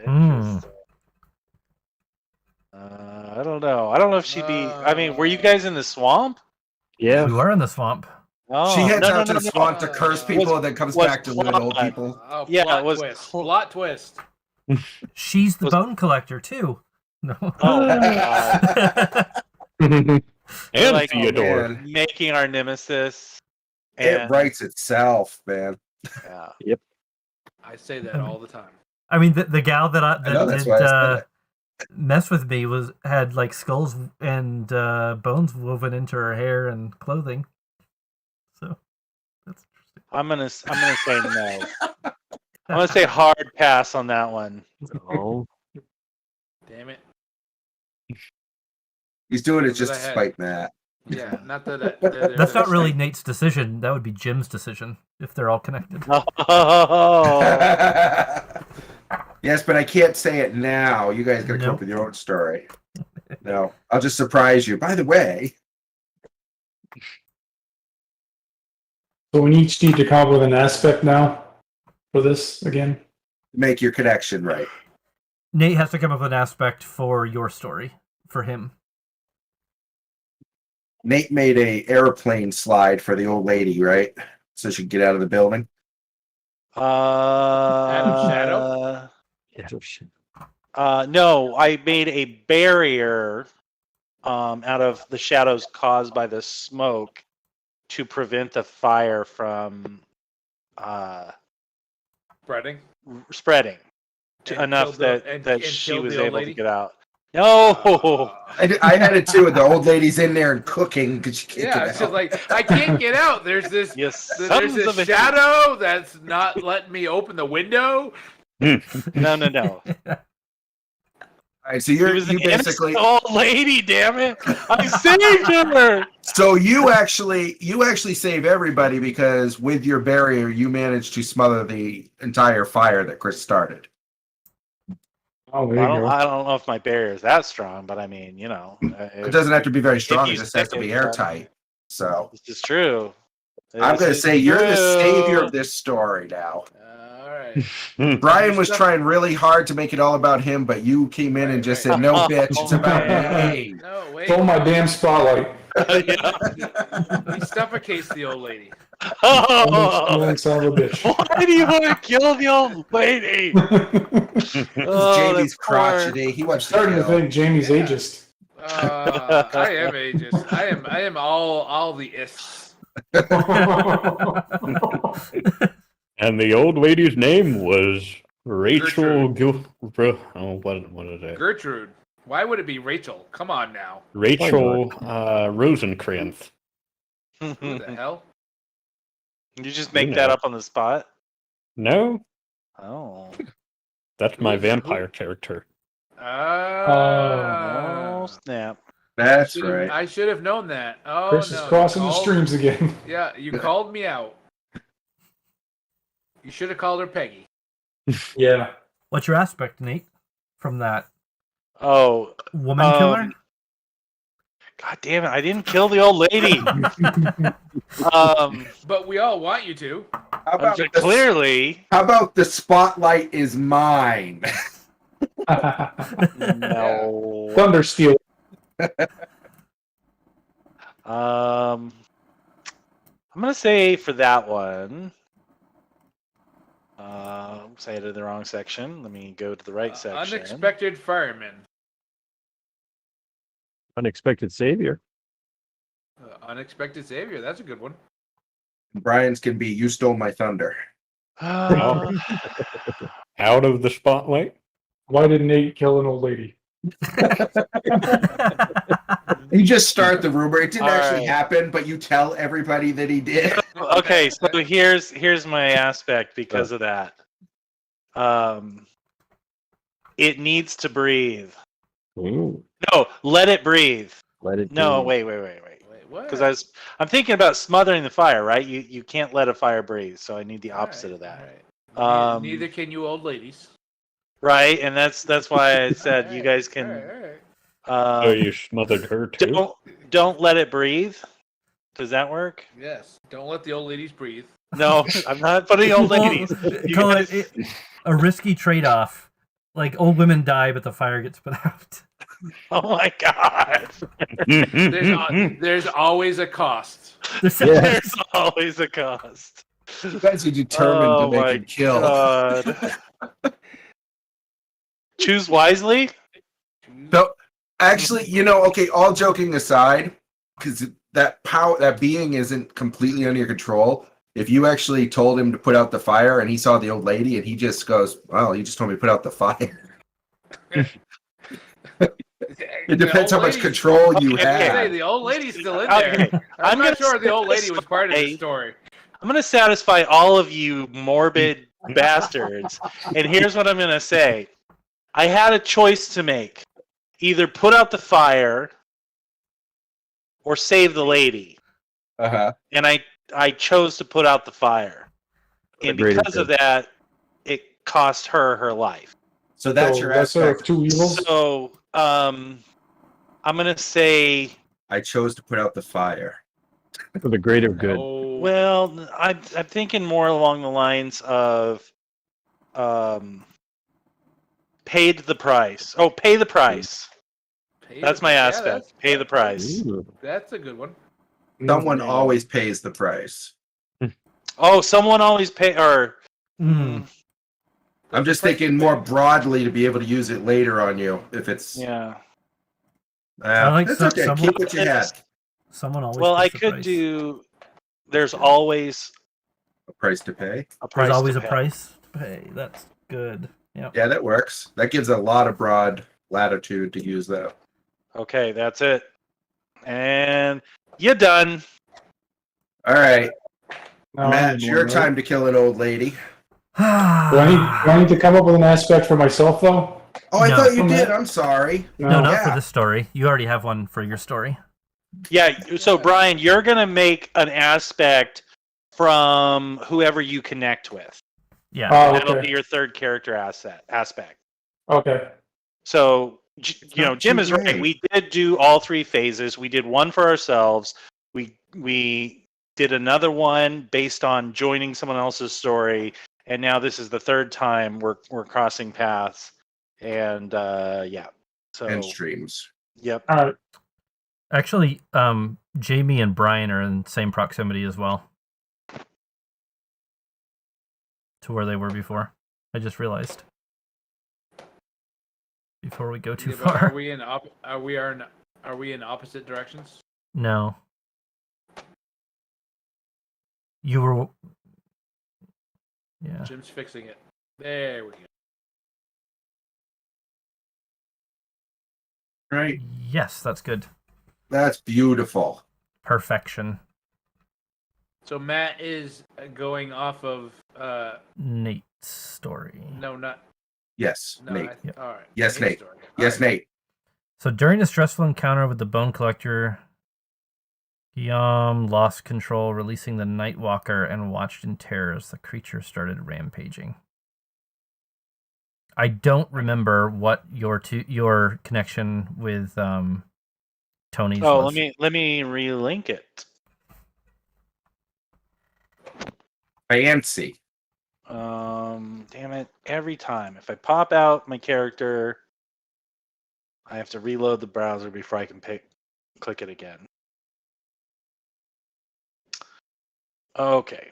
Hmm. interesting. I don't know. I don't know if she'd be. I mean, were you guys in the swamp? Yeah. We were in the swamp. Oh, She heads no, out no, to no, the no. swamp to curse people and then comes was back to live with old Claude. people. Oh, Yeah, plot it was twist. cl- Plot twist. She's the Was- bone collector too. No. Oh my god! and Like, Theodore. man. Making our nemesis. It And writes itself, man. yeah. I say that all the time. I mean, the gal that I know, that that's did why I said it. mess with me had like skulls and bones woven into her hair and clothing. So that's interesting. I'm gonna say no. I'm gonna say hard pass on that one. Oh. Damn it. He's doing it What just was to I had? spite Matt. Yeah, not that. That's not really Nate's decision. That would be Jim's decision if they're all connected. Oh, Yes, but I can't say it now. You guys gotta come Nope. up with your own story. No, I'll just surprise you. By the way, So we each need to come up with an aspect now for this again. make your connection right. Nate has to come up with an aspect for your story for him. Nate made a airplane slide for the old lady, right? So she could get out of the building. Shadow? No, I made a barrier out of the shadows caused by the smoke to prevent the fire from Spreading. And enough killed the- that and she killed was the old able to lady? get out. No, I had it too. The old lady's in there and cooking because she can't Yeah, get it's out. just like I can't get out. There's this. yes, There's sons this of a shadow that's not letting me open the window. No. All right, so She you was an basically innocent old lady. Damn it! I saved her. so you actually save everybody because with your barrier you managed to smother the entire fire that Chris started. Oh, I there you go. don't know if my barrier is that strong, but I mean, you know, It doesn't have to be very strong. you It just has to stick be it, airtight. So This is true. I'm This going to is say you're the savior true. of this story now. All right. Brian was trying really hard to make it all about him, but you came in and just said, "No, bitch, it's about me." No, wait. Stole my damn spotlight. Yeah. He suffocates the old lady. Oh, Stealing son of a bitch. why do you want to kill the old lady? Oh, Jamie's that's poor. crotchety. He wants Starting to to kill. think Jamie's ageist. I am ageist. I am all the ists. And the old lady's name was Rachel what is it? Gertrude. Why would it be Rachel? Come on now. Rachel Rosencrantz. Who the hell? You just make You that know. up on the spot? No, Oh. that's my vampire character. Oh, snap. That's right. I should have known that. Oh Chris no. is crossing you the called- streams again. Yeah, you called me out. You should have called her Peggy. Yeah. What's your aspect, Nate, from that Oh, woman killer? God damn it! I didn't kill the old lady. But we all want you to. How about the, Clearly, how about the spotlight is mine? no. Thundersteel. I'm gonna say for that one. Oops, I did the wrong section. Let me go to the right section. Unexpected fireman. Unexpected savior. Unexpected savior. That's a good one. Brian's can be "You Stole My Thunder." Uh, Out of the spotlight. Why did Nate kill an old lady? You just start the rumor. It didn't All actually right. happen, but you tell everybody that he did. okay, so here's my aspect because of that. It needs to breathe. Ooh, No, let it breathe. let it. No, breathe. wait. Wait, what? Because I'm thinking about smothering the fire, right? You can't let a fire breathe, so I need the opposite of that. Alright. Neither can you old ladies. Right, and that's why I said you Alright, guys can. alright. So you smothered her too. Don't let it breathe. Does that work? Yes. Don't let the old ladies breathe. No, I'm not putting old ladies. You Call guys- it a risky trade-off. Like old women die, but the fire gets put out. Oh my god! There's always a cost. There's always a cost. You guys are determined Oh to make my him kill. god! Choose wisely. So, actually, okay, all joking aside, because that being isn't completely under your control. If you actually told him to put out the fire and he saw the old lady and he just goes, "Well, you just told me to put out the fire." It depends how much control you have. The old lady's still in Okay, there. I'm not gonna sure the old lady was part of the satisfy- story. I'm gonna satisfy all of you morbid bastards, and here's what I'm gonna say. I had a choice to make: either put out the fire or save the lady, and I chose to put out the fire, and because of that, it cost her life. So that's So your lesser aspect. of two evils. So I'm gonna say, I chose to put out the fire. For the greater good. Oh, well, I'm thinking more along the lines of paid the price. Oh, pay the price. That's my aspect. Pay the price. Ooh. That's a good one. Someone always pays the price. Oh, someone always pay or. I'm just thinking more broadly to be able to use it later on you if it's. Yeah. I like That's some- okay. someone- Keep what you had. Someone always. Well, I pays the could price. do. There's always A price to pay. a price. There's always to a pay. price to pay. That's good. Yep. Yeah, that works. That gives a lot of broad latitude to use that. Okay, that's it. And you're done. All right, Now I Matt, need it's one, your right? time to kill an old lady. Do I need to come up with an aspect for myself though? Oh, I No. thought you did. I'm sorry. No, not Yeah. for this story. You already have one for your story. Yeah. So Brian, you're gonna make an aspect from whoever you connect with. Yeah. Oh, That'll okay. be your third character aspect. Okay. So Jim too is right. late. We did do all three phases. We did one for ourselves. We did another one based on joining someone else's story, and now this is the third time we're crossing paths. And yeah. So And streams. yep. All right. Actually, Jamie and Brian are in the same proximity as well to where they were before. I just realized. Before we go too Yeah, but far. Are we in opposite directions? No. You were. Yeah. Jim's fixing it. There we go. Right. Yes, that's good. That's beautiful. Perfection. So Matt is going off of Nate's story. no, not Yes, no. Nate. All right. Yes, Nate's Nate. story. Yes, All right. Nate. So during a stressful encounter with the Bone Collector, Guillaume lost control, releasing the Nightwalker, and watched in terror as the creature started rampaging. I don't remember what your connection with Tony's Oh, was. let me relink it. Fancy. Damn it! Every time if I pop out my character, I have to reload the browser before I can click it again. Okay.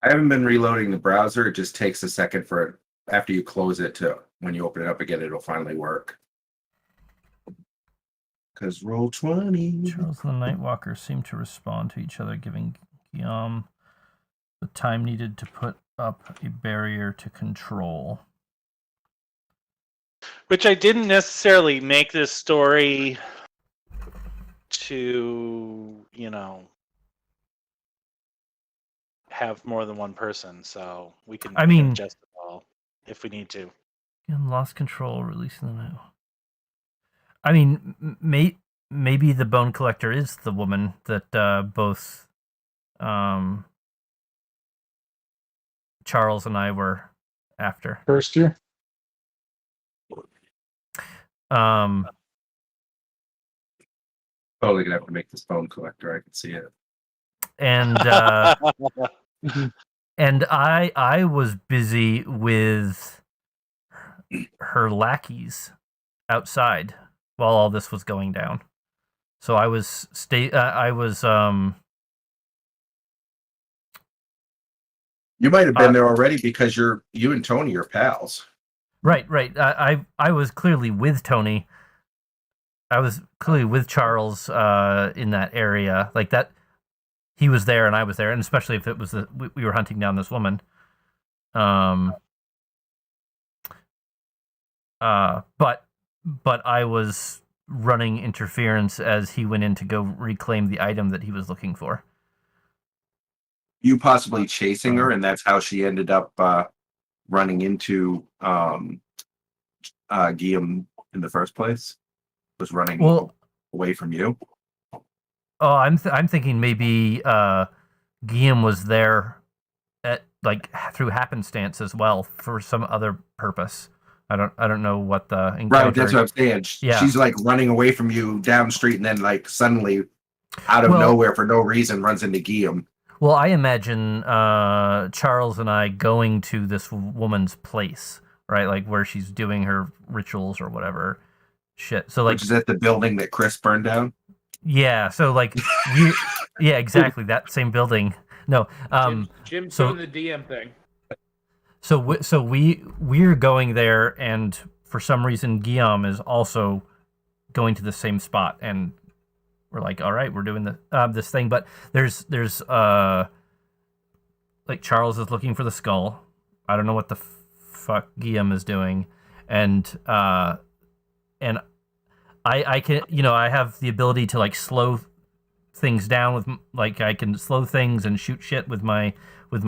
I haven't been reloading the browser. It just takes a second for it after you close it to when you open it up again, it'll finally work. Because roll 20. Charles and the Nightwalker seem to respond to each other, giving Guillaume the time needed to put up a barrier to control. Which I didn't necessarily make this story to, have more than one person, so we can adjust it all if we need to. And lost control, releasing the night. I mean, maybe the Bone Collector is the woman that both Charles and I were after. First year. Totally gonna have to make this Bone Collector. I can see it. And and I was busy with her lackeys outside while all this was going down. So I was You might have been there already because you and Tony are pals. Right. I was clearly with Tony. I was clearly with Charles in that area. Like that, he was there and I was there, and especially if it was we were hunting down this woman. But I was running interference as he went in to go reclaim the item that he was looking for. You possibly chasing her, and that's how she ended up running into Guillaume in the first place. Was running away from you. Oh, I'm thinking maybe Guillaume was there at through happenstance as well for some other purpose. I don't know what the encounter. Right, that's what I'm saying. Yeah. She's running away from you down the street, and then suddenly, out of nowhere for no reason, runs into Guillaume. Well, I imagine Charles and I going to this woman's place, right? Like where she's doing her rituals or whatever shit. So Which is at the building that Chris burned down? Yeah, so yeah, exactly, that same building. No, Jim's so doing the DM thing. So we're going there, and for some reason Guillaume is also going to the same spot, and we're like, all right, we're doing this thing, but there's Charles is looking for the skull. I don't know what the fuck Guillaume is doing, and I can, I have the ability to slow things down with I can slow things and shoot shit with my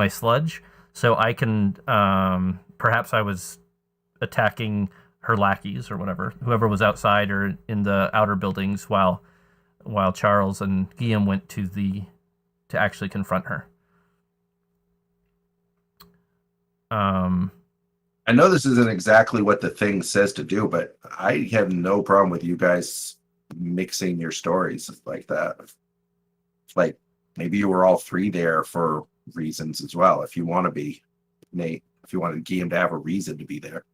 sludge. So I can perhaps I was attacking her lackeys or whoever was outside or in the outer buildings while Charles and Guillaume went to actually confront her. I know this isn't exactly what the thing says to do, but I have no problem with you guys mixing your stories like that. Maybe you were all three there for reasons as well. If you want to be Nate, if you wanted Guillaume to have a reason to be there.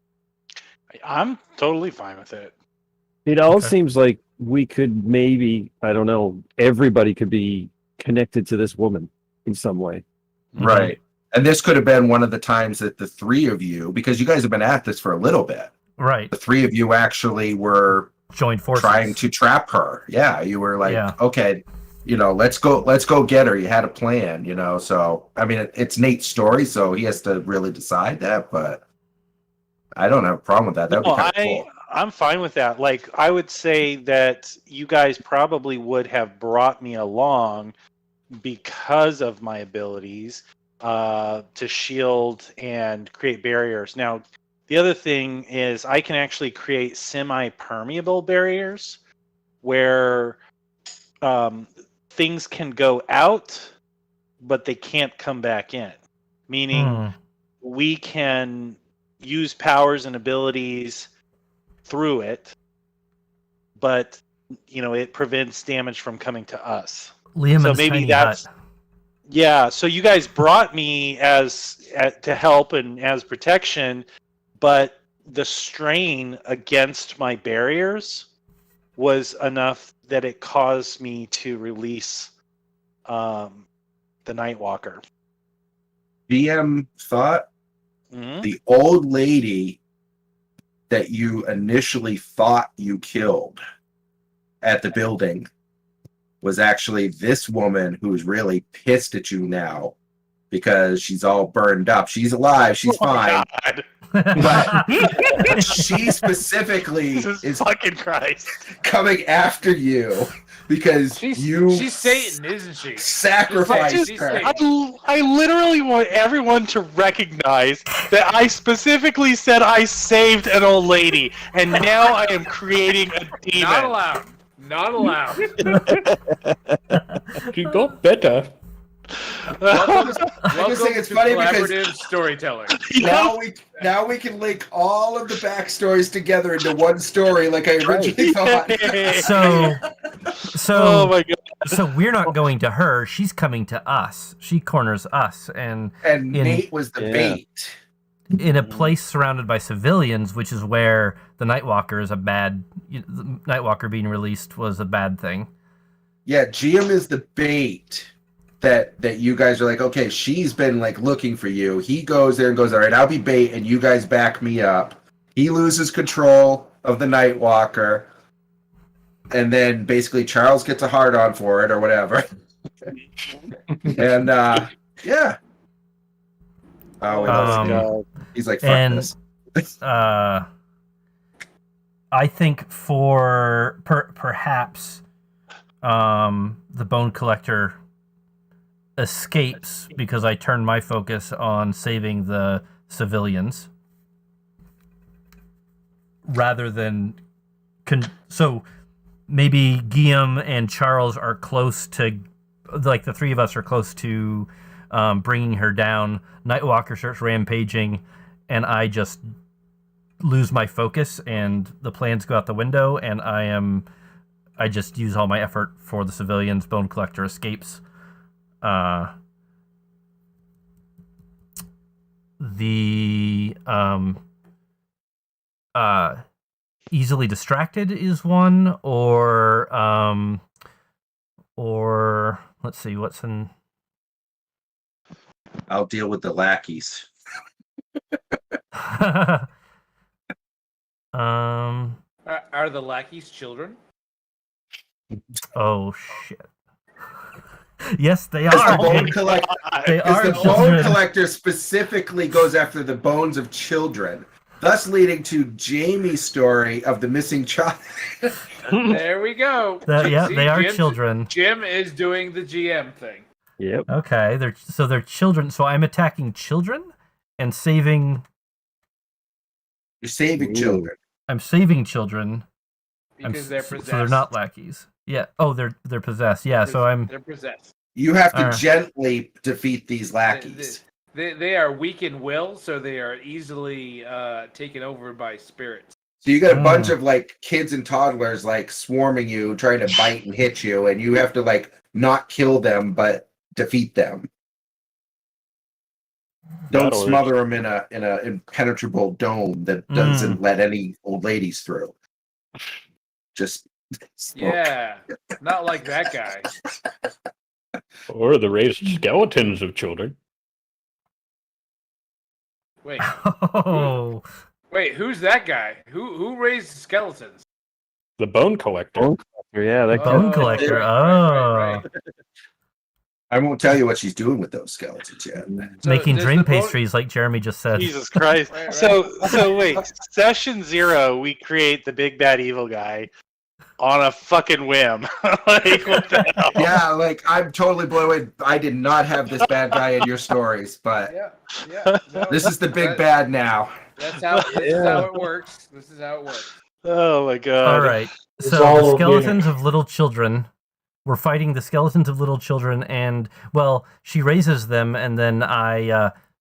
I'm totally fine with it. It all seems like we could maybe, I don't know, everybody could be connected to this woman in some way. Right. And this could have been one of the times that the three of you, because you guys have been at this for a little bit. Right. The three of you actually were joined forces trying to trap her. Yeah. You were okay, let's go get her. You had a plan, so I mean it's Nate's story, so he has to really decide that, but I don't have a problem with that. That would be kind of cool. I'm fine with that. I would say that you guys probably would have brought me along because of my abilities to shield and create barriers. Now, the other thing is I can actually create semi-permeable barriers where things can go out, but they can't come back in. Meaning we can use powers and abilities through it, but it prevents damage from coming to us. Liam so and maybe Tiny that's Hut. Yeah, so you guys brought me to help and as protection, but the strain against my barriers was enough that it caused me to release the Nightwalker. DM thought the old lady that you initially thought you killed at the building was actually this woman who's really pissed at you now because she's all burned up. She's alive. She's fine. God. But she specifically Jesus is fucking Christ. coming after you because She's Satan, isn't she? sacrificed She's her. Satan. I literally want everyone to recognize that I specifically said I saved an old lady, and now I am creating a demon. Not allowed. Not allowed. She got better. Welcome just think it's to funny because- collaborative storytelling. Now we can link all of the backstories together into one story like I originally thought. Oh my god. So we're not going to her. She's coming to us. She corners us, and And Nate was the bait. in a place surrounded by civilians, which is where the Nightwalker is a bad. The Nightwalker being released was a bad thing. Yeah, GM is the bait that you guys are like, okay, she's been like looking for you. He goes there and goes, all right, I'll be bait, and you guys back me up. He loses control of the Nightwalker, and then basically Charles gets a hard on for it or whatever. And yeah. Oh, wait, he's like, fuck this. I think for perhaps the Bone Collector escapes because I turned my focus on saving the civilians rather than so maybe Guillaume and Charles are close to, like, the three of us are close to bringing her down. Nightwalker starts rampaging and I just lose my focus and the plans go out the window, and I just use all my effort for the civilians. Bone Collector escapes. Easily distracted is one, or let's see, what's in. I'll deal with the lackeys. Are the lackeys children? Oh shit. Yes, they The are. Bone Collector, They are the Bone children. Collector specifically goes after the bones of children, thus leading to Jamie's story of the missing child. There we go. Yeah, See, they are Jim's- children. Jim is doing the GM thing. Yep. Okay, they're children. So I'm attacking children and saving. You're saving Ooh. children. I'm saving children. Because they're possessed. So they're not lackeys. Yeah. Oh, they're possessed. Yeah. So They're possessed. You have to Alright. gently defeat these lackeys. They are weak in will, so they are easily taken over by spirits. So you got a bunch of like kids and toddlers like swarming you, trying to bite and hit you, and you have to like not kill them but defeat them. Don't That'll smother them in a impenetrable dome that doesn't let any old ladies through. Just smoke. Yeah, not like that guy. Or the raised skeletons of children. Wait, Oh. who's that guy? Who raised skeletons? The Bone Collector. Bone Collector, yeah. That Bone guy. Collector. right. I won't tell you what she's doing with those skeletons yet. So Making does dream the bone- pastries, like Jeremy just said. Jesus Christ. Right. So wait, session 0, we create the big bad evil guy on a fucking whim. Like, what the hell? Yeah, like I'm totally blown away. I did not have this bad guy in your stories, but Yeah. No, this is the big bad now. That's how. This is how it works. This is how it works. Oh my god. All right. It's So all the skeletons organic. of little children. We're fighting the skeletons of little children, and well, she raises them, and then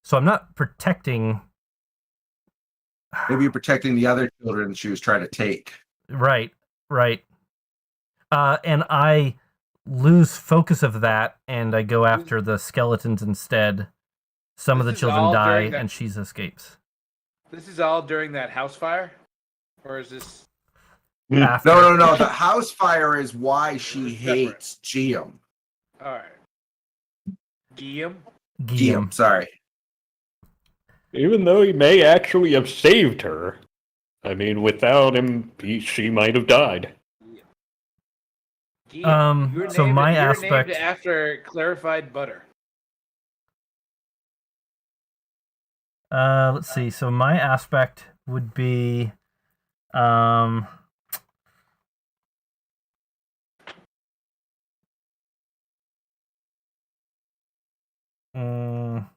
so I'm not protecting. Maybe you're protecting the other children she was trying to take. Right. And I lose focus of that, and I go after the skeletons instead. Some of the This is children all die, during that- and she escapes. This is all during that house fire, or is this? After. No. The house fire is why she hates Geum. All right. Guillaume. Geum, sorry. Even though he may actually have saved her. I mean, without him, she might have died. So my you're aspect. named after clarified butter. Let's see. So my aspect would be, um, mm,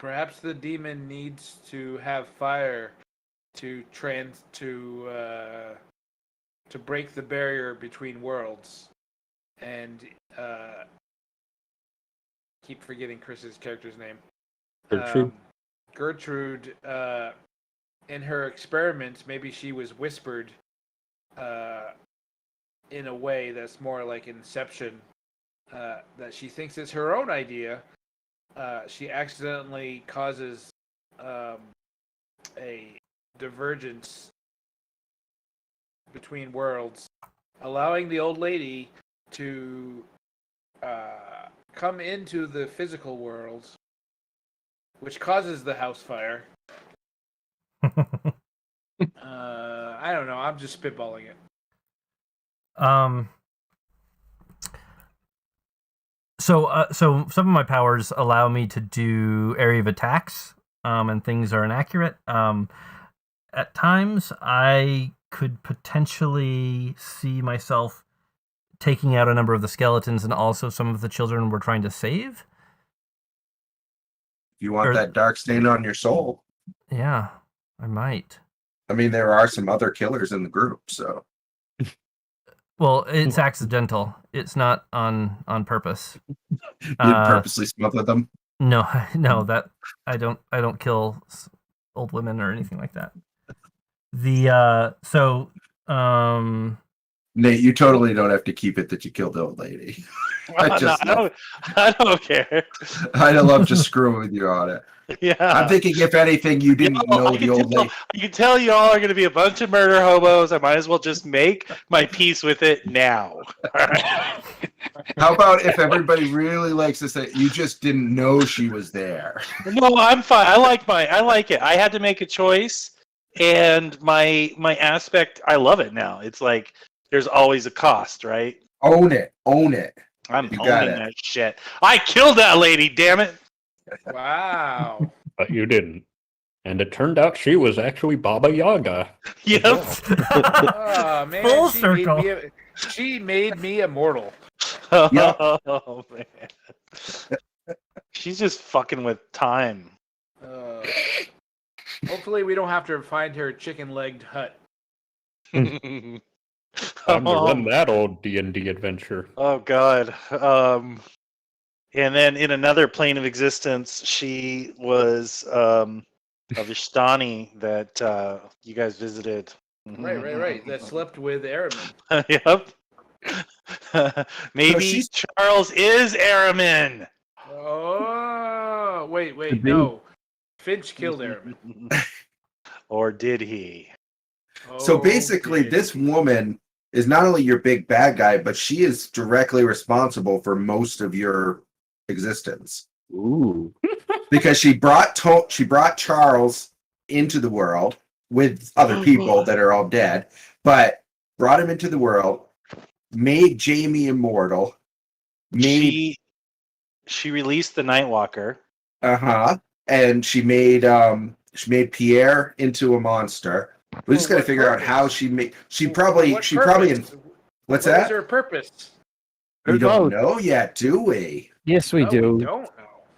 Perhaps the demon needs to have fire to break the barrier between worlds, and keep forgetting Chris's character's name. Gertrude? Gertrude, in her experiments, maybe she was whispered in a way that's more like Inception, that she thinks it's her own idea. She accidentally causes a divergence between worlds, allowing the old lady to come into the physical world, which causes the house fire. I don't know. I'm just spitballing it. So some of my powers allow me to do area of attacks, and things are inaccurate. At times, I could potentially see myself taking out a number of the skeletons and also some of the children we're trying to save. If you want that dark stain on your soul. Yeah, I might. I mean, there are some other killers in the group, so. Well, it's accidental. It's not on purpose. You purposely smother them? No, that I don't kill old women or anything like that. Nate, you totally don't have to keep it that you killed the old lady. I don't care. I love just screwing with you on it. Yeah. I'm thinking, if anything, you didn't know the old lady. I can tell you all are going to be a bunch of murder hobos. I might as well just make my peace with it now. How about if everybody really likes to say you just didn't know she was there? No, I'm fine. I like it. I had to make a choice, and my aspect, I love it now. It's like there's always a cost, right? Own it. I'm owning that shit. I killed that lady, damn it. Wow. But you didn't. And it turned out she was actually Baba Yaga. Yep. Oh, man. Full circle. She made me immortal. Yep. Oh, man. She's just fucking with time. Hopefully we don't have to find her chicken-legged hut. Time to run that old D&D adventure. Oh, God. And then in another plane of existence, she was a Vishtani that you guys visited. Right. That slept with Aramin. Yep. Maybe Charles is Aramin. Oh, wait, no. Finch killed Aramin. Or did he? So basically, this woman is not only your big bad guy, but she is directly responsible for most of your existence. Ooh. Because she brought Charles into the world with other people that are all dead, but brought him into the world, made Jamie immortal. She released the Nightwalker. And she made Pierre into a monster. We just got to figure out how she made. What's that? What is her purpose? We don't know yet, do we? Yes, we do. We don't know.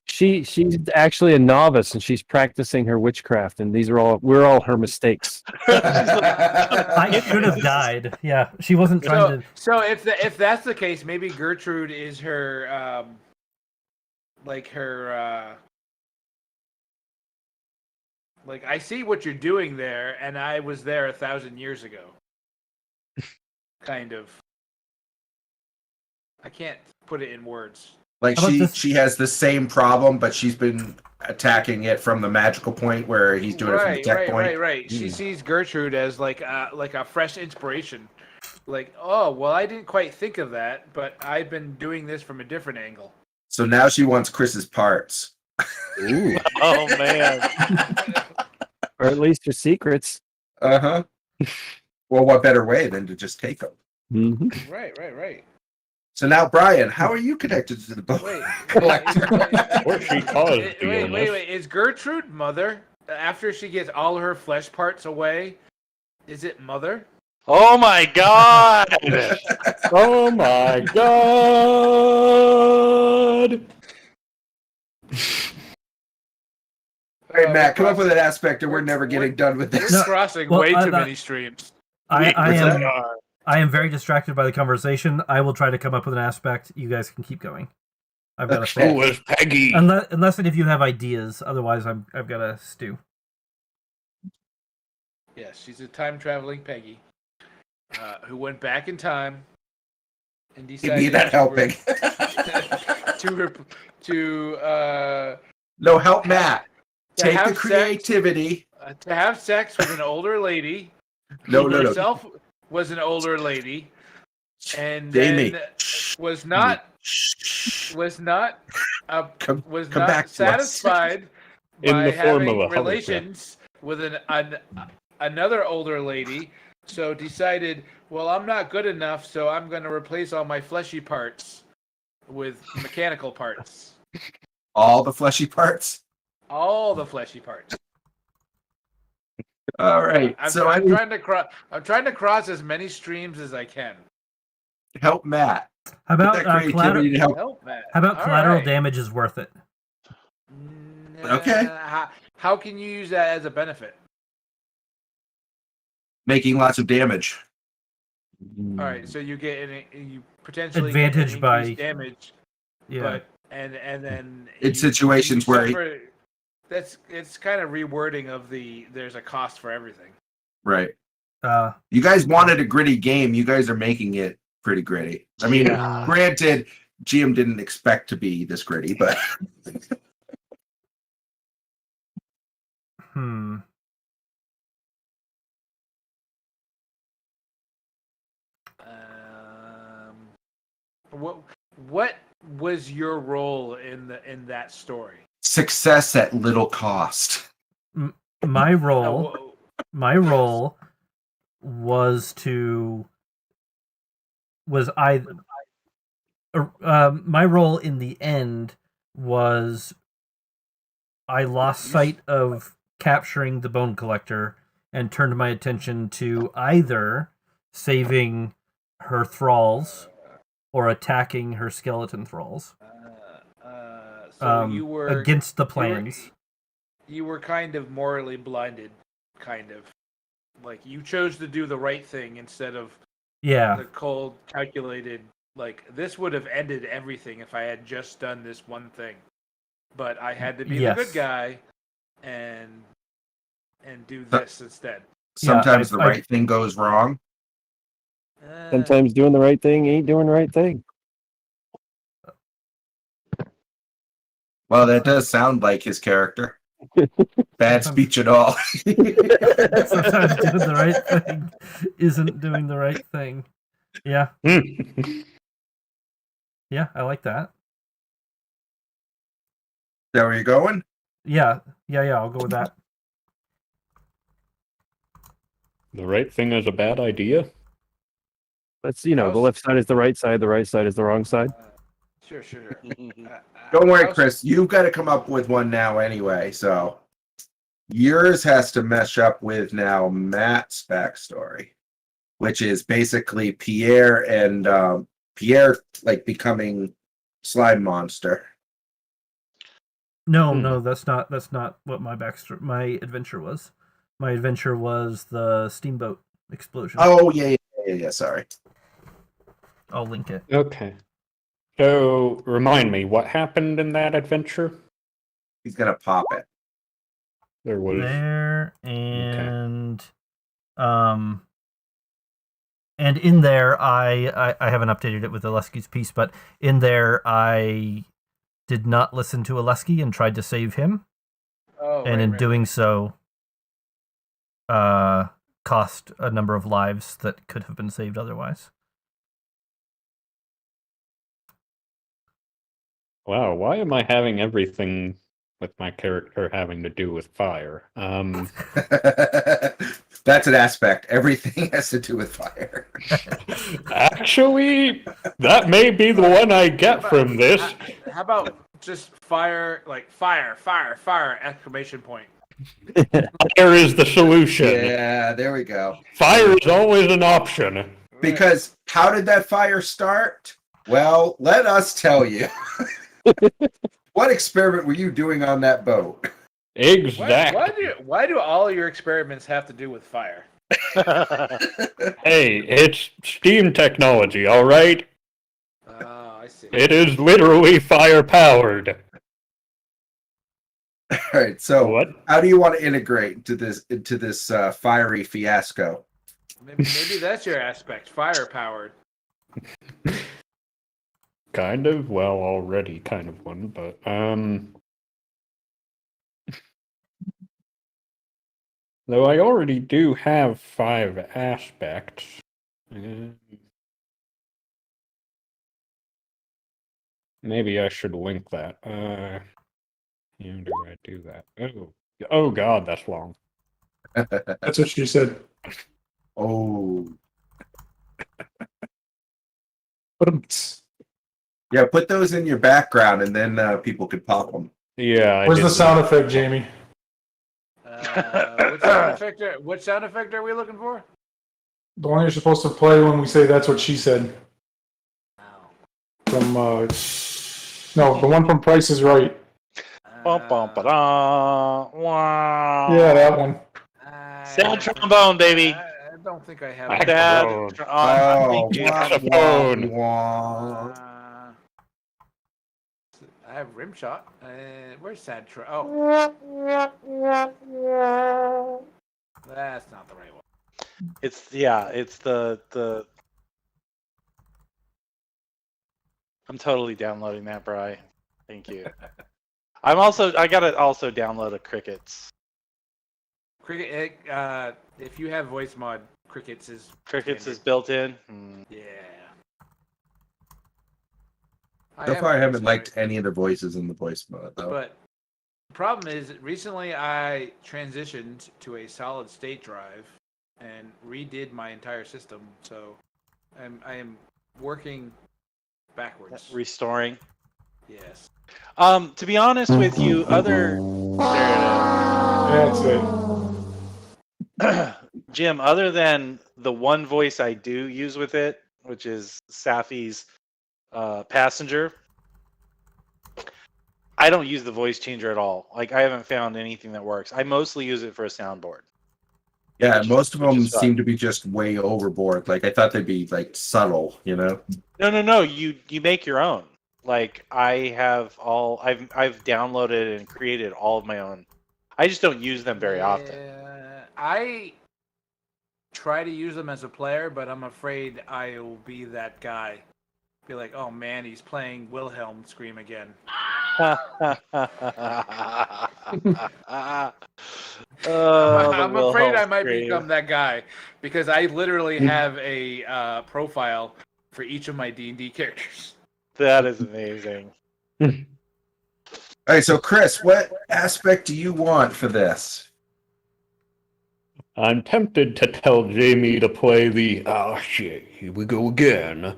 She's actually a novice, and she's practicing her witchcraft, and we're all her mistakes. I should have died. Yeah, she wasn't trying to. So if that's the case, maybe Gertrude is her like, I see what you're doing there, and I was there 1,000 years ago. Kind of. I can't put it in words. Like she has the same problem, but she's been attacking it from the magical point where he's doing it from the tech point. Right. She sees Gertrude as like a fresh inspiration. Like, oh, well, I didn't quite think of that, but I've been doing this from a different angle. So now she wants Chris's parts. Ooh. Oh, man. Or at least her secrets. Well, what better way than to just take them? Mm-hmm. Right. So now, Brian, how are you connected to the bone Wait, collector? Or she caused the illness. wait. Is Gertrude mother? After she gets all her flesh parts away, is it mother? Oh my god! Oh my god! All right, Matt, come up with an aspect, or we're never getting done with We're this. No, crossing well, way too that- many streams. I am very distracted by the conversation. I will try to come up with an aspect. You guys can keep going. I've got to Who was Peggy? unless any of you have ideas. Otherwise, I've got to stew. Yes, she's a time traveling Peggy, who went back in time and Give decided me that helping. No, help Matt. to Take the have creativity. to have sex with an older lady. No, who no, no. herself was an older lady, and Jamie. then was not Come was back not to us. satisfied In by the form having of a relations with another older lady, so decided, well, I'm not good enough, so I'm going to replace all my fleshy parts with mechanical parts. All the fleshy parts. All the fleshy parts. All right. I'm trying to cross as many streams as I can. help Matt. How Put about that creativity to help. Help, Matt. How about All collateral right. damage is worth it? Okay. How can you use that as a benefit? Making lots of damage. All right, so you get you potentially Advantage get by- increased damage, Yeah. but and then In situations where it's kind of rewording of there's a cost for everything. Right. Uh, You guys wanted a gritty game. You guys are making it pretty gritty. I mean, Yeah. granted, GM didn't expect to be this gritty, but hmm. What was your role in that story? success at little cost. My role. Oh, My role was my role in the end was I lost sight of capturing the bone collector and turned my attention to either saving her thralls or attacking her skeleton thralls so you were against the plans. You were kind of morally blinded, kind of. Like, you chose to do the right thing instead of Yeah. the cold, calculated, like, this would have ended everything if I had just done this one thing. But I had to be Yes. the good guy and do this instead. Sometimes Yeah, the right thing goes wrong. Sometimes doing the right thing ain't doing the right thing. Well, that does sound like his character. Bad speech at all. Sometimes doing the right thing isn't doing the right thing. Yeah. Yeah, I like that. Is that where you're going? Yeah, I'll go with that. The right thing is a bad idea. That's, the left side is the right side is the wrong side. Sure. Don't worry, Chris. You've got to come up with one now anyway. So yours has to mesh up with now Matt's backstory, which is basically Pierre and Pierre like becoming slime monster. No, that's not what my adventure was. My adventure was the steamboat explosion. Oh yeah. Sorry. I'll link it. Okay. So, remind me, what happened in that adventure? He's gonna pop it. There was... There and and in there I haven't updated it with Alesky's piece, but in there I did not listen to Alesky and tried to save him. Doing so cost a number of lives that could have been saved otherwise. Wow, why am I having everything with my character having to do with fire. That's an aspect. Everything has to do with fire. Actually, that may be the one I get from this. How about just fire, like fire, fire, fire! Exclamation point. Fire is the solution. Yeah, there we go. Fire is always an option. Because how did that fire start? Well, let us tell you. What experiment were you doing on that boat? Exactly. Why do all your experiments have to do with fire? Hey, it's steam technology, all right? Oh, I see. It is literally fire powered. All right, so What? how do you want to integrate into this fiery fiasco? Maybe that's your aspect, fire powered. Kind of, well, already kind of one, but though I already do have 5 aspects. Maybe I should link that. How do I do that? Oh God, that's long. That's what she said. Oh, But yeah. Put those in your background, and then people could pop them. Yeah. I where's did the sound that. effect, Jamie? Which sound effect are we looking for? The one you're supposed to play when we say that's what she said. From no, the one from Price is Right. Bum, bum, ba-da. Wow. Yeah, that one. Sad trombone, baby. I don't think I have. Sad Sad. Oh, Saxophone. wah. I have rim shot. Where's sad oh, that's not the right one. It's the. I'm totally downloading that, Bri. Thank you. I gotta also download a Crickets. Cricket. If you have voice mod, Crickets is built in. Yeah. So far, I haven't liked any of the voices in the voice mode, though. But the problem is, recently I transitioned to a solid state drive and redid my entire system. So I am working backwards. Restoring. Yes. To be honest with you, there That's it. it is. Jim, other than the one voice I do use with it, which is Safi's passenger, I don't use the voice changer at all. Like, I haven't found anything that works. I mostly use it for a soundboard. Yeah, most of them seem to be just way overboard. Like, I thought they'd be like subtle, you know? No. You make your own. Like, I've downloaded and created all of my own. I just don't use them very often. I try to use them as a player, but I'm afraid I'll be that guy. Be like, oh man, he's playing Wilhelm scream again. I'm afraid I might become that guy because I literally have a profile for each of my D&D characters. That is amazing. All right, so Chris, what aspect do you want for this? I'm tempted to tell Jamie to play the shit, here we go again.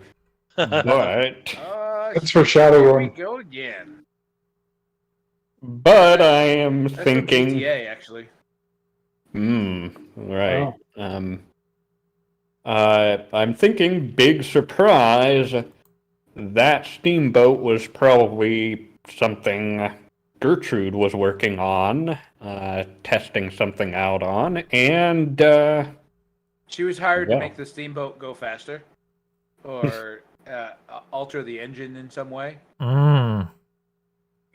But That's for Shadowrun. Here we go again. But I am That's thinking. from GTA, actually. Right. I'm thinking, big surprise. That steamboat was probably something Gertrude was working on, testing something out on, and she was hired to make the steamboat go faster, or alter the engine in some way. Oh,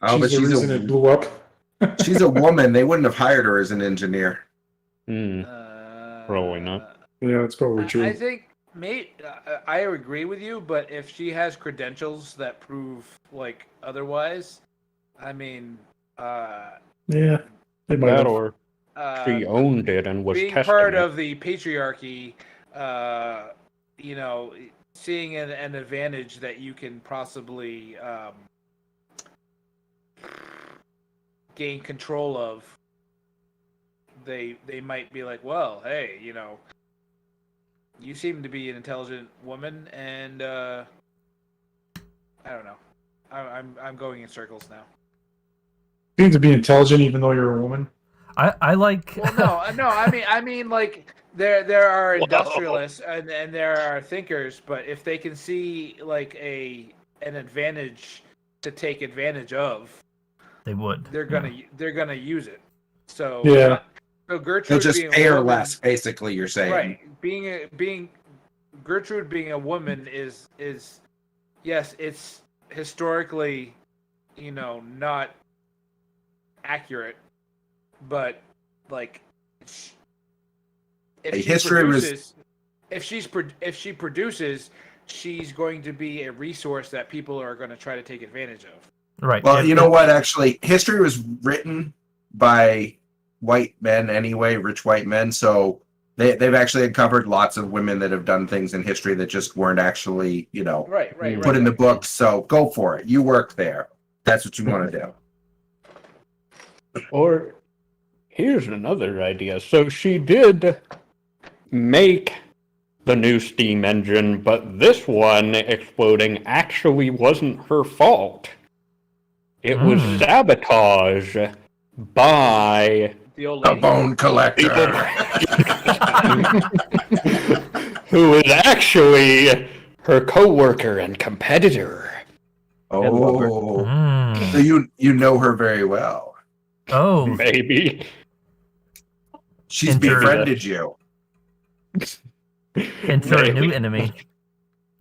but She's the reason it blew up. She's a woman. They wouldn't have hired her as an engineer. Probably not. Yeah, that's probably true. I think, I agree with you, but if she has credentials that prove like otherwise, I mean, yeah, they might That have. or she owned it and was being testing part it. of the patriarchy, seeing an advantage that you can possibly gain control of, they might be like, well, hey, you seem to be an intelligent woman, and I don't know. I'm going in circles now. Seem to be intelligent even though you're a woman. I like. Well, no. I mean, like there are industrialists and there are thinkers, but if they can see like an advantage to take advantage of, They would. they're gonna use it. So Yeah. So They'll Gertrude just being pay a her woman, less, basically. You're saying, right? Being Gertrude being a woman is yes, it's historically, not accurate, but like if Hey, she history was- produces, if she produces, she's going to be a resource that people are going to try to take advantage of. Right. Well, you know what? Actually, history was written by white men anyway, rich white men. So they've actually uncovered lots of women that have done things in history that just weren't actually, Right. put in the books. So go for it. You work there. That's what you want to do. Or here's another idea. So she did make the new steam engine, but this one exploding actually wasn't her fault. It was sabotage by The old The lady. bone collector. who is actually her co-worker and competitor. Oh, Mm. so you know her very well. Oh, Maybe. She's Enter- befriended you. enter a new enemy.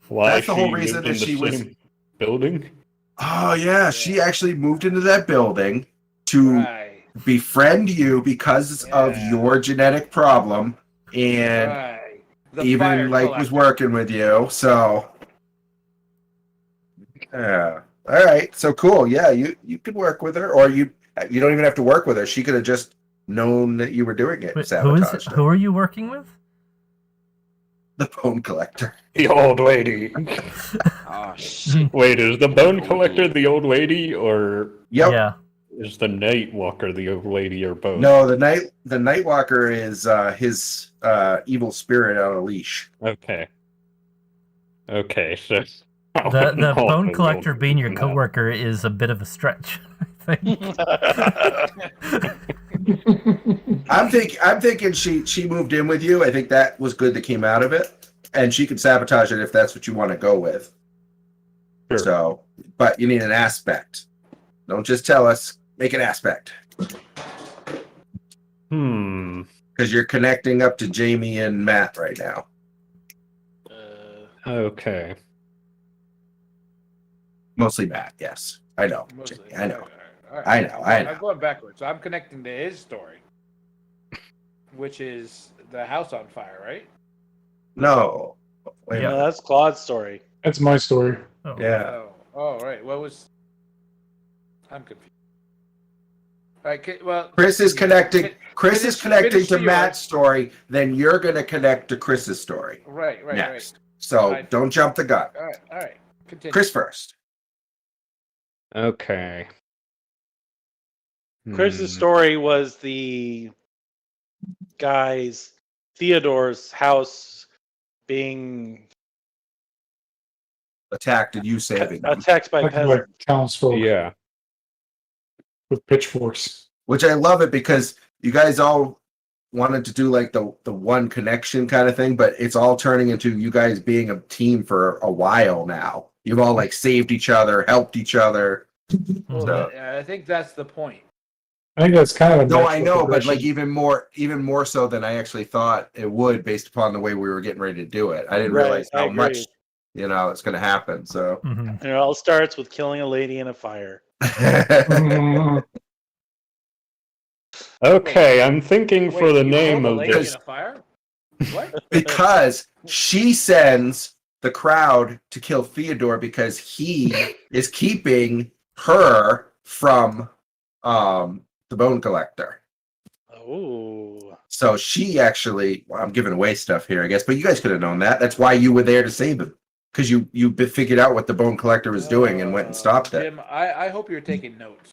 Why That's the whole she reason lived that in the she was- same building? Oh yeah, she actually moved into that building to Right. befriend you because of Yeah. your genetic problem, and Right. The even fire like was collector. working with you. So yeah. All right. So cool. Yeah, you could work with her, or you don't even have to work with her. She could have just known that you were doing it. Wait, Sabotaged who are you working with? the bone collector. The old lady. Oh shit! Wait, is the bone collector the old lady, or Yep. Yeah. is the night walker the old lady, or both? No, the Nightwalker is his evil spirit on a leash. Okay. Okay, so The Oh, bone the collector old being your lady. coworker is a bit of a stretch, I think. I'm thinking she moved in with you. I think that was good that came out of it, and she could sabotage it if that's what you want to go with. Sure. So, but you need an aspect. Don't just tell us. Make an aspect because you're connecting up to Jamie and Matt right now. Okay. Mostly Matt. Yes, I know. Mostly. I know. All right. I know. I know. I'm going backwards. So I'm connecting to his story, which is the house on fire, right? No. Wait a No, minute. that's Claude's story. That's my story. Oh. Yeah. Oh, right. What was? I'm confused. All right. Well, Chris is connecting. Chris is connecting finish to yours. Matt's story. Then you're going to connect to Chris's story Right. next. So Right. don't jump the gun. All right. Continue. Chris first. Okay. Chris's story was the guy's Theodore's house being Attacked and you saving them. attacked by Like peasants. townsfolk Yeah. with pitchforks. Which I love it because you guys all wanted to do like the one connection kind of thing, but it's all turning into you guys being a team for a while now. You've all like saved each other, helped each other. Well, So- I think that's the point. I think that's kind of a No, natural I know, but like progression. even more so than I actually thought it would, based upon the way we were getting ready to do it. I didn't Right, realize I how agree. much it's going to happen. So. Mhm. It all starts with killing a lady in a fire. Okay, I'm thinking for the you name killed a of lady this. in a fire? What? Because she sends the crowd to kill Theodore because he is keeping her from the bone collector. Oh, So she actually, well, I'm giving away stuff here, I guess, but you guys could have known that. That's why you were there to save him, because you figured out what the bone collector was doing and went and stopped it. Jim, I hope you're taking notes.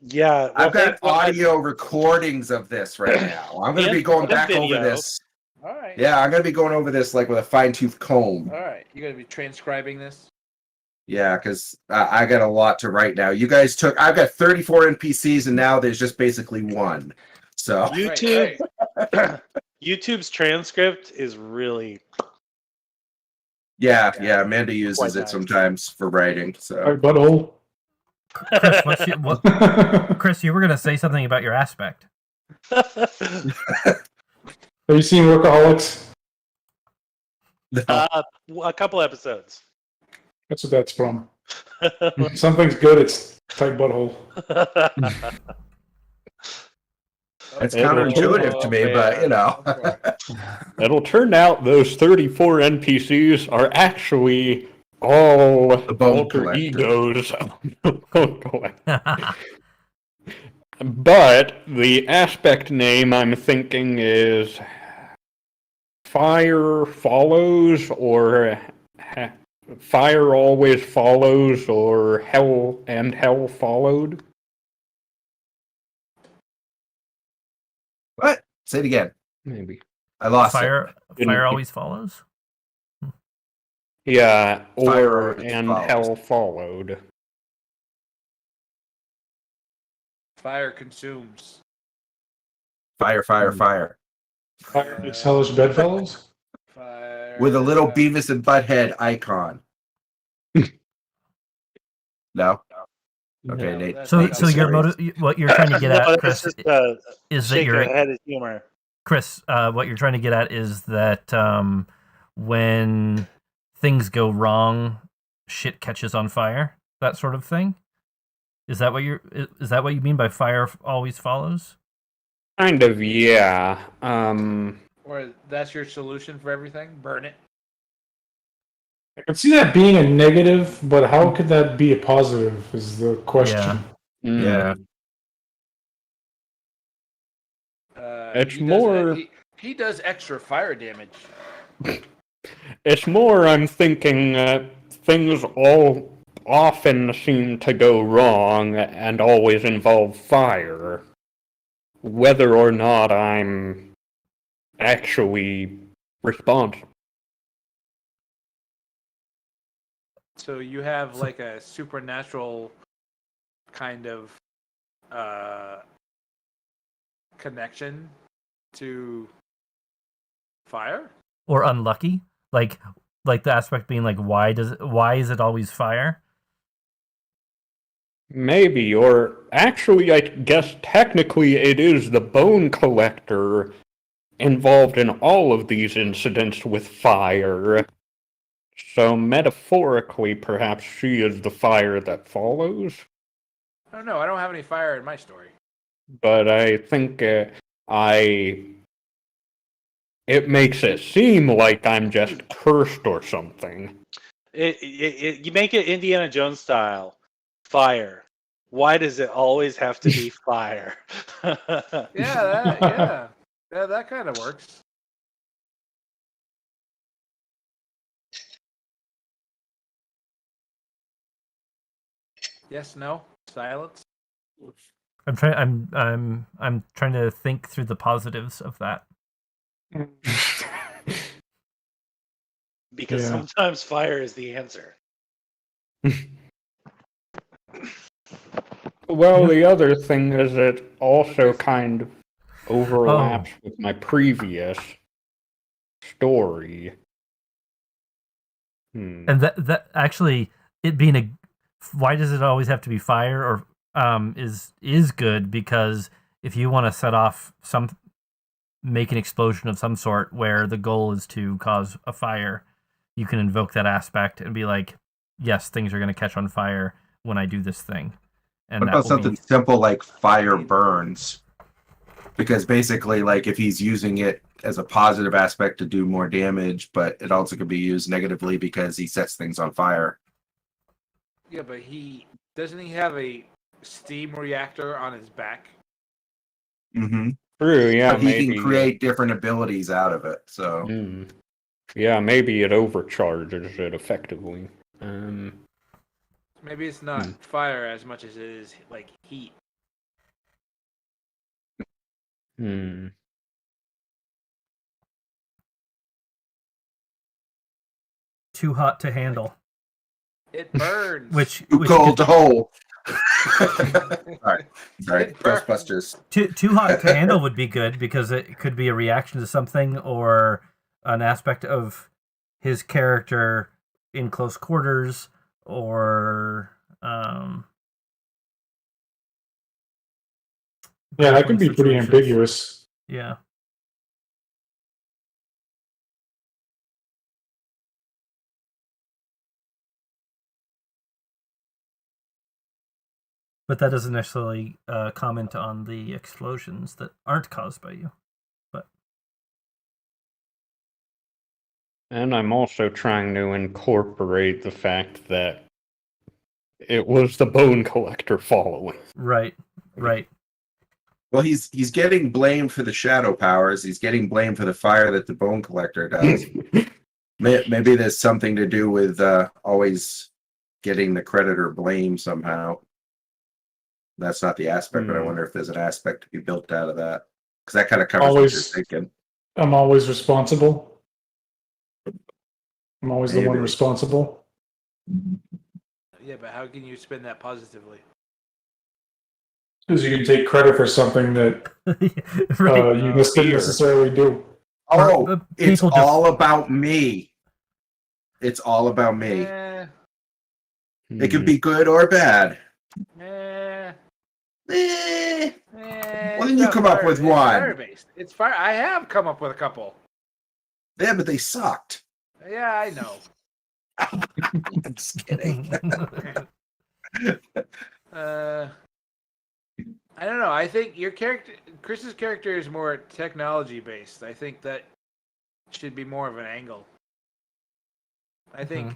Yeah, well, I've got thank God. audio recordings of this right now. I'm going to be going And back over video. this. All right. Yeah, I'm going to be going over this like with a fine tooth comb. All right. You're gonna be transcribing this. Yeah, because I got a lot to write now. You guys I've got 34 NPCs, and now there's just basically one. So YouTube, Right. YouTube's transcript is really yeah, Amanda Quite uses it nice. sometimes for writing. So Alright, butthole. Chris, you were gonna say something about your aspect. Have you seen Workaholics? a couple episodes. That's what that's from. If something's good, it's tight butthole. it's It'll counterintuitive to me, but you know. It'll turn out those 34 NPCs are actually all The bone alter collector. egos of the bone collector. But the aspect name I'm thinking is Fire Follows, or Fire Always Follows, or Hell and Hell Followed. What? Say it again. Maybe. I lost it. Fire always follows. Yeah, Fire or Always and Follows. Hell Followed. Fire consumes. Fire. Fire makes hellish bedfellows? Fire. With a little Beavis and Butthead icon. No? Okay, No, Nate. that's So not so how your it works. what you're trying to get at, No, Chris, that's just, is that shake you're your head at humor. Chris, what you're trying to get at is that when things go wrong, shit catches on fire, that sort of thing. Is that what you mean by fire always follows? Kind of, yeah. Or that's your solution for everything? Burn it. I can see that being a negative, but how could that be a positive is the question. Yeah. It's He does more- he does extra fire damage. It's more, I'm thinking, things all often seem to go wrong and always involve fire. Whether or not I'm actually responsible. So you have like a supernatural kind of connection to fire? Or unlucky? Like the aspect being like why is it always fire? Maybe, or actually, I guess technically it is the bone collector involved in all of these incidents with fire. So metaphorically, perhaps she is the fire that follows. I don't know. I don't have any fire in my story. But I think it makes it seem like I'm just cursed or something. You make it Indiana Jones style. Fire. Why does it always have to be fire? Yeah, that kind of works. Yes, no, silence. I'm trying to think through the positives of that. Because Yeah. sometimes fire is the answer. Well, the other thing is it also kind of overlaps with my previous story. And that actually it being why does it always have to be fire or is good, because if you want to set off make an explosion of some sort where the goal is to cause a fire, you can invoke that aspect and be like, yes, things are going to catch on fire when I do this thing. And What that about will something be simple like fire burns? Because basically, like if he's using it as a positive aspect to do more damage, but it also could be used negatively because he sets things on fire. Yeah, but doesn't he have a steam reactor on his back? Mm-hmm. True, yeah, But he maybe. can create different abilities out of it. So Yeah, maybe it overcharges it effectively. Maybe it's not fire as much as it is like heat. Hmm. Too hot to handle. It burns. Which Too cold to hold. Sorry, It burns. Ghostbusters. too hot to handle would be good because it could be a reaction to something or an aspect of his character in close quarters or Yeah, that can be pretty situations. ambiguous. Yeah. But that doesn't necessarily comment on the explosions that aren't caused by you. But And I'm also trying to incorporate the fact that it was the bone collector following. right. Well, he's getting blamed for the shadow powers. He's getting blamed for the fire that the bone collector does. Maybe there's something to do with always getting the creditor blamed somehow. That's not the aspect, but I wonder if there's an aspect to be built out of that. Because that kind of covers what you're thinking. I'm always responsible. I'm always the one Maybe. responsible. Yeah, but how can you spin that positively? Because you can take credit for something that Right. you didn't necessarily do. Oh, it's people all about me. It's all about me. It could be good or bad. Well, Why didn't you come up with one? Fire-based. It's fire. I have come up with a couple. Yeah, but they sucked. Yeah, I know. I'm just kidding. I don't know. I think your character, Chris's character, is more technology based. I think that should be more of an angle. I think,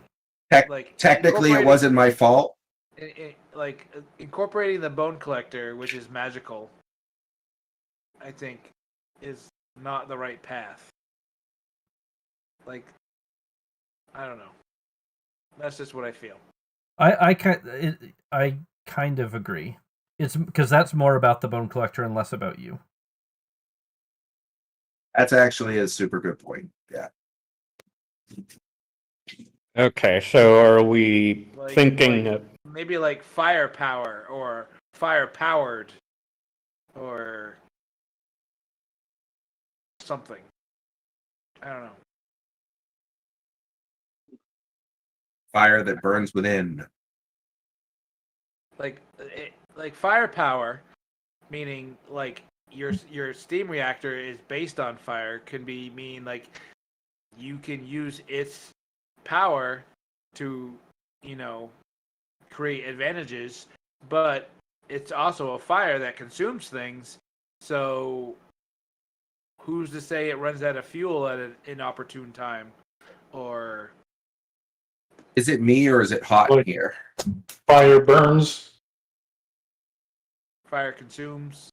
like, Technically, it wasn't my fault. Like incorporating the bone collector, which is magical, I think, is not the right path. Like, I don't know. That's just what I feel. I kind of agree. It's because that's more about the bone collector and less about you. That's actually a super good point. Yeah. Okay, so are we Like- thinking like- Maybe like firepower or fire powered or something. I don't know. Fire that burns within. Like firepower, meaning like your steam reactor is based on fire, can mean like you can use its power to, create advantages, but it's also a fire that consumes things. So who's to say it runs out of fuel at an inopportune time? Or Is it me or is it hot Like- here? Fire burns. fire consumes.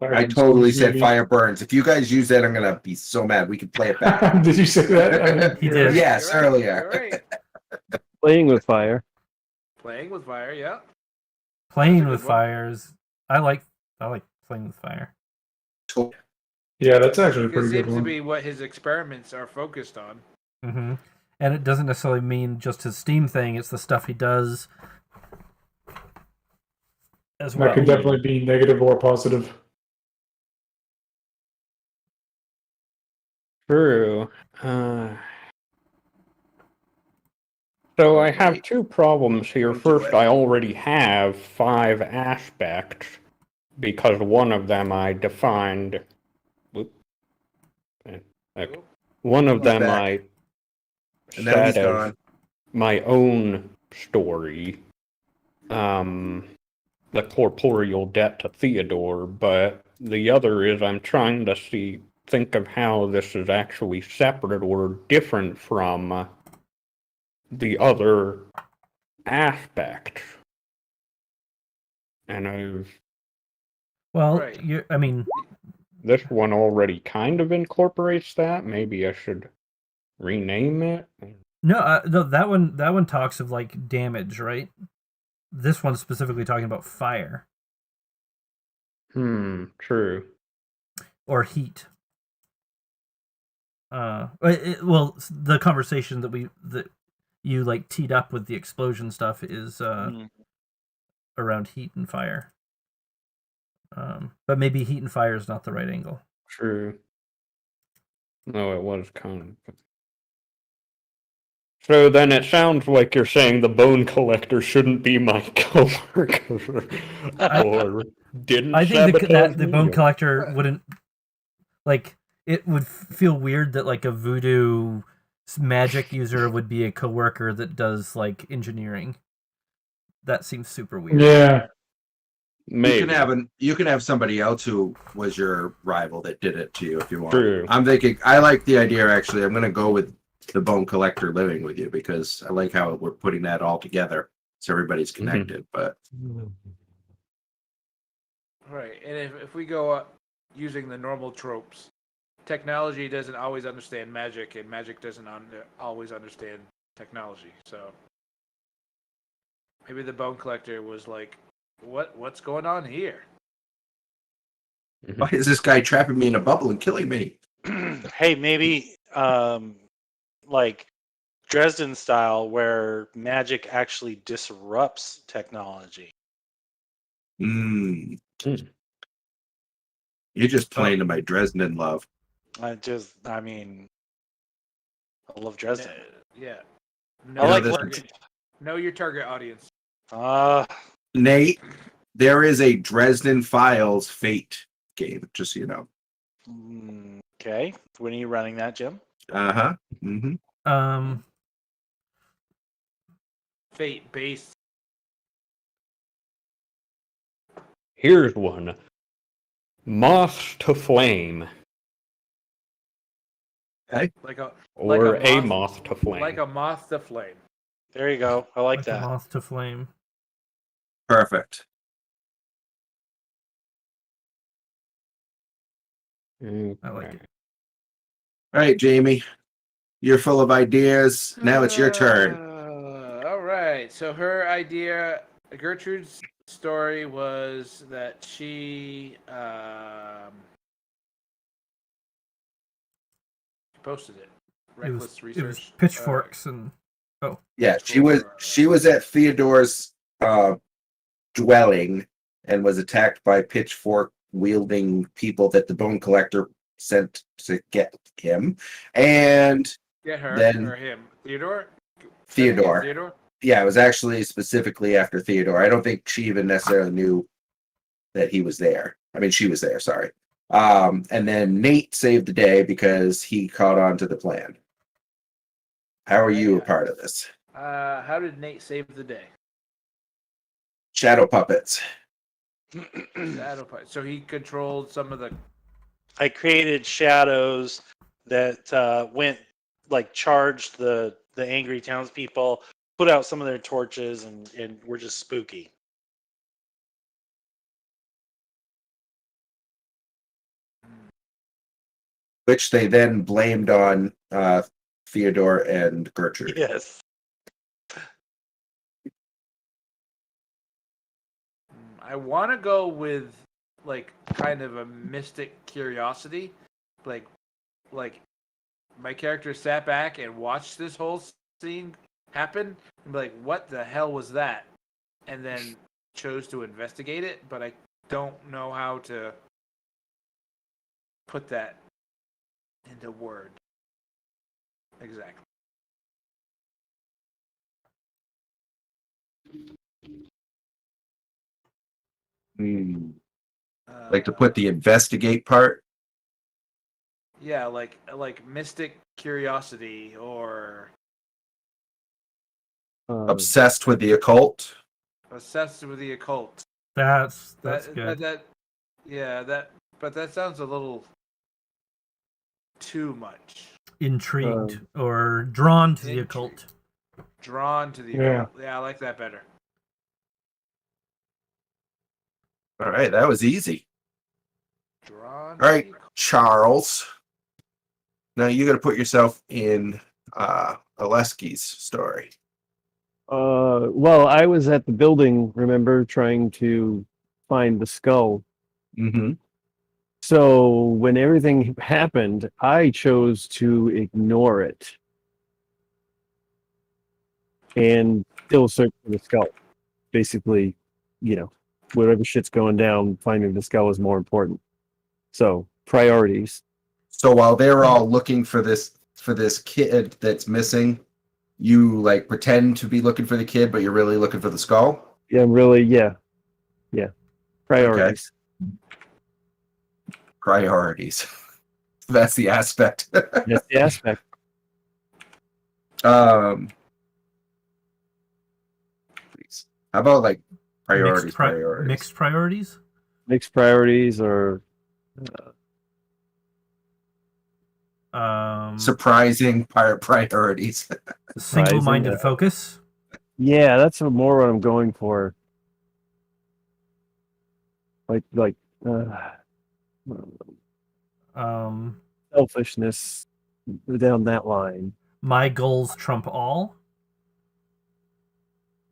I totally said fire burns. If you guys use that, I'm gonna be so mad. We can play it back. Did you say that? He did. Yes, You're right, earlier. you're right. Playing with fire. Playing with fire, yeah. Playing That's a with good one. fires. I like playing with fire. Yeah, that's actually a It pretty good seems to one. be what his experiments are focused on. Mm-hmm. And it doesn't necessarily mean just his Steam thing. It's the stuff he does as well. That could definitely be negative or positive. True. So I have two problems here. First, I already have 5 aspects because one of them I defined. One of them back. I And now he's said as gone. my own story. The corporeal debt to Theodore, but the other is I'm trying to think of how this is actually separate or different from the other aspects. And Well, Right. this one already kind of incorporates that. Maybe I should rename it. no, that one talks of like damage, right? This one's specifically talking about fire. True. or heat. The conversation that you like teed up with the explosion stuff is around heat and fire. But maybe heat and fire is not the right angle. True. No, it was kind of. So then it sounds like you're saying the bone collector shouldn't be my coworker, or didn't I think sabotage the me, bone or- collector wouldn't like. It would feel weird that like a voodoo magic user would be a coworker that does like engineering. That seems super weird. Yeah. Maybe. You can have somebody else who was your rival that did it to you if you want. True. I'm thinking I like the idea actually. I'm gonna go with the bone collector living with you because I like how we're putting that all together so everybody's connected. But Right, and if we go using the normal tropes, technology doesn't always understand magic, and magic doesn't always understand technology. So maybe the bone collector was like, "What's going on here?" why is this guy trapping me in a bubble and killing me? Hey, maybe like Dresden style, where magic actually disrupts technology. Mm. You're just playing to my Dresden love. I mean, I love Dresden. Yeah. I like Know your target audience. Nate, there is a Dresden Files Fate game, just so you know. Okay. When are you running that, Jim? Uh-huh. Mm-hmm. Fate based. Here's one. Moths to Flame. Okay. Or like a moth to flame. Like a moth to flame. There you go. I like A that. moth to flame. Perfect. I like it. All right, Jamie. You're full of ideas. Now it's your turn. All right. So her idea, Gertrude's story was that she posted it. Reckless research. It was pitchforks and Yeah, she was at Theodore's dwelling and was attacked by pitchfork wielding people that the bone collector sent to get him. And get her then or him. Theodore? Theodore. Yeah, it was actually specifically after Theodore. I don't think she even necessarily knew that he was there. I mean, she was there, sorry. And then Nate saved the day because he caught on to the plan. How are you a part of this? How did Nate save the day? Shadow puppets. So he controlled some of the. I created shadows that went charged the angry townspeople, put out some of their torches, and were just spooky. Which they then blamed on Theodore and Gertrude. Yes. I want to go with kind of a mystic curiosity, like my character sat back and watched this whole scene happen and be like, what the hell was that? And then chose to investigate it, but I don't know how to put that into words. Exactly. Like to put the investigate part? Yeah, like mystic curiosity or Obsessed with the occult? obsessed with the occult. That's good. But that sounds a little too much. Intrigued or drawn to the occult. Drawn to the occult. Yeah, I like that better. All right, that was easy. Drawn. All right, Charles. Now you got to put yourself in Oleski's story. Well, I was at the building, remember, trying to find the skull. Mm-hmm. So when everything happened, I chose to ignore it and still search for the skull. Basically, whatever shit's going down, finding the skull is more important. So priorities. So while they're all looking for this kid that's missing, you like pretend to be looking for the kid, but you're really looking for the skull. Yeah, really. Yeah. Priorities. Priorities. That's the aspect. That's the aspect. Please. How about like Mixed priorities? Mixed priorities. Mixed priorities or Surprising priorities. Single-minded yeah. focus. Yeah, that's more what I'm going for. Like selfishness down that line. My goals trump all.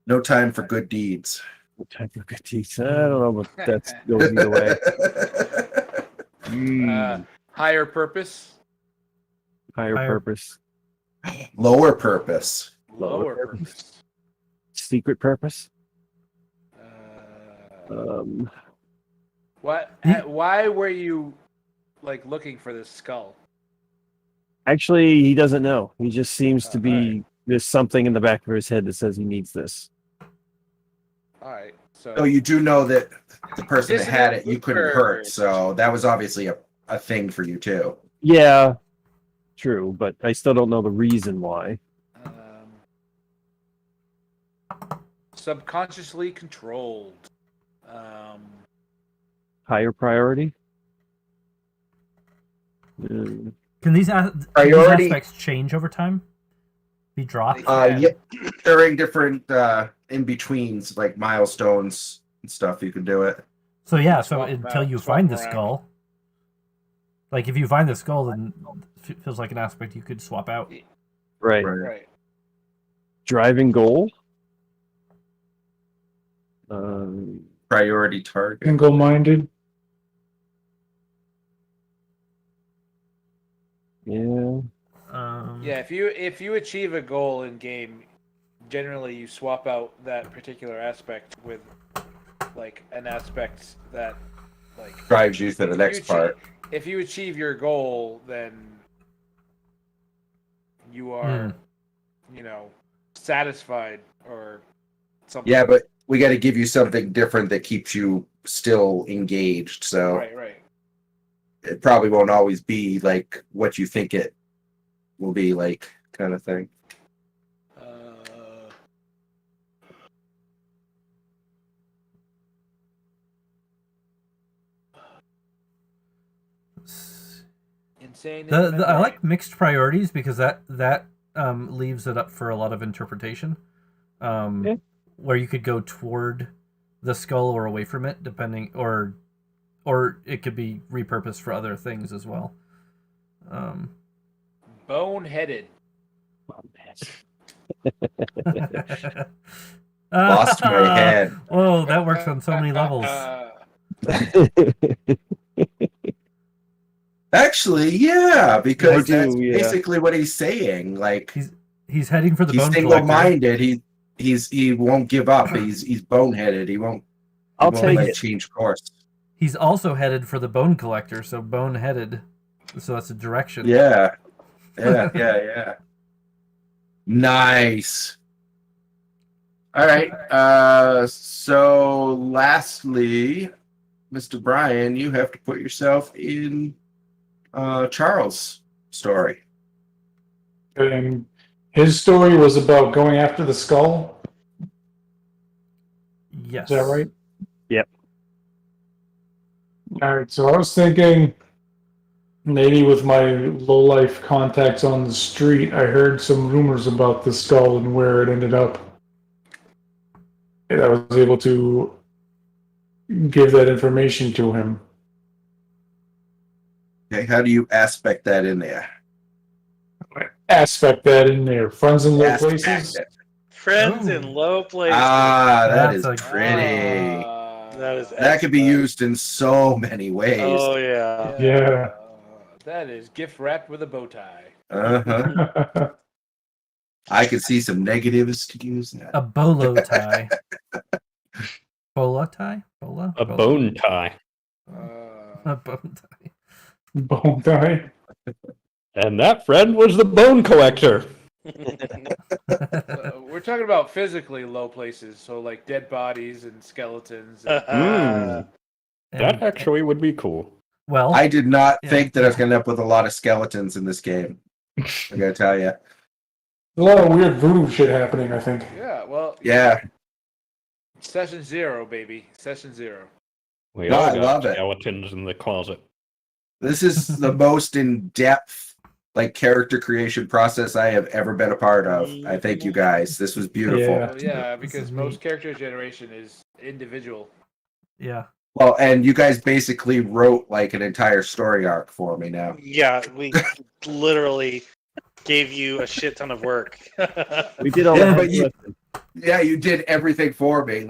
No time for good deeds. What type of good deeds? I don't know, but that goes either way. Higher purpose. Higher purpose. Lower purpose. Lower purpose. Secret purpose. What? Why were you like looking for this skull? Actually, he doesn't know. He just seems to be. Right. There's something in the back of his head that says he needs this. All right. So you do know that the person that had it you couldn't hurt, so that was obviously a thing for you too. Yeah, true, but I still don't know the reason why. Subconsciously controlled. Higher priority. Can these Priority- aspects change over time? Be dropped? Yeah, during different in betweens, like milestones and stuff, you can do it. So yeah, Swap until out, you swap find the around. skull. Like if you find the skull, then it feels like an aspect you could swap out. Right. Right. Driving goal. Priority target. Single-minded. Yeah. Yeah. If you achieve a goal in game, generally you swap out that particular aspect with like an aspect that like Drives you to the next part. If you achieve your goal, then you are, satisfied or something. Yeah, but we got to give you something different that keeps you still engaged. So Right. it probably won't always be like what you think it will be, like, kind of thing. Insane. I like mixed priorities because that leaves it up for a lot of interpretation. Where you could go toward the skull or away from it, depending, or it could be repurposed for other things as well. Boneheaded. Lost my head. Whoa, that works on so many levels. Actually, yeah, because that's yeah. basically what he's saying. Like he's heading for the he's bone collector. single-minded. He won't give up. He's boneheaded. He won't. I'll take take it. Change course. He's also headed for the bone collector, so boneheaded. So that's a direction. Yeah. Nice. All right. So lastly, Mr. Brian, you have to put yourself in Charles' story. And his story was about going after the skull. Yes. Is that right? Yep. All right. So I was thinking maybe with my low-life contacts on the street, I heard some rumors about the skull and where it ended up. And I was able to give that information to him. Okay, how do you aspect that in there? Aspect that in there. Friends in low places. Aspect it. Friends Ooh. in low places. Ah, that That's is a- pretty. That is That could be excellent. used in so many ways. Oh yeah. Yeah. That is gift wrapped with a bow tie. Uh-huh. I could see some negatives to use that. A bolo tie. Bola tie? Bola? A Bola? bone tie. A bone tie. Bone tie. And that friend was the bone collector. We're talking about physically low places, so like dead bodies and skeletons. That And- actually would be cool. well, I did not Yeah. think that I was going to end up with a lot of skeletons in this game. I gotta tell you. A lot of weird voodoo shit happening, I think. Yeah, well, Yeah. Session 0, baby. Session 0. We No, all I got love it. skeletons in the closet. This is the most in-depth character creation process I have ever been a part of. I thank you guys. This was beautiful. Yeah. Well, yeah, This because is most neat. character generation is individual. yeah. Well, and you guys basically wrote an entire story arc for me now. Yeah, we literally gave you a shit ton of work. We did all Yeah, that. but Yeah, you did everything for me. So,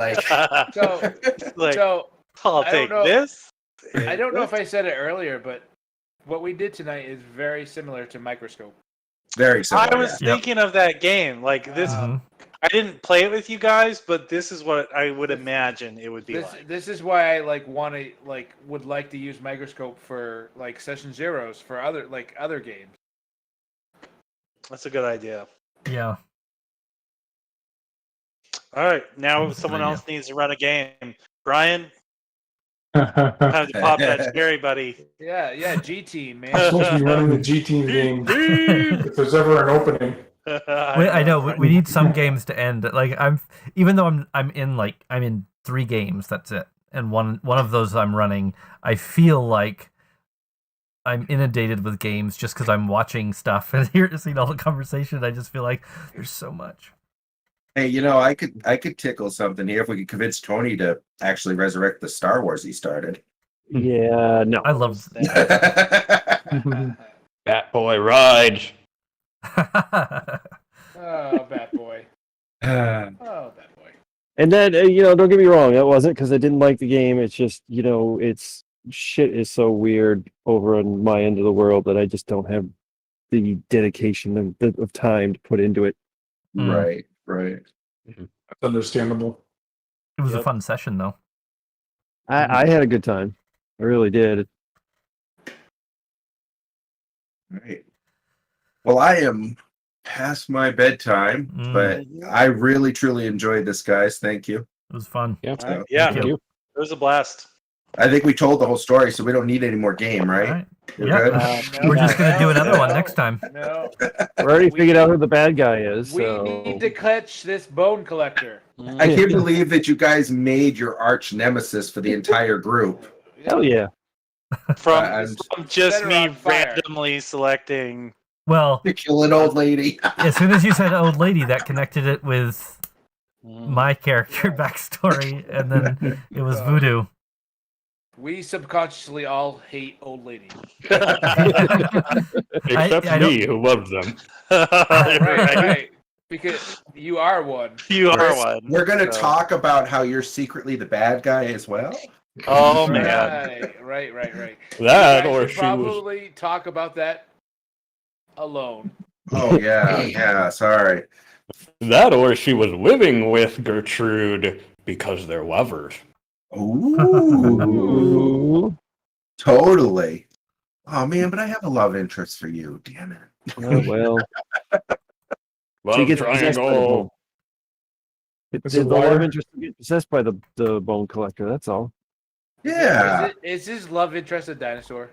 like, so I'll I take don't know. this. I don't know if I said it earlier, but what we did tonight is very similar to Microscope. Very similar. I was thinking of that game. Like this, Mhm. I didn't play it with you guys, but this is what I would imagine it would be like. This is why I would like to use Microscope for Session Zeros for other games. That's a good idea. Yeah. All right, now That's a good someone idea. else needs to run a game. Brian, I'm time to pop that cherry, buddy. Yeah, G Team, man. supposed to be running the G Team game. If there's ever an opening. I know we need some games to end. Even though I'm in 3 games. That's it, and one of those I'm running. I feel like I'm inundated with games just because I'm watching stuff and seeing all the conversation. I just feel like there's so much. Hey, I could tickle something here if we could convince Tony to actually resurrect the Star Wars he started. Yeah, no. I love. Bat Boy rides. Oh, Bat Boy. Oh, Bat Boy. And then, don't get me wrong, that wasn't because I didn't like the game. It's just, it's shit is so weird over on my end of the world that I just don't have the dedication of time to put into it. Right. That's understandable. It was a fun session, though. I had a good time. I really did. Right. Well, I am past my bedtime, Mm. but I really, truly enjoyed this, guys. Thank you. It was fun. Yeah. So, Yeah, Thank it you. was a blast. I think we told the whole story, so we don't need any more game, All right? right. We're Yeah. good? We're just gonna do another one next time. No. We already figured out who the bad guy is. We So. need to catch this bone collector. I can't believe that you guys made your arch nemesis for the entire group. Hell yeah. From, I'm from just Better me on fire. randomly selecting. Well, to kill an old lady. as soon as you said old lady, that connected it with my character backstory, and then it was voodoo. We subconsciously all hate old ladies. Except I me, who loves them. Right. Because you are one. You are Chris, one. We're going to so- talk about how you're secretly the bad guy as well. Oh man. Right. That, You guys or should she was probably talk about that alone. Oh, yeah, sorry. living with Gertrude because they're lovers. Ooh. Totally. Oh, man, but I have a love interest for you. Damn it. Oh, well. Love She gets possessed by the triangle. bone. It's The a love wire. interest to get possessed by the bone collector. That's all. Yeah. Is his love interest a dinosaur?